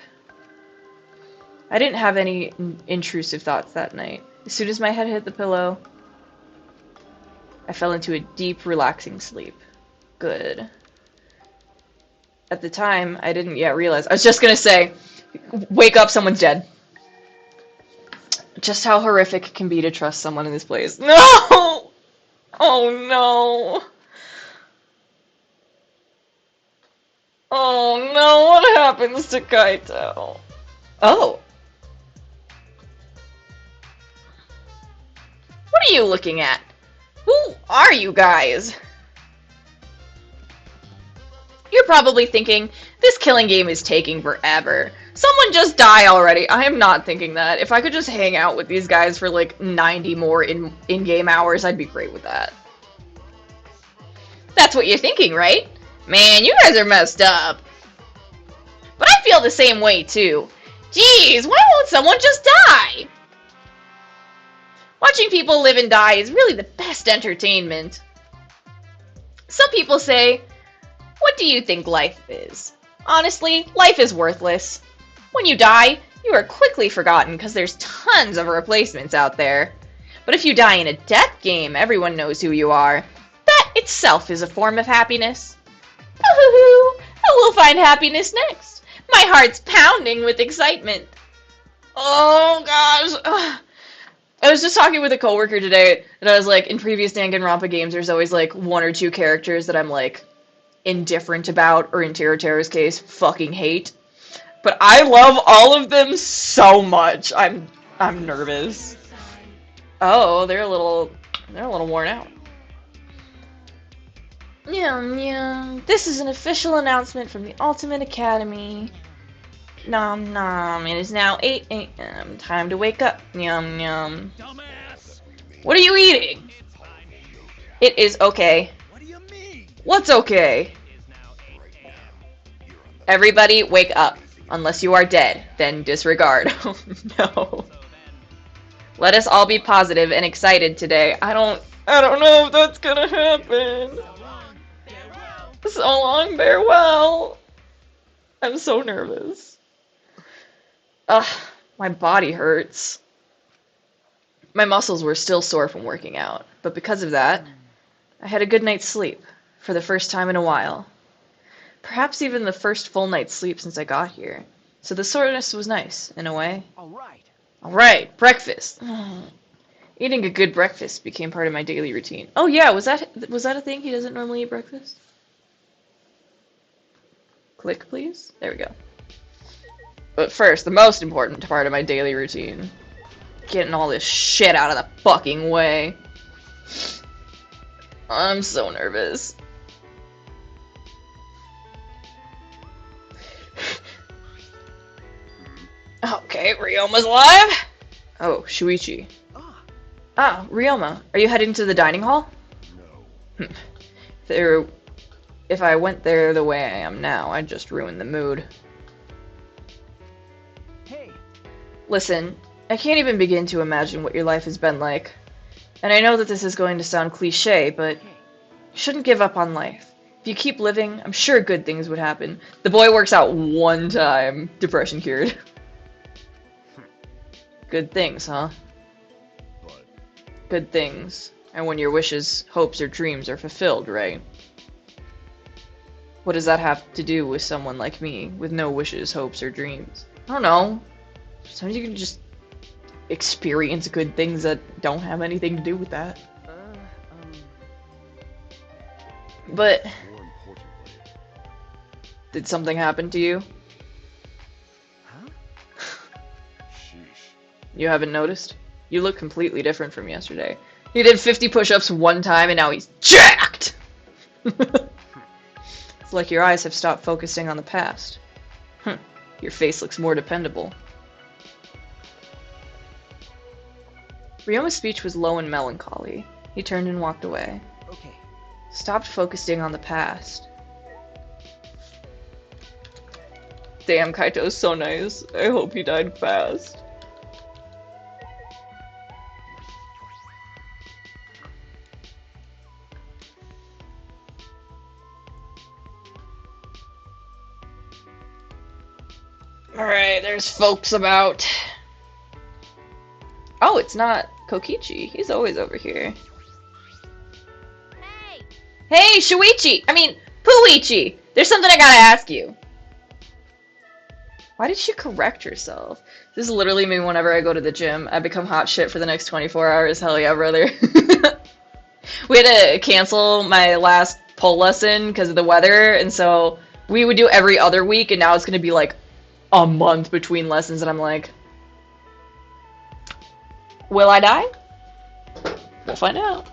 I didn't have any intrusive thoughts that night. As soon as my head hit the pillow, I fell into a deep, relaxing sleep. Good. At the time, I didn't yet realize. I was just gonna say, wake up, someone's dead. Just how horrific it can be to trust someone in this place. No! Oh no! Oh no, what happens to Kaito? Oh. What are you looking at? Who are you guys? You're probably thinking, this killing game is taking forever. Someone just die already. I am not thinking that. If I could just hang out with these guys for like 90 more in-game hours, I'd be great with that. That's what you're thinking, right? Man, you guys are messed up. But I feel the same way too. Jeez, why won't someone just die? Watching people live and die is really the best entertainment. Some people say, what do you think life is? Honestly, life is worthless. When you die, you are quickly forgotten because there's tons of replacements out there. But if you die in a death game, everyone knows who you are. That itself is a form of happiness. Ooh, we'll find happiness next. My heart's pounding with excitement. Oh gosh. Ugh. I was just talking with a coworker today, and I was like, in previous Danganronpa games, there's always like one or two characters that I'm like indifferent about, or in Teru's case, fucking hate. But I love all of them so much. I'm nervous. Oh, they're a little worn out. Yum yum. This is an official announcement from the Ultimate Academy. Nom nom. It is now 8 a.m. Time to wake up. Yum yum. Dumbass! What are you eating? It is okay. What do you mean? What's okay? Everybody wake up. Unless you are dead, then disregard. Oh no. Let us all be positive and excited today. I don't know if that's gonna happen. So long, farewell. I'm so nervous. Ugh, my body hurts. My muscles were still sore from working out, but because of that, I had a good night's sleep, for the first time in a while. Perhaps even the first full night's sleep since I got here. So the soreness was nice, in a way. Alright, breakfast. Eating a good breakfast became part of my daily routine. Oh yeah, was that a thing? He doesn't normally eat breakfast? Click, please. There we go. But first, the most important part of my daily routine. Getting all this shit out of the fucking way. I'm so nervous. Okay, Ryoma's alive. Oh, Shuichi. Ah, Ryoma. Are you heading to the dining hall? No. If I went there the way I am now, I'd just ruin the mood. Hey. Listen, I can't even begin to imagine what your life has been like. And I know that this is going to sound cliche, but you shouldn't give up on life. If you keep living, I'm sure good things would happen. The boy works out one time. Depression cured. Good things, huh? But Good things. And when your wishes, hopes, or dreams are fulfilled, right? What does that have to do with someone like me, with no wishes, hopes, or dreams? I don't know. Sometimes you can just experience good things that don't have anything to do with that. But more importantly, did something happen to you? sheesh. You haven't noticed? You look completely different from yesterday. He did 50 push-ups one time and now he's jacked! It's like your eyes have stopped focusing on the past. Your face looks more dependable. Ryoma's speech was low and melancholy. He turned and walked away. Okay. Stopped focusing on the past. Damn, Kaito's so nice. I hope he died fast. Alright, there's folks about. Oh, it's not Kokichi. He's always over here. Hey! Hey, Shuichi! I mean, Puichi! There's something I gotta ask you. Why did she correct herself? This is literally me whenever I go to the gym. I become hot shit for the next 24 hours. Hell yeah, brother. We had to cancel my last pole lesson because of the weather, and so we would do every other week, and now it's gonna be like a month between lessons, and I'm like, will I die? We'll find out.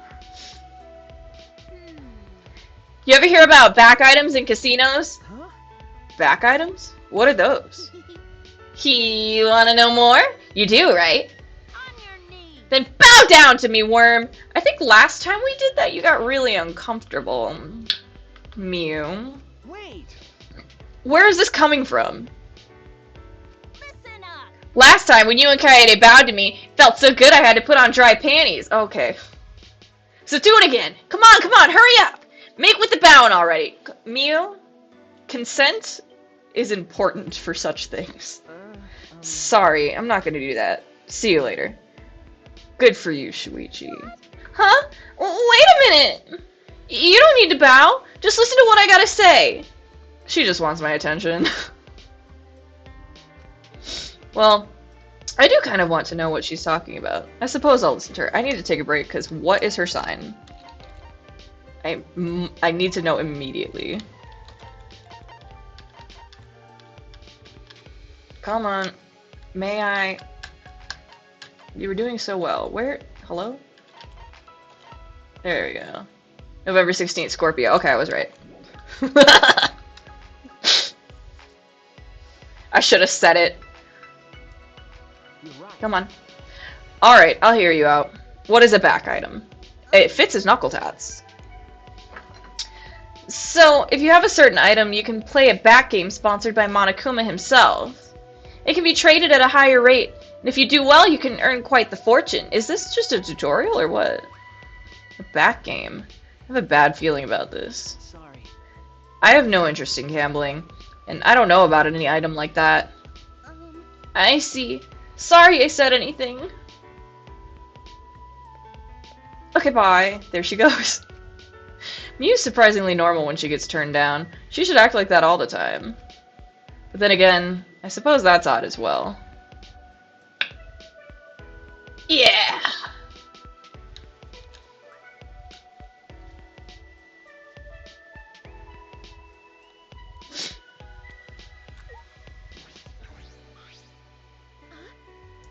You ever hear about back items in casinos? Huh? Back items? What are those? You wanna know more? You do, right? On your knees! Then bow down to me, worm! I think last time we did that you got really uncomfortable. Mew. Wait. Where is this coming from? Listen up! Last time, when you and Kaede bowed to me, it felt so good I had to put on dry panties. Okay. So do it again. Come on, hurry up! Make with the bowing already. Mew, consent is important for such things. Sorry, I'm not gonna do that. See you later. Good for you, Shuichi. Huh? Wait a minute! You don't need to bow. Just listen to what I gotta say. She just wants my attention. Well, I do kind of want to know what she's talking about. I suppose I'll listen to her. I need to take a break, because what is her sign? I need to know immediately. Come on. May I? You were doing so well. Where? Hello? There we go. November 16th, Scorpio. Okay, I was right. I should have said it. Come on. Alright, I'll hear you out. What is a back item? It fits his knuckle tats. So, if you have a certain item, you can play a back game sponsored by Monokuma himself. It can be traded at a higher rate, and if you do well, you can earn quite the fortune. Is this just a tutorial, or what? A back game? I have a bad feeling about this. Sorry. I have no interest in gambling, and I don't know about any item like that. I see. Sorry I said anything. Okay, bye. There she goes. Miu's surprisingly normal when she gets turned down. She should act like that all the time. But then again, I suppose that's odd as well. Yeah!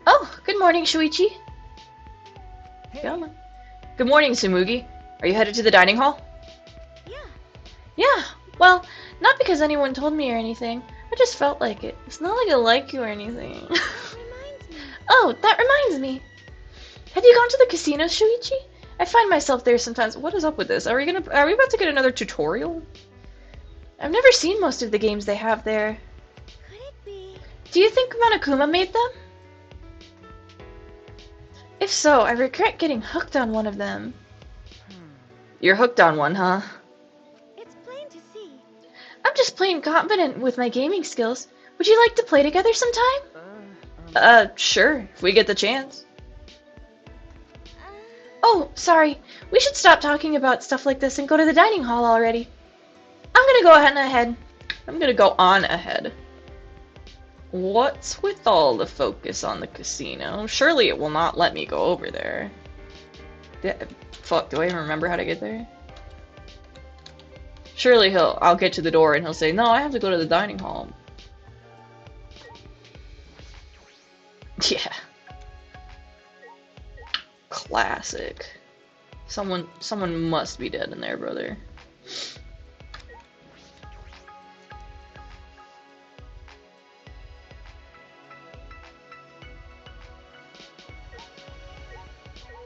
Oh, good morning, Shuichi. Hey. Come on. Good morning, Tsumugi. Are you headed to the dining hall? Yeah. Yeah, well, not because anyone told me or anything. I just felt like it. It's not like I like you or anything. That reminds me. Oh, that reminds me. Have you gone to the casino, Shuichi? I find myself there sometimes. What is up with this? Are we about to get another tutorial? I've never seen most of the games they have there. Could it be? Do you think Monokuma made them? If so, I regret getting hooked on one of them. You're hooked on one, huh? It's plain to see. I'm just plain confident with my gaming skills. Would you like to play together sometime? Sure, if we get the chance. Oh, sorry. We should stop talking about stuff like this and go to the dining hall already. I'm gonna go ahead. I'm gonna go on ahead. What's with all the focus on the casino? Surely it will not let me go over there. Fuck, do I even remember how to get there? Surely I'll get to the door and he'll say, no, I have to go to the dining hall. Yeah. Classic. Someone must be dead in there, brother.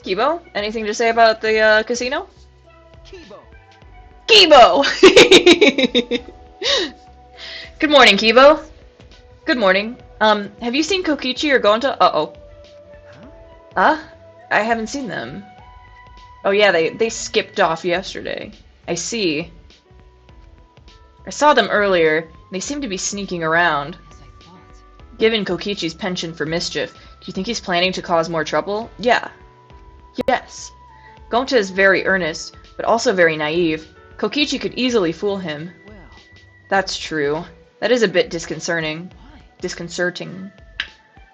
Kibo, anything to say about the casino? Kibo. Kibo! Good morning, Kibo. Good morning. Have you seen Kokichi or Gonta? Uh-oh. Huh? I haven't seen them. Oh yeah, they skipped off yesterday. I see. I saw them earlier. They seem to be sneaking around. As I thought. Given Kokichi's penchant for mischief, do you think he's planning to cause more trouble? Yeah. Yes. Gonta is very earnest, but also very naive. Kokichi could easily fool him. Well, That's true. That is a bit disconcerting. why? Disconcerting.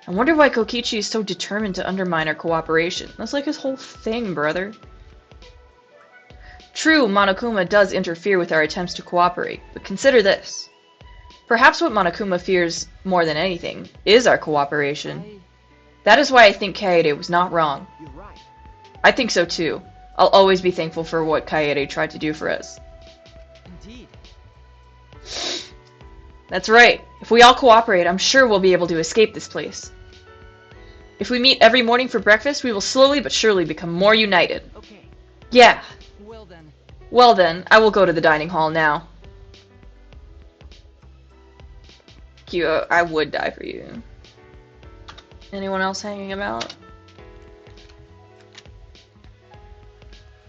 I wonder why Kokichi is so determined to undermine our cooperation. That's like his whole thing, brother. True, Monokuma does interfere with our attempts to cooperate, but consider this. Perhaps what Monokuma fears more than anything is our cooperation. That is why I think Kaede was not wrong. You're right. I think so too. I'll always be thankful for what Kaede tried to do for us. Indeed. That's right. If we all cooperate, I'm sure we'll be able to escape this place. If we meet every morning for breakfast, we will slowly but surely become more united. Okay. Yeah. Well then. Well then, I will go to the dining hall now. Kyo, I would die for you. Anyone else hanging about?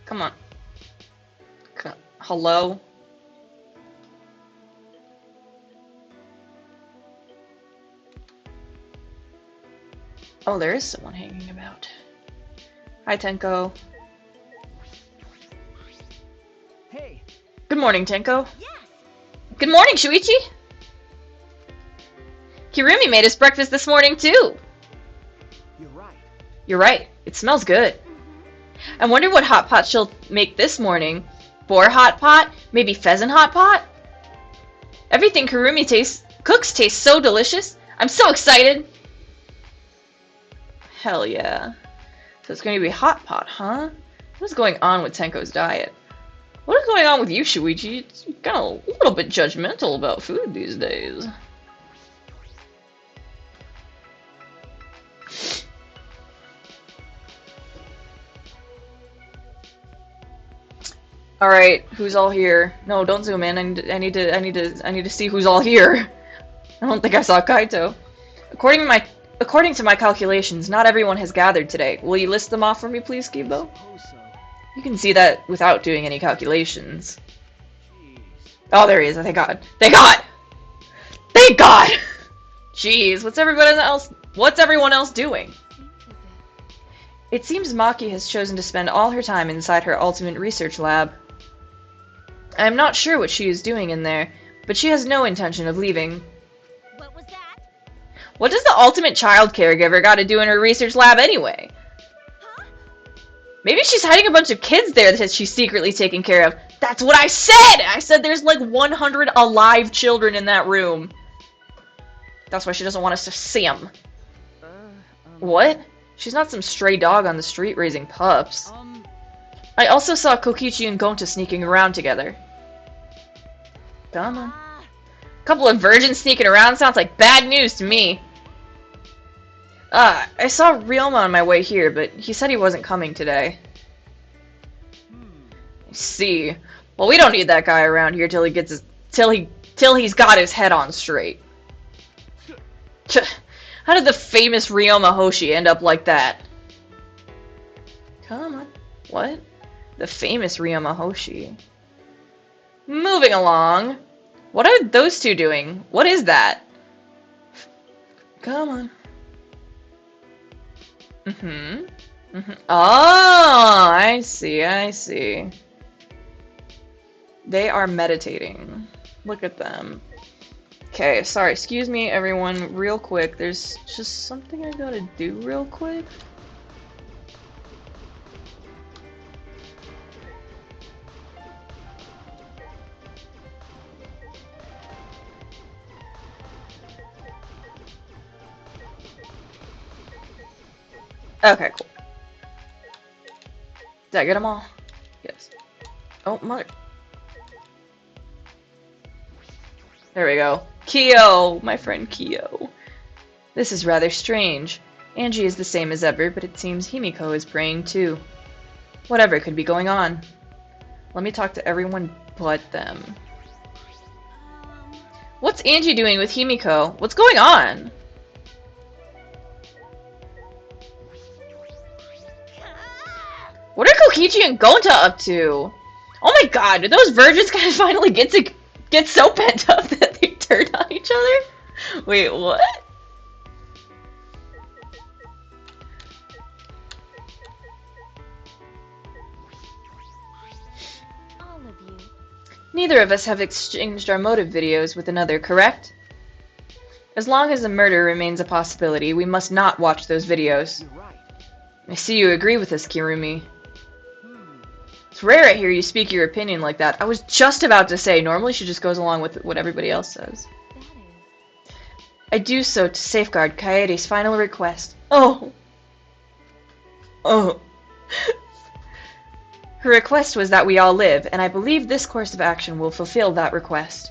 Come on. Hello? Oh, there is someone hanging about. Hi, Tenko. Hey. Good morning, Tenko. Yes. Good morning, Shuichi! Kirumi made us breakfast this morning, too. You're right. You're right. It smells good. I wonder what hot pot she'll make this morning. Boar hot pot? Maybe pheasant hot pot? Everything Kirumi cooks tastes so delicious. I'm so excited. Hell yeah. So it's going to be hot pot, huh? What's going on with Tenko's diet? What is going on with you, Shuichi? It's kind of a little bit judgmental about food these days. All right, who's all here? No, don't zoom in. I need to see who's all here. I don't think I saw Kaito. According to my calculations, not everyone has gathered today. Will you list them off for me, please, Kibo? You can see that without doing any calculations. Oh, there he is. Thank God. Thank God. Thank God. Jeez, what's everyone else doing? It seems Maki has chosen to spend all her time inside her ultimate research lab. I am not sure what she is doing in there, but she has no intention of leaving. What was that? What does the ultimate child caregiver got to do in her research lab anyway? Huh? Maybe she's hiding a bunch of kids there that she's secretly taking care of. That's what I said! I said there's like 100 alive children in that room. That's why she doesn't want us to see them. What? She's not some stray dog on the street raising pups. I also saw Kokichi and Gonta sneaking around together. Come on. Couple of virgins sneaking around sounds like bad news to me. I saw Ryoma on my way here, but he said he wasn't coming today. I see. Well, we don't need that guy around here till he's got his head on straight. How did the famous Ryoma Hoshi end up like that? Come on. What? The famous Ryoma Hoshi. Moving along. What are those two doing? What is that? Come on. Oh, I see. They are meditating. Look at them. Okay, sorry, excuse me everyone, real quick. There's just something I gotta do real quick. Okay, cool. Did I get them all? Yes. Oh, mother. There we go. Kyo! My friend Kyo. This is rather strange. Angie is the same as ever, but it seems Himiko is praying too. Whatever could be going on. Let me talk to everyone but them. What's Angie doing with Himiko? What's going on? What are Kokichi and Gonta up to? Oh my god, did those virgins kind of finally get so pent up that they turned on each other? Wait, what? All of you. Neither of us have exchanged our motive videos with another, correct? As long as the murder remains a possibility, we must not watch those videos. You're right. I see you agree with this, Kirumi. It's rare I hear you speak your opinion like that. I was just about to say, normally she just goes along with what everybody else says. That is. I do so to safeguard Kaede's final request. Oh. Her request was that we all live, and I believe this course of action will fulfill that request.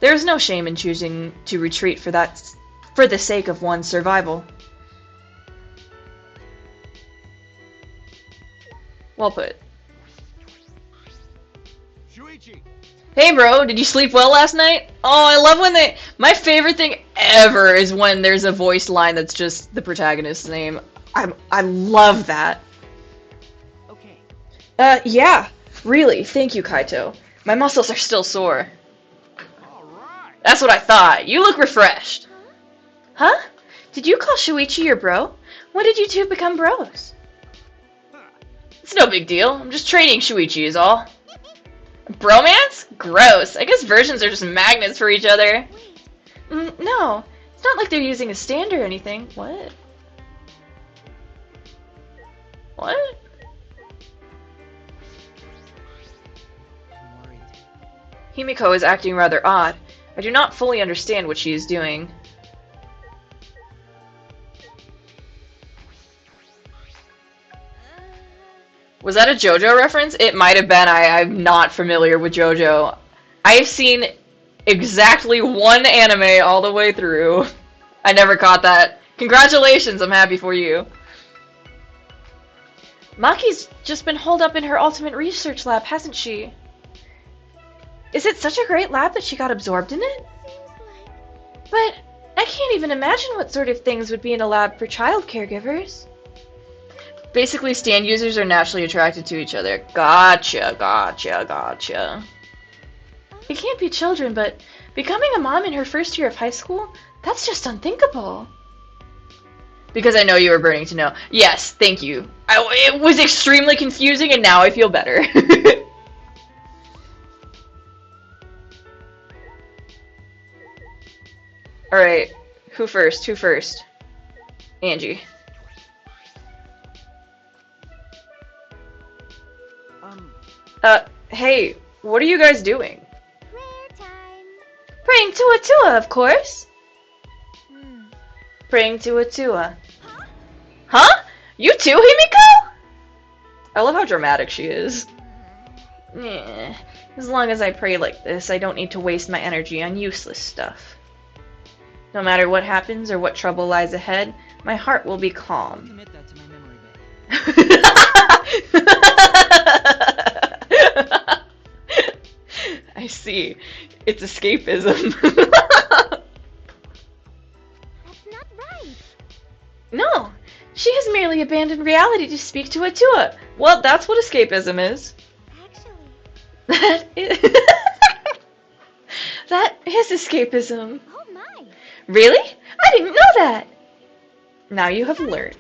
There is no shame in choosing to retreat for the sake of one's survival. Well put. Shuichi! Hey bro, did you sleep well last night? Oh, I love when my favorite thing ever is when there's a voice line that's just the protagonist's name. I love that. Okay. Yeah. Really, thank you, Kaito. My muscles are still sore. Alright. That's what I thought. You look refreshed. Huh? Did you call Shuichi your bro? When did you two become bros? It's no big deal. I'm just trading Shuichi is all. Bromance? Gross. I guess versions are just magnets for each other. No. It's not like they're using a stand or anything. What? What? I'm worried. Himiko is acting rather odd. I do not fully understand what she is doing. Was that a JoJo reference? It might have been. I'm not familiar with JoJo. I've seen exactly one anime all the way through. I never caught that. Congratulations, I'm happy for you. Maki's just been holed up in her ultimate research lab, hasn't she? Is it such a great lab that she got absorbed in it? But I can't even imagine what sort of things would be in a lab for child caregivers. Basically, stand users are naturally attracted to each other. Gotcha, gotcha, gotcha. It can't be children, but becoming a mom in her first year of high school? That's just unthinkable. Because I know you were burning to know. Yes, thank you. It was extremely confusing, and now I feel better. Alright, who first? Who first? Angie. Hey, what are you guys doing? Prayer time. Praying to Atua, of course. Praying to Atua. Huh? You too, Himiko? I love how dramatic she is. Yeah. As long as I pray like this, I don't need to waste my energy on useless stuff. No matter what happens or what trouble lies ahead, my heart will be calm. Commit that to my memory bank. I see. It's escapism. That's not right. No, she has merely abandoned reality to speak to Atua. Well, that's what escapism is. Actually. That is escapism. Oh my. Really? I didn't know that. Now you have learned.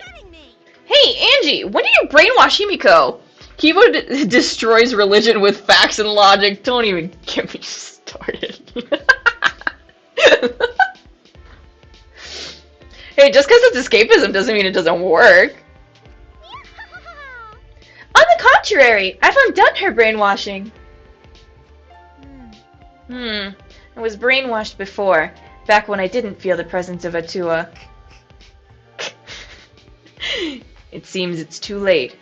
Hey, Angie, when did you brainwash Himiko? Kibo destroys religion with facts and logic. Don't even get me started. Hey, just because it's escapism doesn't mean it doesn't work. On the contrary, I've undone her brainwashing. I was brainwashed before, back when I didn't feel the presence of Atua. It seems it's too late.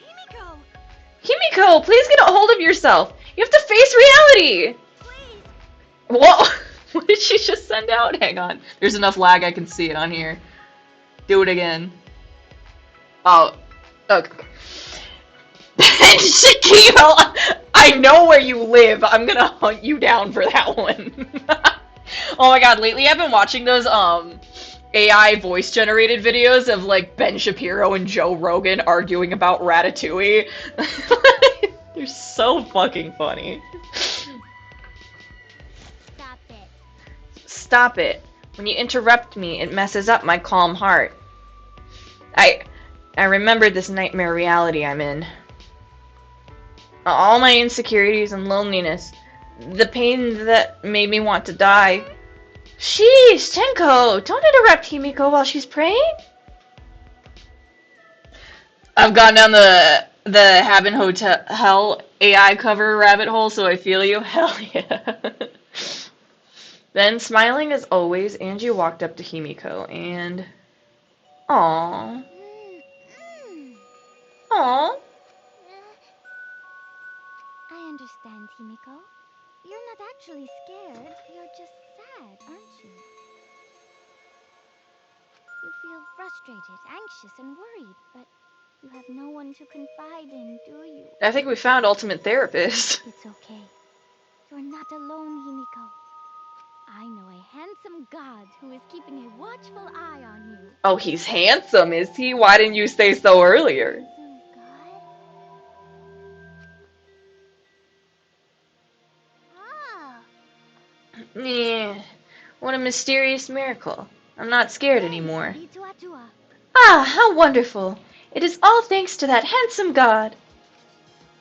Himiko, please get a hold of yourself. You have to face reality. Please. Whoa! What did she just send out? Hang on. There's enough lag I can see it on here. Do it again. Oh. Okay. Shakiro, I know where you live. I'm gonna hunt you down for that one. Oh my god, lately I've been watching those AI voice generated videos of like Ben Shapiro and Joe Rogan arguing about Ratatouille. They're so fucking funny. Stop it. Stop it. When you interrupt me, it messes up my calm heart. I remembered this nightmare reality I'm in. All my insecurities and loneliness. The pain that made me want to die. Sheesh, Tenko! Don't interrupt Himiko while she's praying. I've gone down the Habin Hotel AI cover rabbit hole, so I feel you. Hell yeah. Then, smiling as always, Angie walked up to Himiko and... Aww. Aww. I understand, Himiko. You're not actually scared. You're just sad, aren't you? You feel frustrated, anxious, and worried, but you have no one to confide in, do you? I think we found Ultimate Therapist. It's okay. You're not alone, Himiko. I know a handsome god who is keeping a watchful eye on you. Oh, he's handsome, is he? Why didn't you say so earlier? Handsome god? Ah! Yeah. What a mysterious miracle. I'm not scared anymore. Itua Tua. Ah, how wonderful. It is all thanks to that handsome god.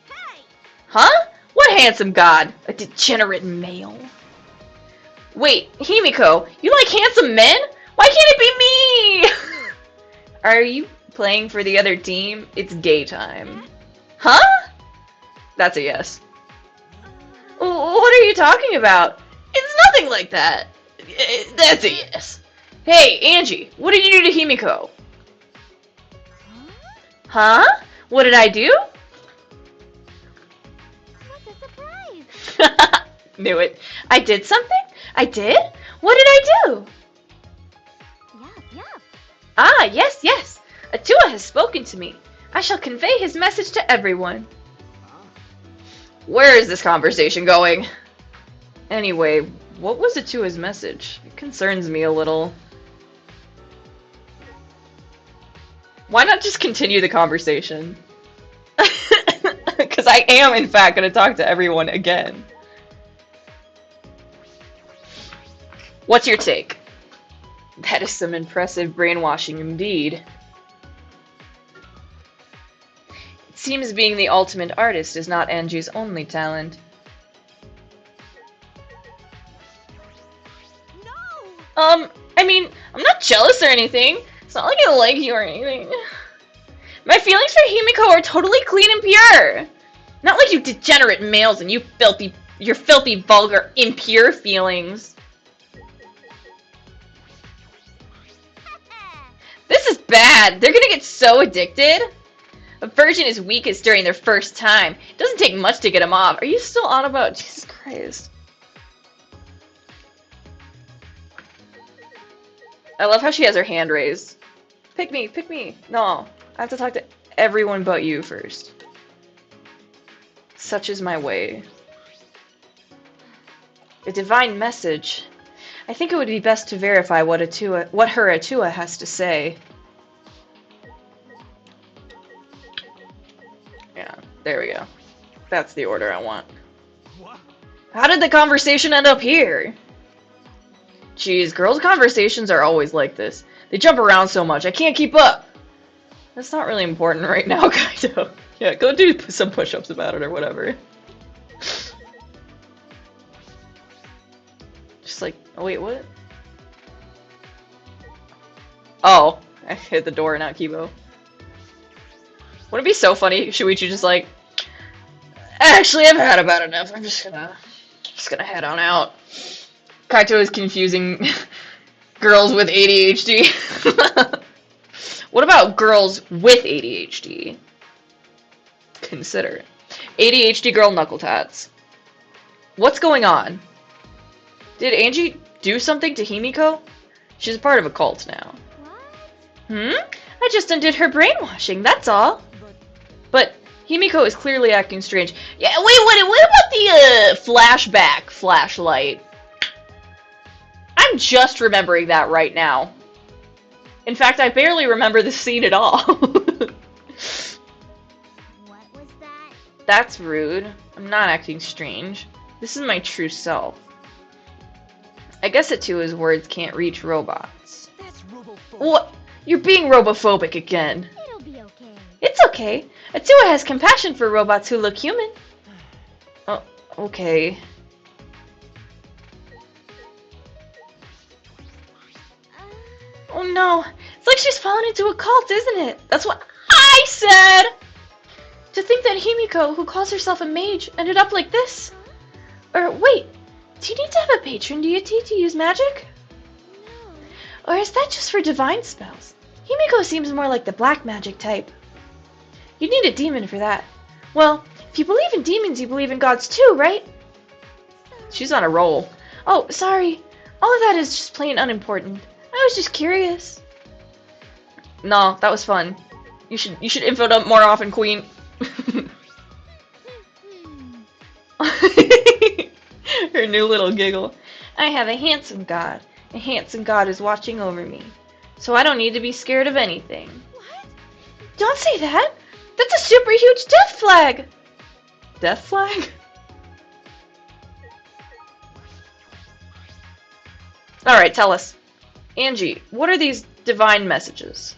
Hey! Huh? What handsome god? A degenerate male. Wait, Himiko, you like handsome men? Why can't it be me? Are you playing for the other team? It's gay time. Huh? That's a yes. What are you talking about? It's nothing like that. That's a yes. Hey, Angie, what did you do to Himiko? Huh? What did I do? What a surprise! Knew it. I did something? I did? What did I do? Yup. Ah, yes, yes. Atua has spoken to me. I shall convey his message to everyone. Where is this conversation going? Anyway, what was Atua's message? It concerns me a little. Why not just continue the conversation? Because I am, in fact, going to talk to everyone again. What's your take? That is some impressive brainwashing indeed. It seems being the ultimate artist is not Angie's only talent. No! I mean, I'm not jealous or anything. It's not like I like you or anything. My feelings for Himiko are totally clean and pure. Not like you degenerate males and your filthy, vulgar, impure feelings. This is bad. They're gonna get so addicted. A virgin is weakest during their first time. It doesn't take much to get them off. Are you still on about... Jesus Christ. I love how she has her hand raised. Pick me, pick me. No, I have to talk to everyone but you first. Such is my way. A divine message. I think it would be best to verify what her Atua has to say. Yeah, there we go. That's the order I want. What? How did the conversation end up here? Jeez, girls' conversations are always like this. They jump around so much, I can't keep up. That's not really important right now, Kaito. Yeah, go do some push-ups about it or whatever. Just like, oh wait, what? Oh, I hit the door, not Kibo. Wouldn't it be so funny if Shuichi just like, actually, I've had about enough. I'm just gonna head on out. Kaito is confusing girls with ADHD. What about girls with ADHD? Consider. ADHD girl knuckle tats. What's going on? Did Angie do something to Himiko? She's a part of a cult now. What? I just undid her brainwashing, that's all. But Himiko is clearly acting strange. Yeah, wait, what about the flashback flashlight? I'm just remembering that right now. In fact, I barely remember the scene at all. What was that? That's rude. I'm not acting strange. This is my true self. I guess Atua's words can't reach robots. That's robophobic. What? You're being robophobic again. It'll be okay. It's okay. Atua has compassion for robots who look human. Oh, okay. Oh no. It's like she's fallen into a cult, isn't it? That's what I said! To think that Himiko, who calls herself a mage, ended up like this? Or wait, do you need to have a patron deity to use magic? No. Or is that just for divine spells? Himiko seems more like the black magic type. You'd need a demon for that. Well, if you believe in demons, you believe in gods too, right? She's on a roll. Oh, sorry. All of that is just plain unimportant. I was just curious. No, that was fun. You should info dump more often, Queen. Her new little giggle. I have a handsome god. A handsome god is watching over me. So I don't need to be scared of anything. What? Don't say that! That's a super huge death flag! Death flag? Alright, tell us. Angie, what are these divine messages?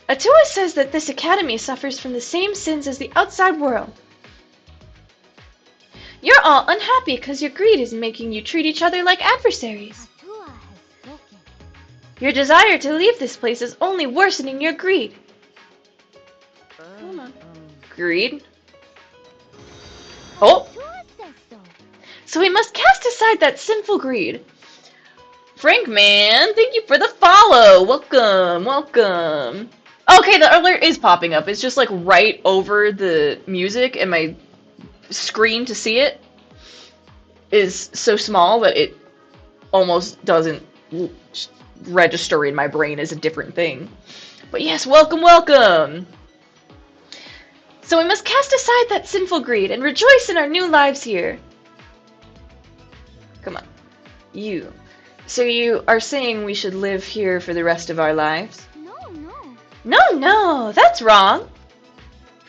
Atua says that this academy suffers from the same sins as the outside world. You're all unhappy because your greed is making you treat each other like adversaries. Atua has spoken. Your desire to leave this place is only worsening your greed. Hold on. Greed? Oh! Tua says so. So we must cast aside that sinful greed. Frank, man, thank you for the follow. Welcome, welcome. Okay, the alert is popping up. It's just like right over the music, and my screen to see it is so small that it almost doesn't register in my brain as a different thing. But yes, welcome, welcome. So we must cast aside that sinful greed and rejoice in our new lives here. Come on. You. So you are saying we should live here for the rest of our lives? No, that's wrong.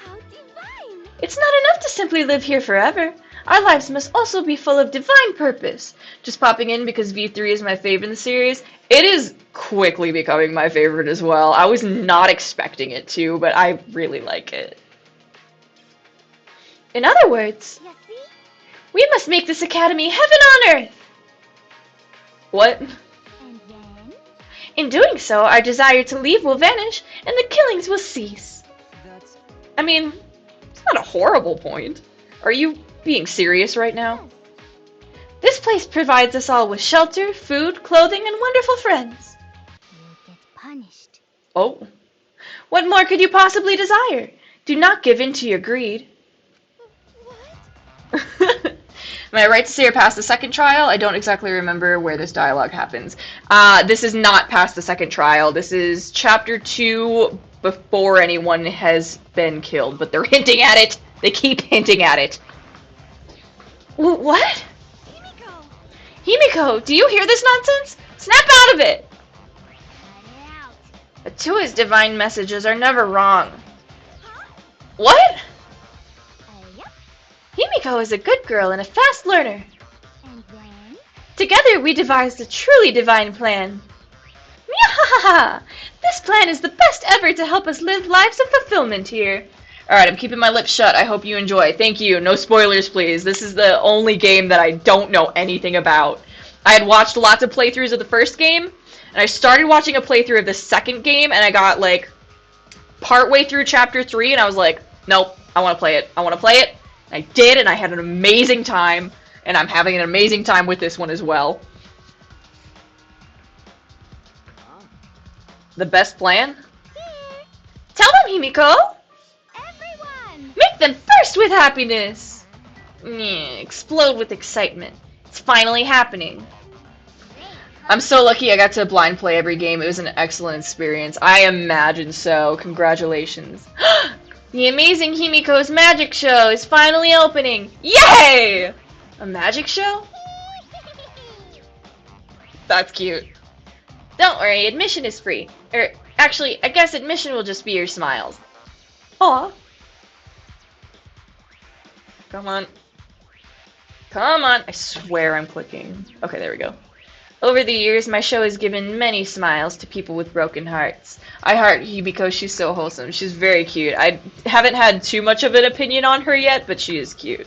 How divine! It's not enough to simply live here forever. Our lives must also be full of divine purpose. Just popping in because V3 is my favorite in the series. It is quickly becoming my favorite as well. I was not expecting it to, but I really like it. In other words, You see? we must make this academy heaven on earth! What? And then? In doing so, our desire to leave will vanish, and the killings will cease. That's... I mean, it's not a horrible point. Are you being serious right now? Yes. This place provides us all with shelter, food, clothing, and wonderful friends. You'll get punished. Oh. What more could you possibly desire? Do not give in to your greed. What? Am I right to say you're past the second trial? I don't exactly remember where this dialogue happens. This is not past the second trial. This is chapter 2 before anyone has been killed, but they're hinting at it. They keep hinting at it. What? Himiko! Himiko, do you hear this nonsense? Snap out of it! Cut it out. Atua's divine messages are never wrong. Huh? What? Yep. Himiko is a good girl and a fast learner. And then? Together we devised a truly divine plan. Myahaha! This plan is the best ever to help us live lives of fulfillment here. Alright, I'm keeping my lips shut. I hope you enjoy. Thank you. No spoilers, please. This is the only game that I don't know anything about. I had watched lots of playthroughs of the first game, and I started watching a playthrough of the second game, and I got, like, partway through chapter 3, and I was like, nope, I want to play it. I want to play it. And I did, and I had an amazing time, and I'm having an amazing time with this one as well. The best plan? Here! Tell them, Himiko! Everyone! Make them thirst with happiness! Explode with excitement. It's finally happening. I'm so lucky I got to blind play every game. It was an excellent experience. I imagine so. Congratulations. The amazing Himiko's magic show is finally opening. Yay! A magic show? That's cute. Don't worry, admission is free. Actually, I guess admission will just be your smiles. Aw. Come on. Come on. I swear I'm clicking. Okay, there we go. Over the years, my show has given many smiles to people with broken hearts. I heart Hibiko, she's so wholesome. She's very cute. I haven't had too much of an opinion on her yet, but she is cute.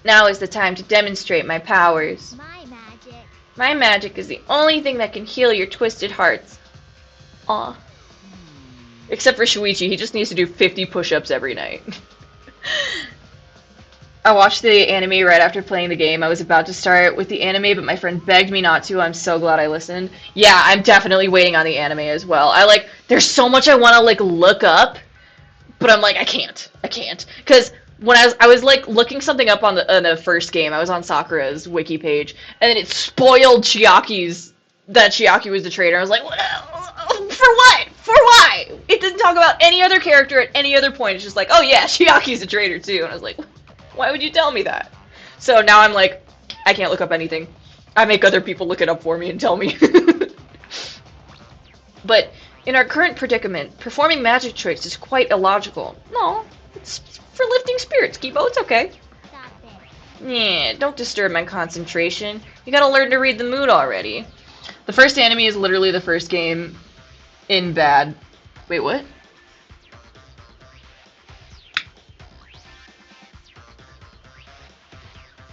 Now is the time to demonstrate my powers. My magic. My magic is the only thing that can heal your twisted hearts. Aw. Except for Shuichi, he just needs to do 50 push-ups every night. I watched the anime right after playing the game. I was about to start with the anime, but my friend begged me not to. I'm so glad I listened. Yeah, I'm definitely waiting on the anime as well. There's so much I want to, look up, but I'm like, I can't. Because when I was looking something up on the first game, I was on Sakura's wiki page, and then it spoiled that Chiaki was the traitor. I was like, for what? For why? It didn't talk about any other character at any other point. It's just like, oh yeah, Chiaki's a traitor too. And I was like, why would you tell me that? So now I'm like, I can't look up anything. I make other people look it up for me and tell me. But in our current predicament, performing magic tricks is quite illogical. No, it's for lifting spirits, Kibo. It's okay. Stop it. Yeah, don't disturb my concentration. You gotta learn to read the mood already. The first anime is literally the first game in bad. Wait, what?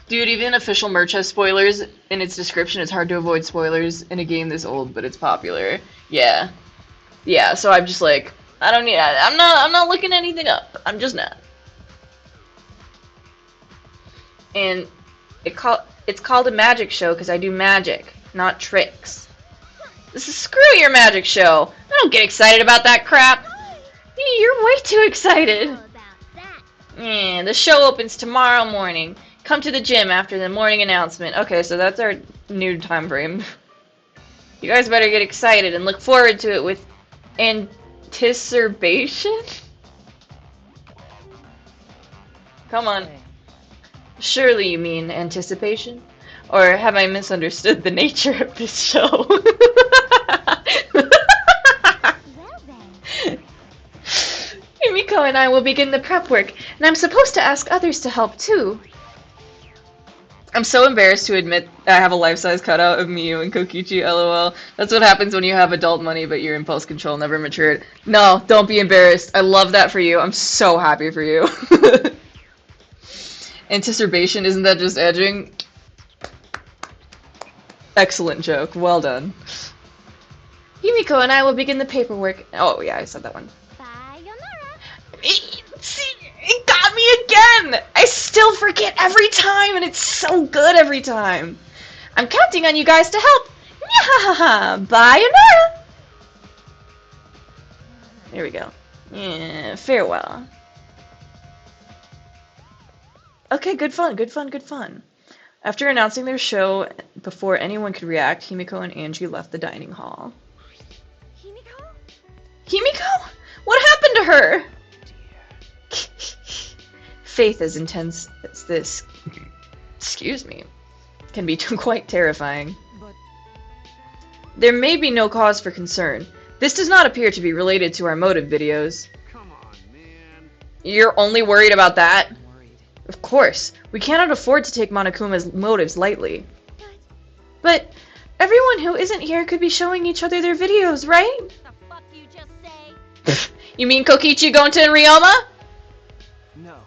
Dude, even official merch has spoilers in its description. It's hard to avoid spoilers in a game this old, but it's popular. Yeah. Yeah, so I'm just like, I don't need, I'm not looking anything up. I'm just not. And it's called a magic show because I do magic, not tricks. This is screw your magic show. I don't get excited about that crap. You're way too excited. How about that? Yeah, the show opens tomorrow morning. Come to the gym after the morning announcement. Okay, so that's our new time frame. You guys better get excited and look forward to it with anticipation. Come on. Hey, Surely you mean anticipation? Or have I misunderstood the nature of this show? Well then. Yumiko and I will begin the prep work, and I'm supposed to ask others to help too. I'm so embarrassed to admit I have a life-size cutout of Miyu and Kokichi, lol. That's what happens when you have adult money but your impulse control never matured. No, don't be embarrassed. I love that for you. I'm so happy for you. Anticipation, isn't that just edging? Excellent joke. Well done. Yumiko and I will begin the paperwork. Oh, yeah, I said that one. Sayonara. It got me again! I still forget every time, and it's so good every time. I'm counting on you guys to help. Nyahaha! Bayonara! There we go. Yeah, farewell. Okay, good fun, good fun, good fun. After announcing their show, before anyone could react, Himiko and Angie left the dining hall. Himiko? Himiko? What happened to her? Faith as intense as this, excuse me, can be quite terrifying. but There may be no cause for concern. This does not appear to be related to our motive videos. Come on, man. You're only worried about that? I'm worried. Of course. We cannot afford to take Monokuma's motives lightly. But everyone who isn't here could be showing each other their videos, right? The fuck you just say? You mean Kokichi, Gonta, and Ryoma? No.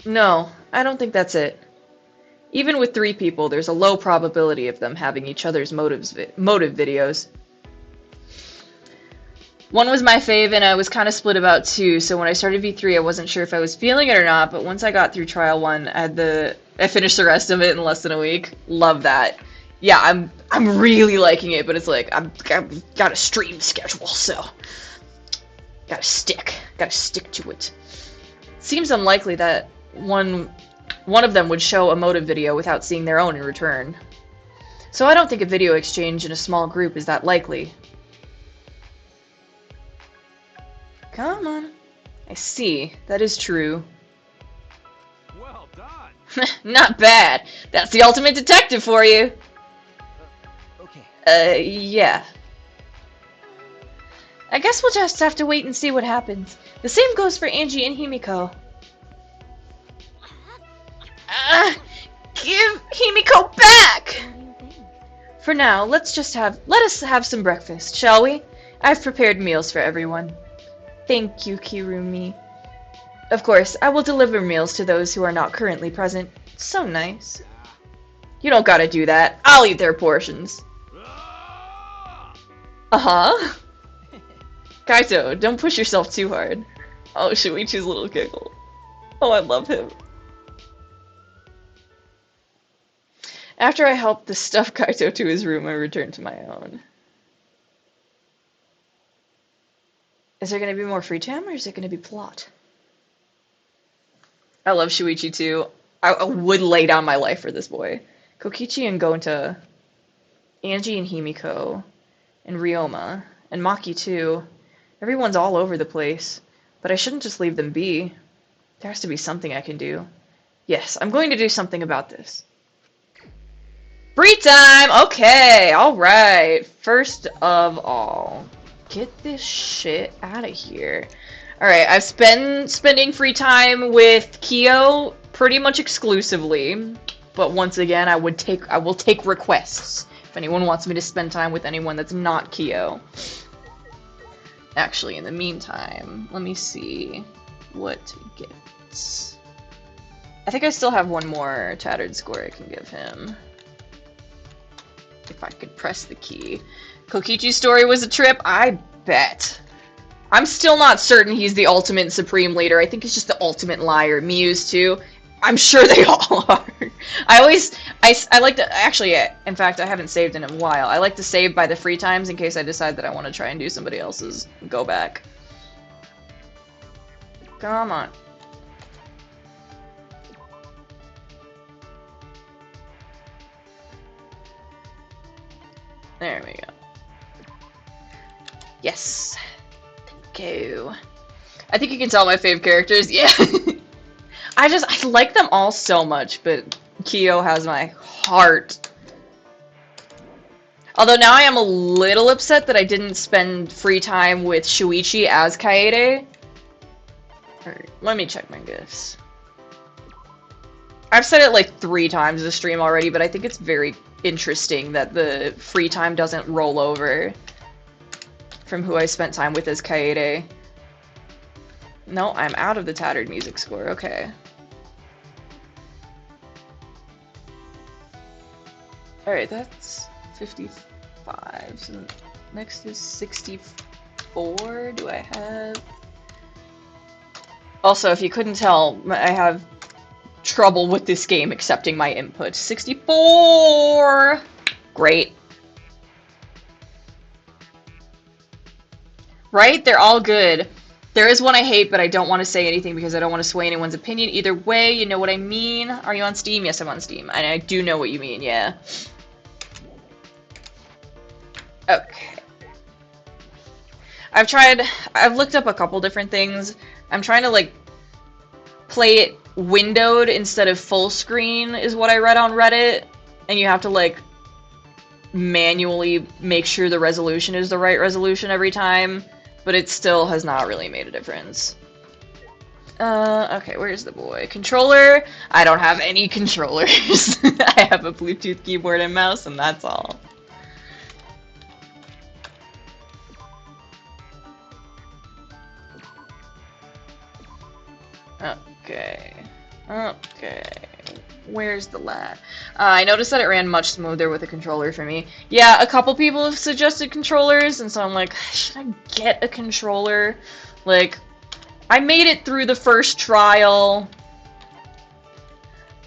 No, I don't think that's it. Even with 3 people, there's a low probability of them having each other's motive videos. One was my fave, and I was kind of split about 2, so when I started V3, I wasn't sure if I was feeling it or not, but once I got through Trial 1, I finished the rest of it in less than a week. Love that. Yeah, I'm really liking it, but it's like, I've got a stream schedule, so gotta stick to it. Seems unlikely that one of them would show a motive video without seeing their own in return. So I don't think a video exchange in a small group is that likely. Come on. I see. That is true. Well done. Not bad. That's the ultimate detective for you. Okay. Yeah. I guess we'll just have to wait and see what happens. The same goes for Angie and Himiko. Give Himiko back! What do you think? For now, let us have some breakfast, shall we? I've prepared meals for everyone. Thank you, Kirumi. Of course, I will deliver meals to those who are not currently present. So nice. You don't gotta do that. I'll eat their portions. Uh-huh. Kaito, don't push yourself too hard. Oh, Shuichi's little giggle. Oh, I love him. After I helped to stuff Kaito to his room, I returned to my own. Is there going to be more free time, or is it going to be plot? I love Shuichi too. I would lay down my life for this boy. Kokichi and Gonta, Angie and Himiko, and Ryoma, and Maki too. Everyone's all over the place, but I shouldn't just leave them be. There has to be something I can do. Yes, I'm going to do something about this. Free time! Okay, alright. First of all, get this shit out of here. Alright, I've been spending free time with Kyo pretty much exclusively, but once again, I will take requests if anyone wants me to spend time with anyone that's not Kyo. Actually, in the meantime, let me see what gifts. I think I still have one more tattered score I can give him. If I could press the key. Kokichi's story was a trip? I bet. I'm still not certain he's the ultimate supreme leader. I think he's just the ultimate liar. Muse too. I'm sure they all are. I like to, actually, in fact, I haven't saved in a while. I like to save by the free times in case I decide that I want to try and do somebody else's go back. Come on. There we go. Yes. Thank you. I think you can tell my fave characters. Yeah. I like them all so much, but Kyo has my heart. Although now I am a little upset that I didn't spend free time with Shuichi as Kaede. Alright, let me check my gifts. I've said it like 3 times this stream already, but I think it's very interesting that the free time doesn't roll over from who I spent time with as Kaede. No, I'm out of the tattered music score. Okay. Alright, that's 55. So next is 64. Do I have... Also, if you couldn't tell, I have trouble with this game accepting my input. 64! Great. Right? They're all good. There is one I hate, but I don't want to say anything because I don't want to sway anyone's opinion. Either way, you know what I mean. Are you on Steam? Yes, I'm on Steam. And I do know what you mean, yeah. Okay. I've looked up a couple different things. I'm trying to, like, play it windowed instead of full screen is what I read on Reddit. And you have to, like, manually make sure the resolution is the right resolution every time. But it still has not really made a difference. Okay, where's the boy? Controller? I don't have any controllers. I have a Bluetooth keyboard and mouse, and that's all. Okay. Okay. Where's the lad? I noticed that it ran much smoother with a controller for me. Yeah, a couple people have suggested controllers, and so I'm like, should I get a controller? Like, I made it through the first trial.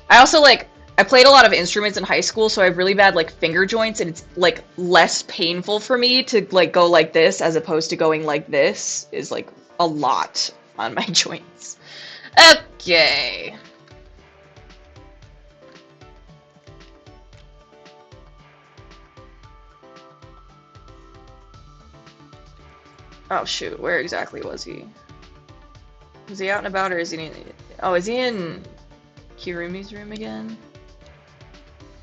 I also, like, I played a lot of instruments in high school, so I have really bad, like, finger joints, and it's, like, less painful for me to, like, go like this as opposed to going like this is, like, a lot on my joints. Okay. Oh shoot, where exactly was he? Was he out and about or is he in... Oh, is he in Kirumi's room again?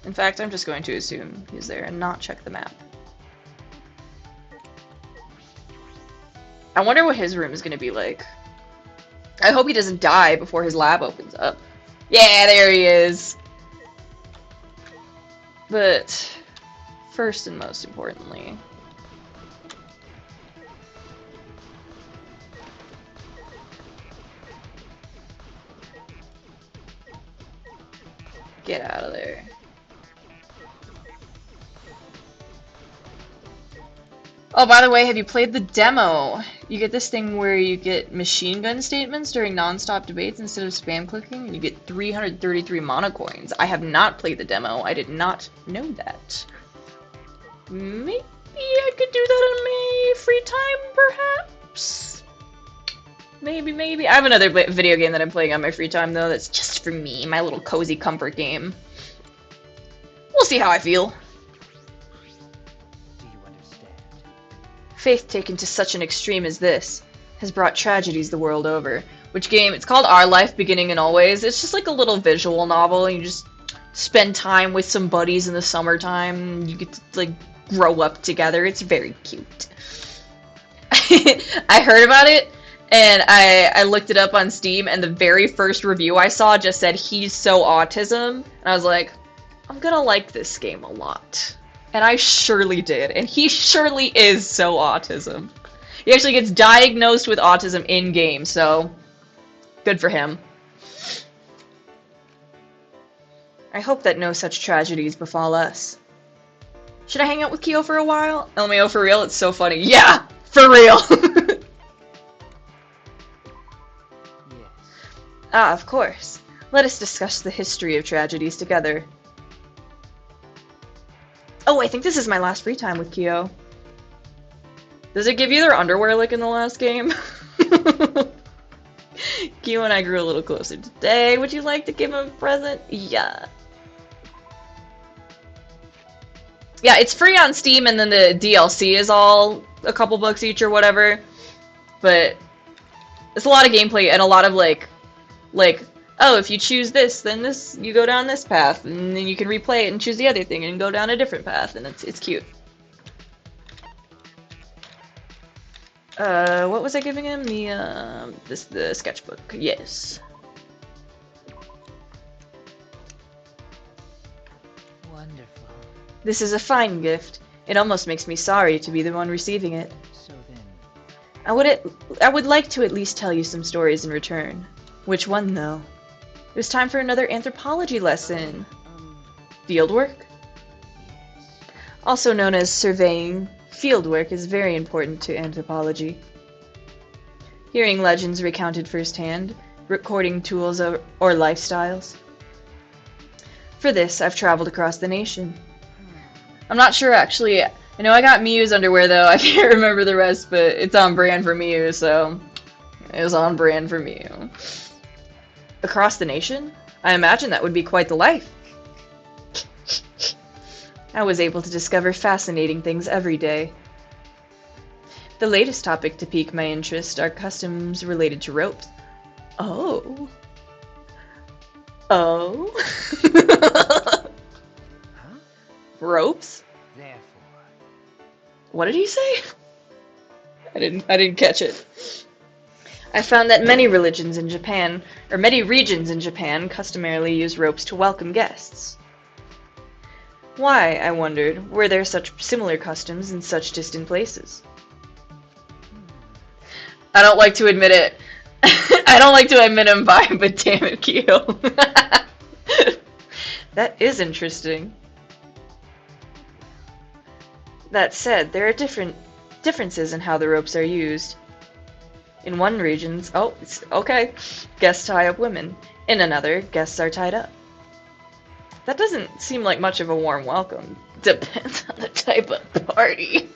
In fact, I'm just going to assume he's there and not check the map. I wonder what his room is going to be like. I hope he doesn't die before his lab opens up. Yeah, there he is! But, first and most importantly... Get out of there. Oh, by the way, have you played the demo? You get this thing where you get machine gun statements during non-stop debates instead of spam clicking, and you get 333 monocoins. I have not played the demo. I did not know that. Maybe I could do that in my free time, perhaps? Maybe. I have another video game that I'm playing on my free time, though, that's just for me. My little cozy comfort game. We'll see how I feel. Do you understand? Faith taken to such an extreme as this has brought tragedies the world over. Which game? It's called Our Life, Beginning and Always. It's just like a little visual novel, and you just spend time with some buddies in the summertime. You get to, like, grow up together. It's very cute. I heard about it, and I looked it up on Steam, and the very first review I saw just said, he's so autism. And I was like, I'm gonna like this game a lot. And I surely did, and he surely is so autism. He actually gets diagnosed with autism in-game, so good for him. I hope that no such tragedies befall us. Should I hang out with Kyo for a while? LMAO, for real? It's so funny. Yeah! For real! Yes. Ah, of course. Let us discuss the history of tragedies together. Oh, I think this is my last free time with Kyo. Does it give you their underwear like in the last game? Kyo and I grew a little closer today. Would you like to give him a present? Yeah. Yeah, it's free on Steam, and then the DLC is all a couple bucks each or whatever. But it's a lot of gameplay and a lot of like, oh, if you choose this, then this, you go down this path, and then you can replay it and choose the other thing and go down a different path, and it's cute. What was I giving him? The sketchbook. Yes. Wonderful. This is a fine gift. It almost makes me sorry to be the one receiving it. So then, I would like to at least tell you some stories in return. Which one, though? It was time for another anthropology lesson. Fieldwork? yes. Also known as surveying, fieldwork is very important to anthropology. Hearing legends recounted firsthand, recording tools or lifestyles. For this, I've traveled across the nation. I'm not sure, actually. I know I got Miyu's underwear, though. I can't remember the rest, but it's on brand for Miyu, so it was on brand for Miyu. Across the nation? I imagine that would be quite the life. I was able to discover fascinating things every day. The latest topic to pique my interest are customs related to ropes. Oh. Oh. Huh? Ropes? Therefore, What did he say? I didn't catch it. I found that many regions in Japan customarily use ropes to welcome guests. Why, I wondered, were there such similar customs in such distant places? I don't like to admit it. I don't like to admit I'm bi, but damn it, Kyo. That is interesting. That said, there are differences in how the ropes are used. In one region, guests tie up women. In another, guests are tied up. That doesn't seem like much of a warm welcome. Depends on the type of party.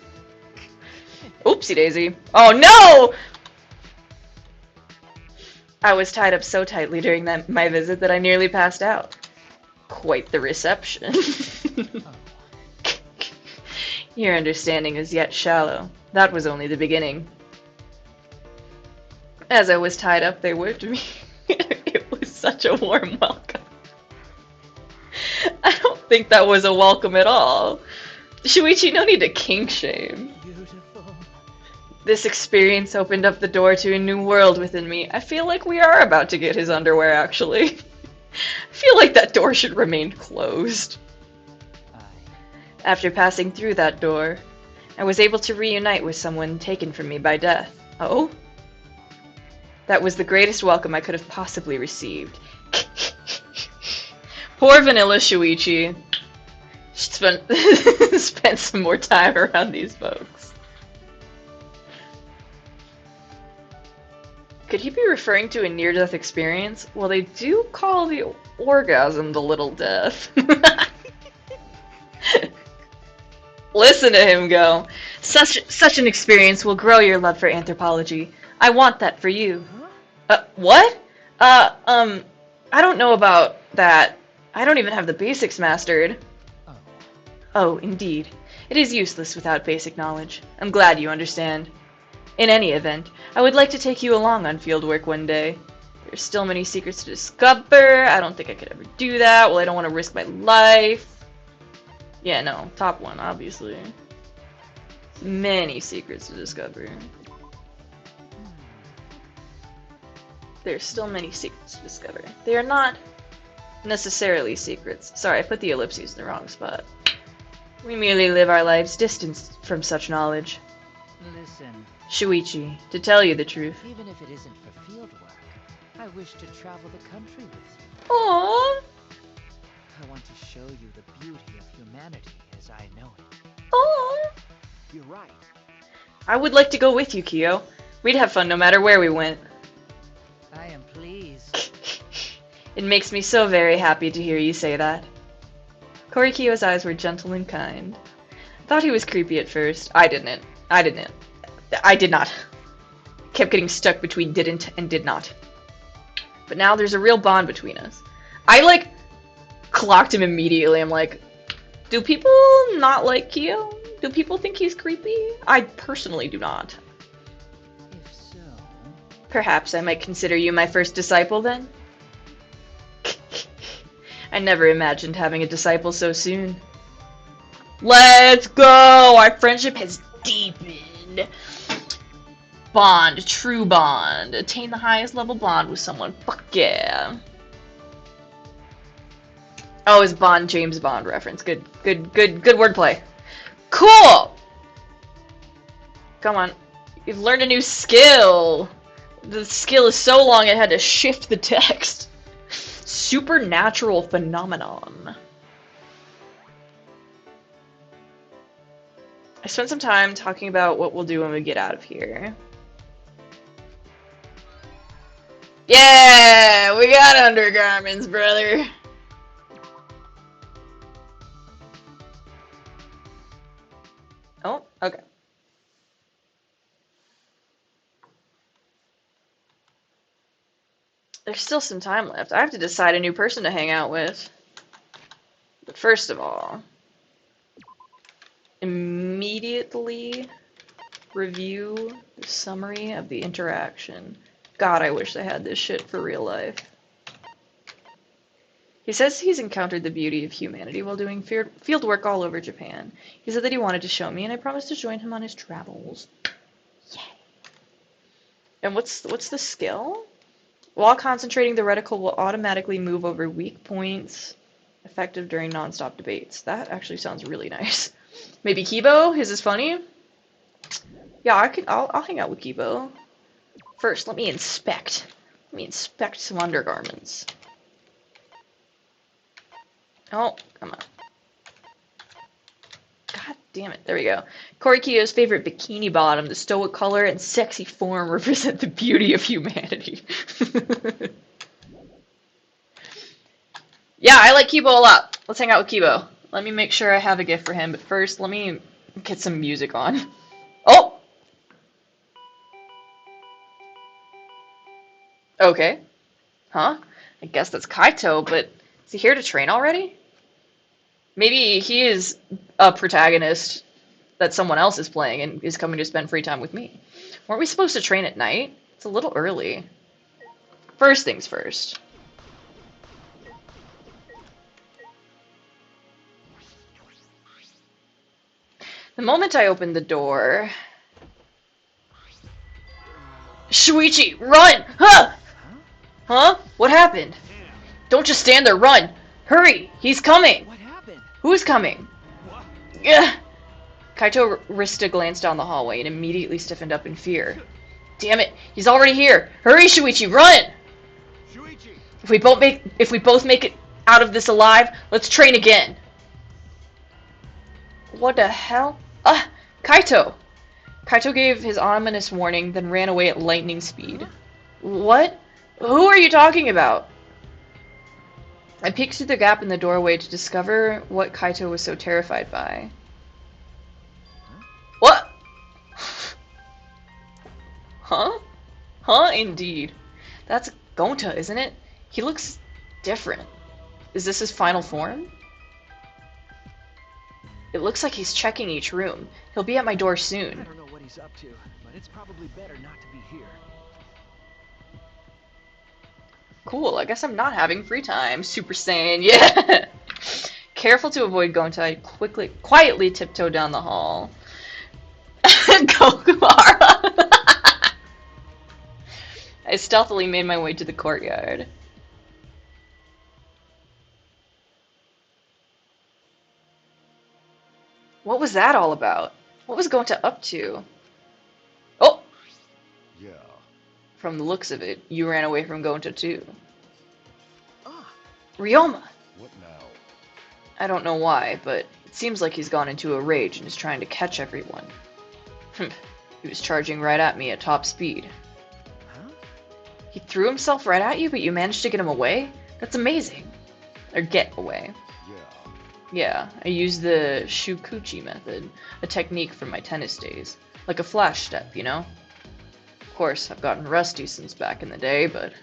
Oopsie daisy. Oh no! I was tied up so tightly during my visit that I nearly passed out. Quite the reception. Your understanding is yet shallow. That was only the beginning. As I was tied up, they whipped me. It was such a warm welcome. I don't think that was a welcome at all. Shuichi, no need to kink shame. beautiful. This experience opened up the door to a new world within me. I feel like we are about to get his underwear, actually. I feel like that door should remain closed. After passing through that door, I was able to reunite with someone taken from me by death. Oh? That was the greatest welcome I could have possibly received. Poor Vanilla Shuichi. Spent some more time around these folks. Could he be referring to a near-death experience? Well, they do call the orgasm the little death. Listen to him go. Such an experience will grow your love for anthropology. I want that for you. What? I don't know about that. I don't even have the basics mastered. Oh, indeed. It is useless without basic knowledge. I'm glad you understand. In any event, I would like to take you along on fieldwork one day. There's still many secrets to discover. I don't think I could ever do that. Well, I don't want to risk my life. Yeah, no. Top one, obviously. Many secrets to discover. There's still many secrets to discover. They are not necessarily secrets. Sorry, I put the ellipses in the wrong spot. We merely live our lives distanced from such knowledge. Listen, Shuichi, to tell you the truth. even if it isn't for field work, I wish to travel the country with you. Aww. I to show you the beauty of humanity as I know it. Oh, You're right. I would like to go with you, Kyo. We'd have fun no matter where we went. I am pleased. It makes me so very happy to hear you say that. Korikyo's eyes were gentle and kind. I thought he was creepy at first. I did not. Kept getting stuck between didn't and did not. But now there's a real bond between us. I, like, clocked him immediately. I'm like, do people not like Kyo? Do people think he's creepy? I personally do not. If so... Perhaps I might consider you my first disciple then? I never imagined having a disciple so soon. Let's go! Our friendship has deepened. Bond, true bond. Attain the highest level bond with someone. Fuck yeah. Oh, it's Bond, James Bond reference. Good wordplay. Cool! Come on. You've learned a new skill. The skill is so long it had to shift the text. Supernatural phenomenon. I spent some time talking about what we'll do when we get out of here. Yeah, we got undergarments, brother. Oh, okay. There's still some time left. I have to decide a new person to hang out with. But first of all, immediately review the summary of the interaction. God, I wish I had this shit for real life. He says he's encountered the beauty of humanity while doing field work all over Japan. He said that he wanted to show me, and I promised to join him on his travels. Yay. And what's the skill? While concentrating, the reticle will automatically move over weak points, effective during non-stop debates. That actually sounds really nice. Maybe Kibo? His is funny? Yeah, I'll hang out with Kibo. First, let me inspect. Let me inspect some undergarments. Oh, come on. God damn it. There we go. Korikyo's favorite bikini bottom, the stoic color and sexy form represent the beauty of humanity. Yeah, I like Kibo a lot. Let's hang out with Kibo. Let me make sure I have a gift for him, but first, let me get some music on. Oh! Okay. Huh? I guess that's Kaito, but is he here to train already? Maybe he is a protagonist that someone else is playing and is coming to spend free time with me. Weren't we supposed to train at night? It's a little early. First things first. The moment I opened the door... Shuichi, run! Huh! Huh? What happened? Don't just stand there, run! Hurry! He's coming! What happened? Who's coming? What? Ugh. Kaito risked a glance down the hallway and immediately stiffened up in fear. Damn it! He's already here! Hurry, Shuichi, run! Shuichi! If we both make it out of this alive, let's train again. What the hell? Ah, Kaito! Kaito gave his ominous warning, then ran away at lightning speed. What? Who are you talking about? I peeked through the gap in the doorway to discover what Kaito was so terrified by. What? Huh? Huh, indeed. That's Gonta, isn't it? He looks different. Is this his final form? It looks like he's checking each room. He'll be at my door I soon. don't know what he's up to, but it's probably better not to be here. Cool, I guess I'm not having free time. Super Saiyan, yeah! Careful to avoid Gonta, I quietly tiptoe down the hall. Gokumara! I stealthily made my way to the courtyard. What was that all about? What was Gonta up to? Oh! Yeah. From the looks of it, you ran away from Gonta too. Ah, Ryoma! What now? I don't know why, but it seems like he's gone into a rage and is trying to catch everyone. He was charging right at me at top speed. Huh? He threw himself right at you, but you managed to get him away? That's amazing. Or get away. Yeah. Yeah, I used the shukuchi method, a technique from my tennis days. Like a flash step, you know? Of course, I've gotten rusty since back in the day, but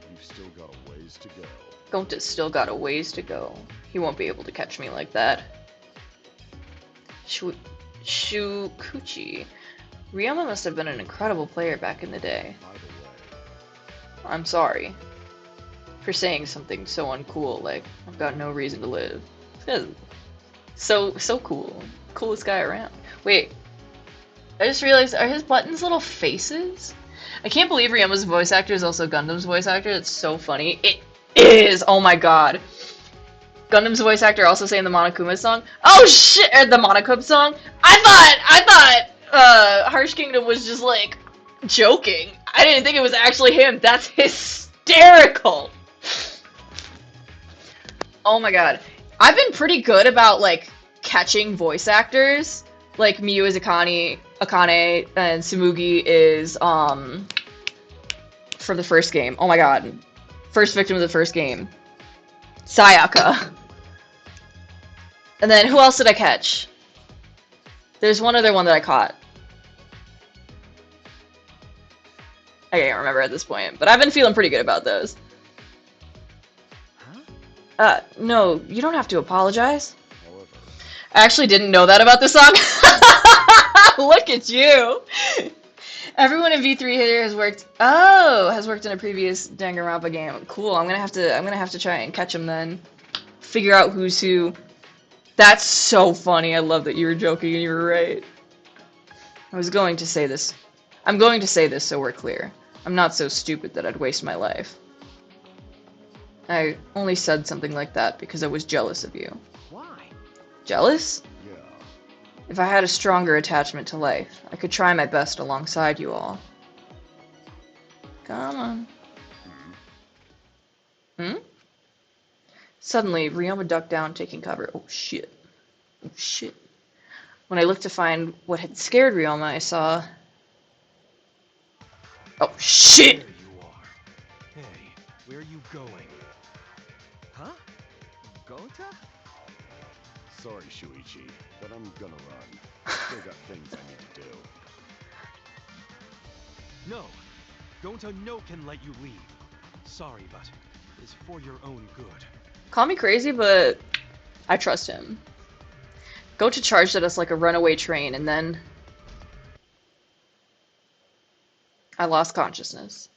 You've still got a ways to go. Gonta's still got a ways to go. He won't be able to catch me like that. Shukuchi. Ryoma must have been an incredible player back in the day. By the way, I'm sorry for saying something so uncool, like, I've got no reason to live. So cool. Coolest guy around. Wait, I just realized, are his buttons little faces? I can't believe Ryoma's voice actor is also Gundam's voice actor. It's so funny. It is! Oh my god. Gundam's voice actor also sang the Monokuma song. Oh shit! The Monokuma song? I thought Harsh Kingdom was just like joking. I didn't think it was actually him. That's hysterical. Oh my god. I've been pretty good about like catching voice actors. Like Miyu is Akane and Tsumugi is for the first game. Oh my god. First victim of the first game. Sayaka. And then who else did I catch? There's one other one that I caught. I can't remember at this point, but I've been feeling pretty good about those. Huh? No, you don't have to apologize. however, I actually didn't know that about the song. Look at you. Everyone in V3 here has worked. Oh, has worked in a previous Danganronpa game. Cool. I'm gonna have to try and catch him then. Figure out who's who. That's so funny. I love that you were joking and you were right. I was going to say this. I'm going to say this so we're clear. I'm not so stupid that I'd waste my life. I only said something like that because I was jealous of you. Why? Jealous? yeah. If I had a stronger attachment to life, I could try my best alongside you all. Come on. Hmm? Suddenly, Ryoma ducked down, taking cover. Oh shit. Oh shit. When I looked to find what had scared Ryoma, I saw... Oh shit! There you are. Hey, where are you going? Huh? Gonta? Sorry, Shuichi, but I'm gonna run. Still got things I need to do. No! Gonta no can let you leave. Sorry, but it's for your own good. Call me crazy, but I trust him. Gota charged at us like a runaway train, and then... I lost consciousness.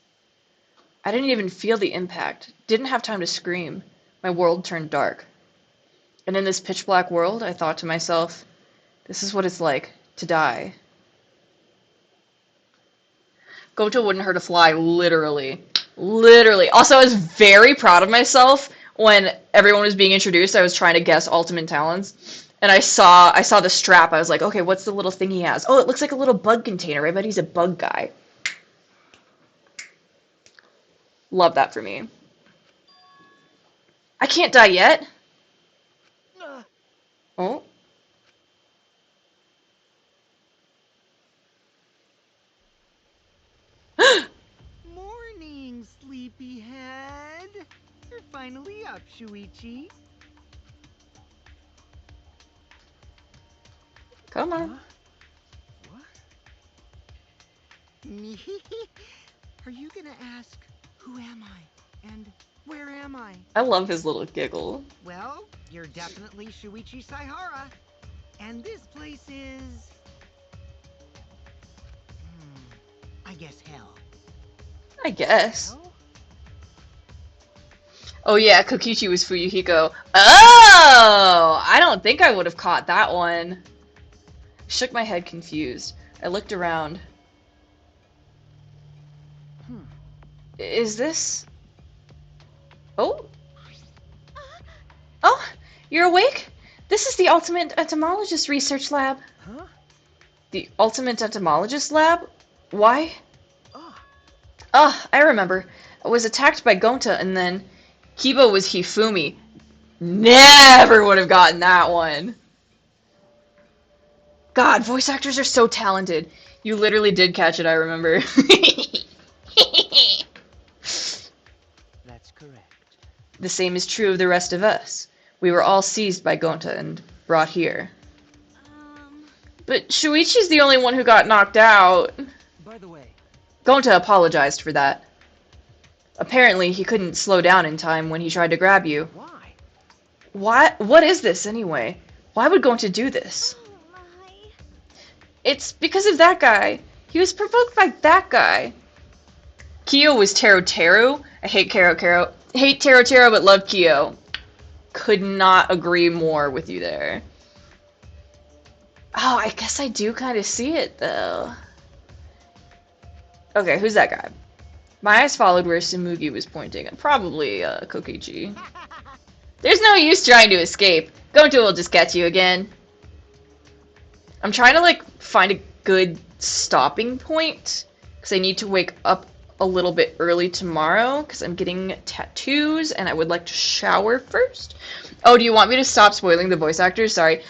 I didn't even feel the impact. Didn't have time to scream. My world turned dark. And in this pitch-black world, I thought to myself, this is what it's like to die. Gota wouldn't hurt a fly, literally. Literally. Also, I was very proud of myself when everyone was being introduced. I was trying to guess ultimate talents. And I saw the strap. I was like, okay, what's the little thing he has? Oh, it looks like a little bug container. I bet he's a bug guy. Love that for me. I can't die yet. Oh. Morning, sleepyhead. You're finally up, Shuichi. Come on. What? Are you gonna ask, who am I? And where am I? I love his little giggle. Well, you're definitely Shuichi Saihara. And this place is... I guess hell. I guess. Hell? Oh yeah, Kokichi was Fuyuhiko. Oh! I don't think I would have caught that one. I shook my head confused. I looked around. Is this... Oh? Oh, you're awake? This is the Ultimate Entomologist Research Lab. Huh? The Ultimate Entomologist Lab? Why? Oh. Ah, I remember. I was attacked by Gonta and then... Kiba was Hifumi. Never would have gotten that one. God, voice actors are so talented. You literally did catch it, I remember. That's correct. The same is true of the rest of us. We were all seized by Gonta and brought here. But Shuichi's the only one who got knocked out. By the way, Gonta apologized for that. Apparently, he couldn't slow down in time when he tried to grab you. why? What is this, anyway? Why would Gonta do this? Oh my. It's because of that guy. He was provoked by that guy. Kyo was Teru. I hate hate Teru, but love Kyo. Could not agree more with you there. Oh, I guess I do kind of see it, though. Okay, who's that guy? My eyes followed where Samugi was pointing. Probably, Kokichi. There's no use trying to escape. Gonta will just catch you again. I'm trying to, like, find a good stopping point. Because I need to wake up a little bit early tomorrow. Because I'm getting tattoos and I would like to shower first. Oh, do you want me to stop spoiling the voice actors? Sorry.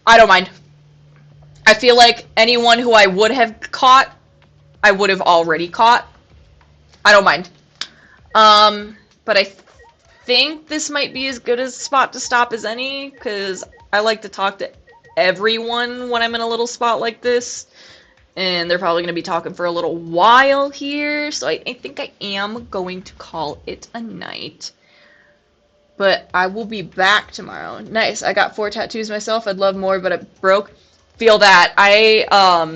I don't mind. I feel like anyone who I would have caught, I would have already caught. I don't mind. But I think this might be as good a spot to stop as any, because I like to talk to everyone when I'm in a little spot like this. And they're probably going to be talking for a little while here, so I think I am going to call it a night. But I will be back tomorrow. Nice, I got 4 tattoos myself. I'd love more, but it broke. Feel that. I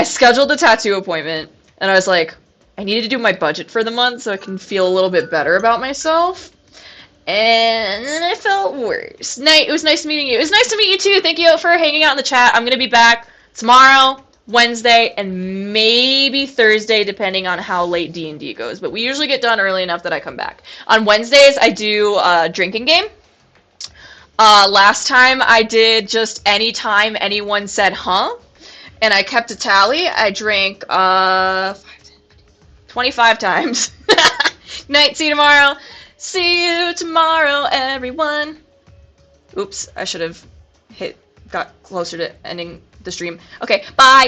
scheduled a tattoo appointment, and I was like, I needed to do my budget for the month so I can feel a little bit better about myself. And then I felt worse. It was nice meeting you. It was nice to meet you too. Thank you for hanging out in the chat. I'm going to be back tomorrow, Wednesday, and maybe Thursday, depending on how late D&D goes. But we usually get done early enough that I come back. On Wednesdays, I do a drinking game. Last time I did just any time anyone said, huh? And I kept a tally. I drank 25 times. Night, see you tomorrow. See you tomorrow, everyone. Oops, I should have got closer to ending the stream. Okay, bye.